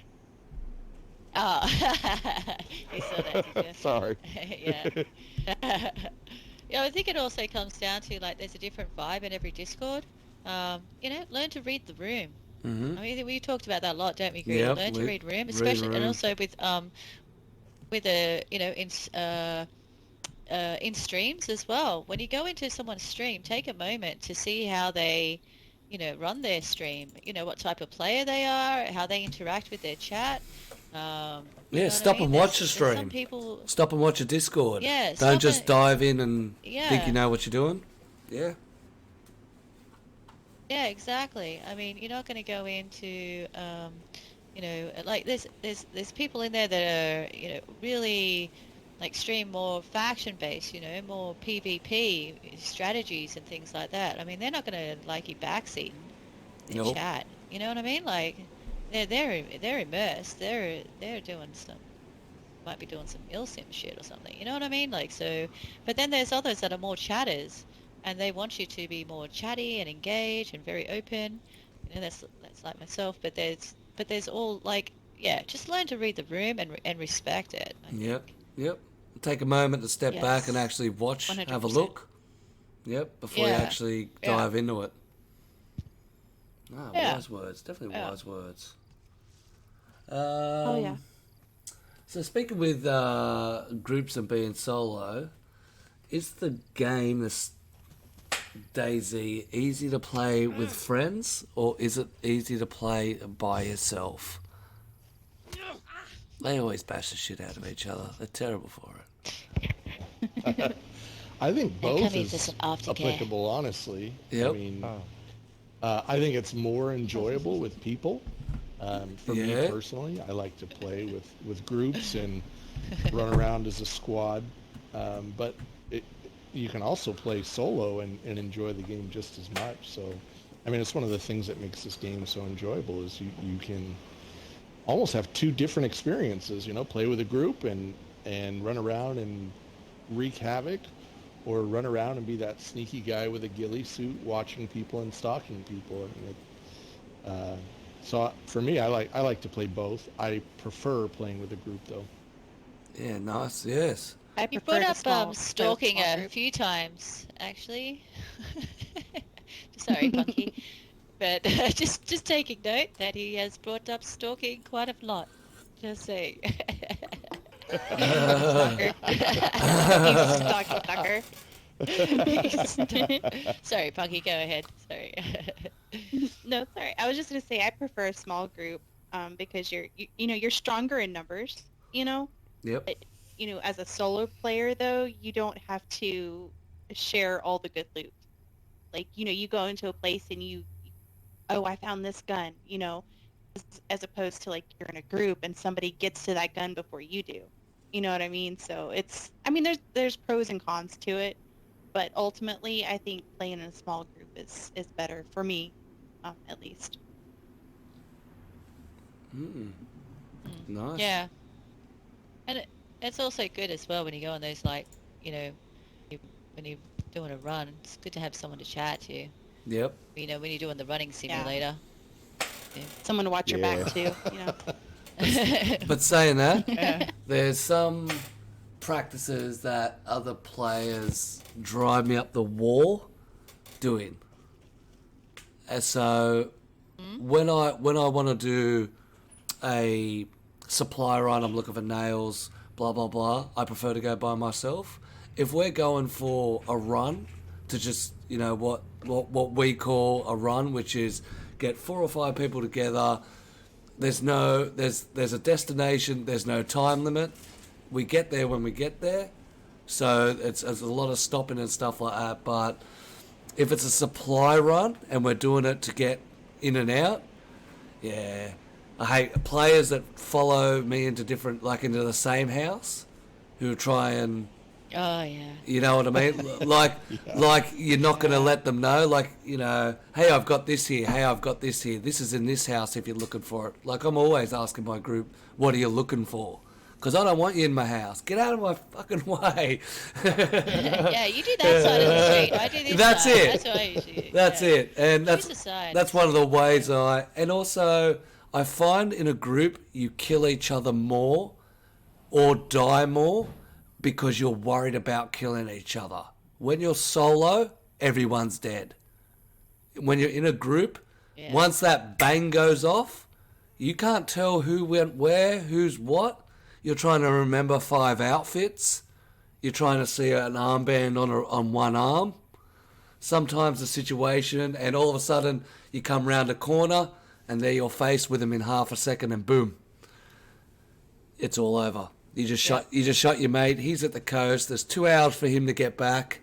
Oh. You saw that, did you? Sorry. Yeah. Yeah, I think it also comes down to, like, there's a different vibe in every Discord. Learn to read the room. Mm-hmm. I mean, we talked about that a lot, don't we, Greg? Yep, Learn to read room, read especially, and room. also with in streams as well. When you go into someone's stream, take a moment to see how they, run their stream. What type of player they are, how they interact with their chat. Yeah, stop and watch the Some stream. people, Stop and watch a Discord. yeah, Don't stop just and- dive in and yeah. think you know what you're doing. Yeah. Yeah, exactly. I mean, you're not going to go into, like there's people in there that are, really like stream more faction based, more PvP strategies and things like that. I mean, they're not going to like you backseating in Nope. chat. You know what I mean? Like they're immersed. They're doing some, might be doing some sim shit or something. You know what I mean? Like, so, but then there's others that are more chatters, and they want you to be more chatty and engaged and very open. That's like myself. But there's all, like, yeah, just learn to read the room and respect it. I Yep. think. Yep. Take a moment to step back and Yes. actually watch, have a 100%. look. Yep. Before you Yeah. actually Yeah. dive into it. Ah, Yeah. wise words. Definitely Yeah. wise words. Oh yeah. So speaking with groups and being solo, is the game, this DayZ, easy to play with friends, or is it easy to play by yourself? They always bash the shit out of each other. They're terrible for it. I think They're both coming for is some aftercare. applicable, honestly. Yep. I mean, I think it's more enjoyable with people. For me Yeah. personally, I like to play with groups and run around as a squad. But you can also play solo and enjoy the game just as much. So, I mean, it's one of the things that makes this game so enjoyable, is you can almost have two different experiences, play with a group and run around and wreak havoc, or run around and be that sneaky guy with a ghillie suit watching people and stalking people. I mean, so for me, I like to play both. I prefer playing with a group though. Yeah, nice. Yes. I You prefer brought the up small, stalking small a group. few times, actually. Sorry, Punky. But just taking note that he has brought up stalking quite a lot. Just saying. Stalker. He's a stalker. Sorry, Punky, go ahead. Sorry. No, sorry. I was just gonna say I prefer a small group because you're stronger in numbers. Yep. As a solo player though, you don't have to share all the good loot. Like, you go into a place and oh, I found this gun, as opposed to, like, you're in a group and somebody gets to that gun before you do. You know what I mean? So there's pros and cons to it, but ultimately I think playing in a small group is better for me, at least. Nice. Yeah. And it's also good as well when you go on those, like, when you're doing a run, it's good to have someone to chat to. Yep. When you're doing the running simulator. Someone to watch your back too. But saying that, Yeah. there's some practices that other players drive me up the wall doing. And so when I want to do a supply run, I'm looking for nails, blah blah blah, I prefer to go by myself. If we're going for a run to just, what we call a run, which is get 4 or 5 people together, there's a destination. There's no time limit. We get there when we get there. So it's a lot of stopping and stuff like that. But if it's a supply run and we're doing it to get in and out, yeah, I hate players that follow me into into the same house, who try and, Oh yeah. you know what I mean? Like you're not going to let them know, hey, I've got this here. Hey, I've got this here. This is in this house if you're looking for it. Like, I'm always asking my group, what are you looking for? Because I don't want you in my house. Get out of my fucking way. Yeah, you do that side of the street. I do this That's side. it. That's what I usually do. That's yeah. it. And Choose a side. that's one of the ways and also I find in a group you kill each other more or die more because you're worried about killing each other. When you're solo, everyone's dead. When you're in a group, once that bang goes off, you can't tell who went where, who's what. You're trying to remember 5 outfits. You're trying to see an armband on one arm. Sometimes the situation, and all of a sudden you come round a corner and there you're faced with him in half a second, and boom, it's all over. You just shot your mate. He's at the coast. There's 2 hours for him to get back,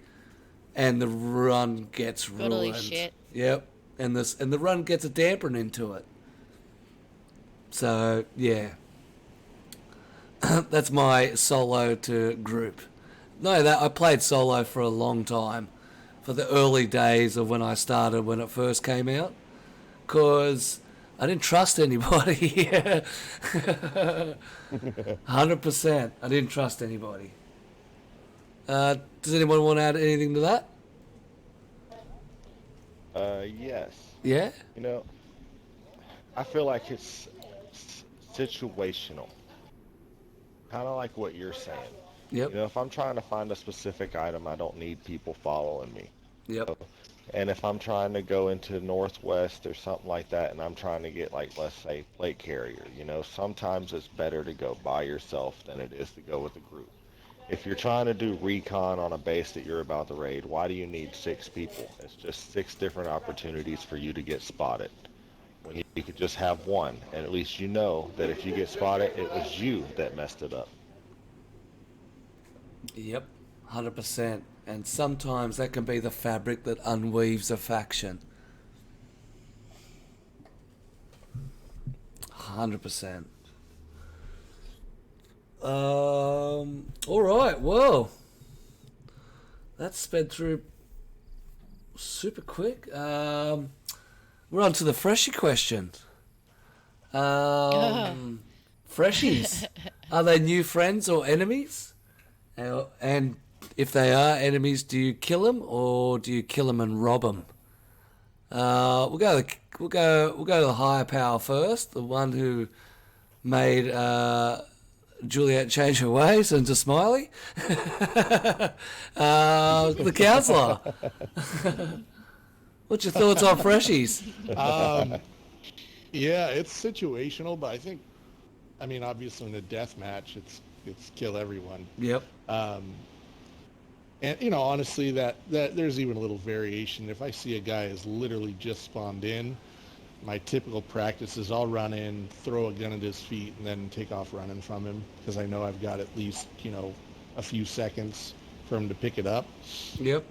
and the run gets ruined. Holy shit. Yep, and the run gets a dampening into it. So yeah, that's my solo to group. No, that I played solo for a long time, for the early days of when I started, when it first came out, because I didn't trust anybody. 100%. I didn't trust anybody. Does anyone want to add anything to that? Yes. Yeah? You know, I feel like it's situational. Kind of like what you're saying. Yep. You know, if I'm trying to find a specific item, I don't need people following me. Yep. And if I'm trying to go into Northwest or something like that, and I'm trying to get, like, let's say, plate carrier, you know, sometimes it's better to go by yourself than it is to go with a group. If you're trying to do recon on a base that you're about to raid, why do you need 6 people? It's just 6 different opportunities for you to get spotted. When you could just have one, and at least you know that if you get spotted, it was you that messed it up. Yep. 100%. And sometimes that can be the fabric that unweaves a faction. 100%. All right. Well, that's sped through super quick. We're on to the freshie question. Freshies, are they new friends or enemies? And if they are enemies, do you kill them or do you kill them and rob them? We'll go to the higher power first, the one who made Juliet change her ways into Smiley. The counsellor. What's your thoughts on freshies? Yeah, it's situational, but I mean, obviously in a death match, it's kill everyone. Yep. And you know, honestly, that there's even a little variation. If I see a guy has literally just spawned in, my typical practice is I'll run in, throw a gun at his feet, and then take off running from him because I know I've got at least, you know, a few seconds for him to pick it up. Yep.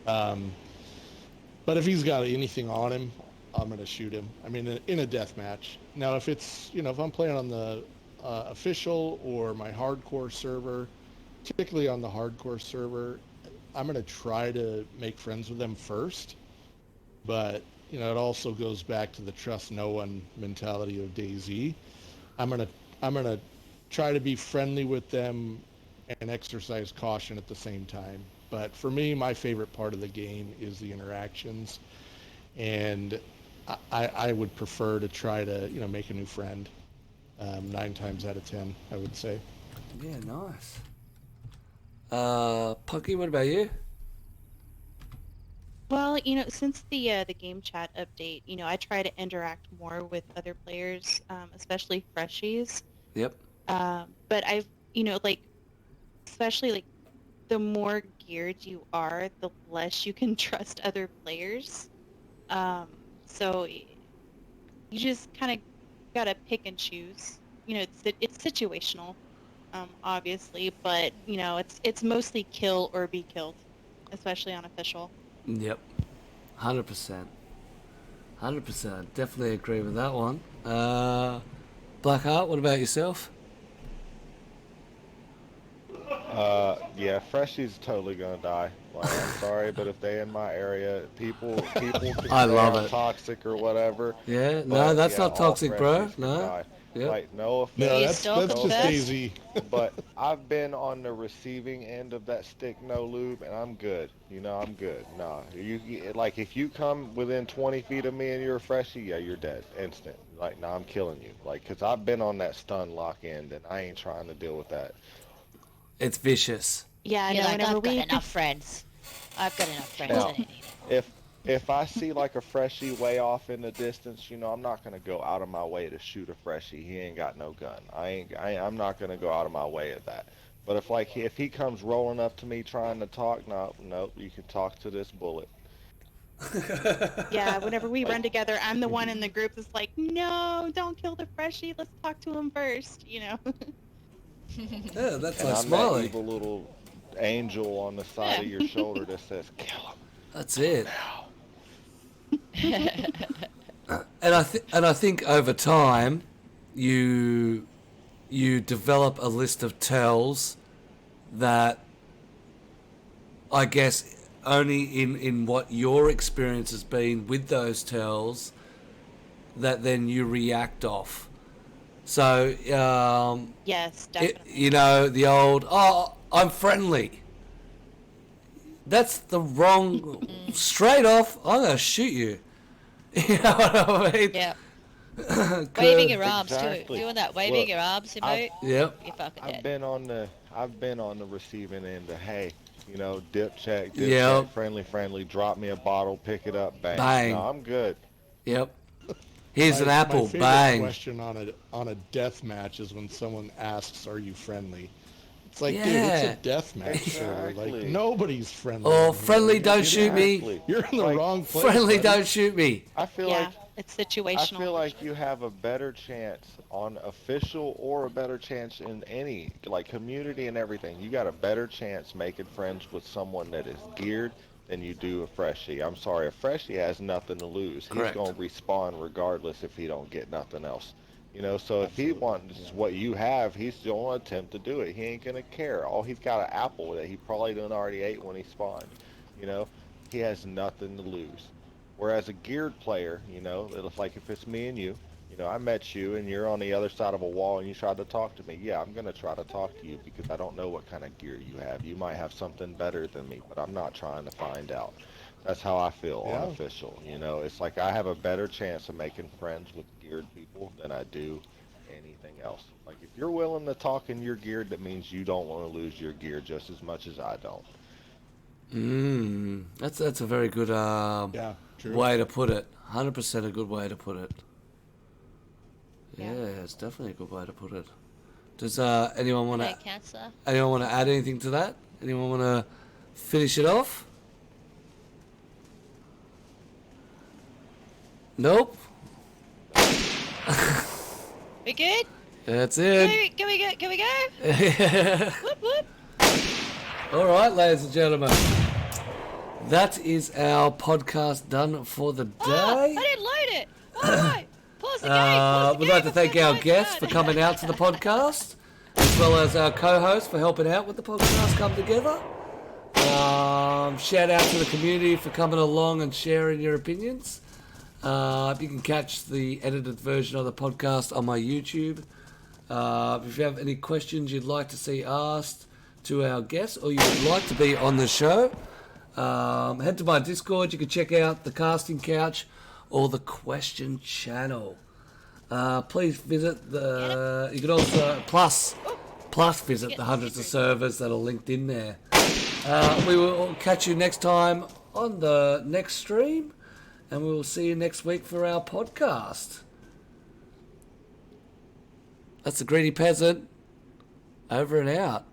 But if he's got anything on him, I'm gonna shoot him. I mean, in a death match. Now, if it's, you know, if I'm playing on the official or my hardcore server, typically on the hardcore server, I'm going to try to make friends with them first, but you know, it also goes back to the trust no one mentality of DayZ. I'm going to try to be friendly with them and exercise caution at the same time. But for me, my favorite part of the game is the interactions, and I would prefer to try to, you know, make a new friend 9 times out of 10, I would say. Yeah, nice. Punky, what about you? Well, you know, since the game chat update, you know, I try to interact more with other players, especially freshies. Yep. But I've, you know, like, especially like the more geared you are, the less you can trust other players. So you just kind of gotta pick and choose. You know, it's situational, obviously, but you know, it's mostly kill or be killed, especially on official. Yep, 100%. 100%. Definitely agree with that one. Blackheart, what about yourself? Yeah, Freshie's totally gonna die. Like, I'm sorry, but if they in my area, people can I say love I'm it. toxic or whatever. Yeah, no, But that's yeah, not all toxic, bro. Freshies can No. die. Yep. Like, no offense. No, You that's stalk that's them just first? DayZ. But I've been on the receiving end of that stick no lube, and I'm good. You know, I'm good. Nah, like if you come within 20 feet of me and you're a freshie, yeah, you're dead, instant. Like, nah, I'm killing you. Like, cause I've been on that stun lock end, and I ain't trying to deal with that. It's vicious. Yeah, I You're know. like, Whenever I've got we enough friends. I've got enough friends. I Now, don't need it. if I see like a freshie way off in the distance, you know, I'm not gonna go out of my way to shoot a freshie. He ain't got no gun. I'm not gonna go out of my way at that. But if he comes rolling up to me trying to talk, no, nope, you can talk to this bullet. Yeah, whenever we Like, run together, I'm the one in the group that's like, no, don't kill the freshie. Let's talk to him first. You know. Yeah, that's and like I'm that Smiley. evil little angel on the side Yeah. of your shoulder that says, kill him That's it. now. And I think over time, you develop a list of tells that I guess only in what your experience has been with those tells that then you react off. So Yes, definitely. you know the old I'm friendly. That's the wrong. Straight off, I'm gonna shoot you. You know what I mean? Yeah. 'Cause- Waving your arms Exactly. too. Doing that waving Look, your arms I've- emote. Yep. You're fucking I've dead. been on the receiving end of, hey, you know, dip check, Yep. friendly, drop me a bottle, pick it up, bang. Bang. No, I'm good. Yep. Here's an My apple. favorite Bang. question on a death match is when someone asks, "Are you friendly?" It's like, dude, Yeah. it's a death match, sir. Like Exactly. nobody's friendly. Or in here. friendly, don't shoot me. Exactly. You're in the Like, wrong place. Friendly, buddy. don't shoot me. I feel Yeah, like it's I situational. feel like you have a better chance on official or a better chance in any like community and everything. You got a better chance making friends with someone that is geared than you do a freshie. I'm sorry, a freshie has nothing to lose. Correct. He's gonna respawn regardless if he don't get nothing else. You know, so if he wants what you have, he's gonna attempt to do it. He ain't gonna care. All he's got an apple that he probably done already ate when he spawned. You know, he has nothing to lose. Whereas a geared player, you know, it's like if it's me and you know, I met you and you're on the other side of a wall and you tried to talk to me. Yeah, I'm going to try to talk to you because I don't know what kind of gear you have. You might have something better than me, but I'm not trying to find out. That's how I feel Yeah. on official. You know, it's like I have a better chance of making friends with geared people than I do anything else. Like if you're willing to talk and you're geared, that means you don't want to lose your gear just as much as I don't. That's a very good Yeah, true. way to put it. 100% a good way to put it. Yeah, Yeah. it's definitely a good way to put it. Does anyone want Okay, to Cancer. add anything to that? Anyone want to finish it off? Nope. We good? That's it. Can we go? Can we go? Whoop whoop. All right, ladies and gentlemen. That is our podcast done for the Oh, day. I didn't load it. Why? Pause the game. Pause the We'd game. like to thank I've our got guests my for phone. coming out to the podcast, as well as our co-hosts for helping out with the podcast come together. Shout out to the community for coming along and sharing your opinions. You can catch the edited version of the podcast on my YouTube. If you have any questions you'd like to see asked to our guests or you would like to be on the show, head to my Discord. You can check out the casting couch or the question channel. Please visit the. You can also plus visit the hundreds of servers that are linked in there. We will catch you next time on the next stream, and we will see you next week for our podcast. That's the Greedy Peasant. Over and out.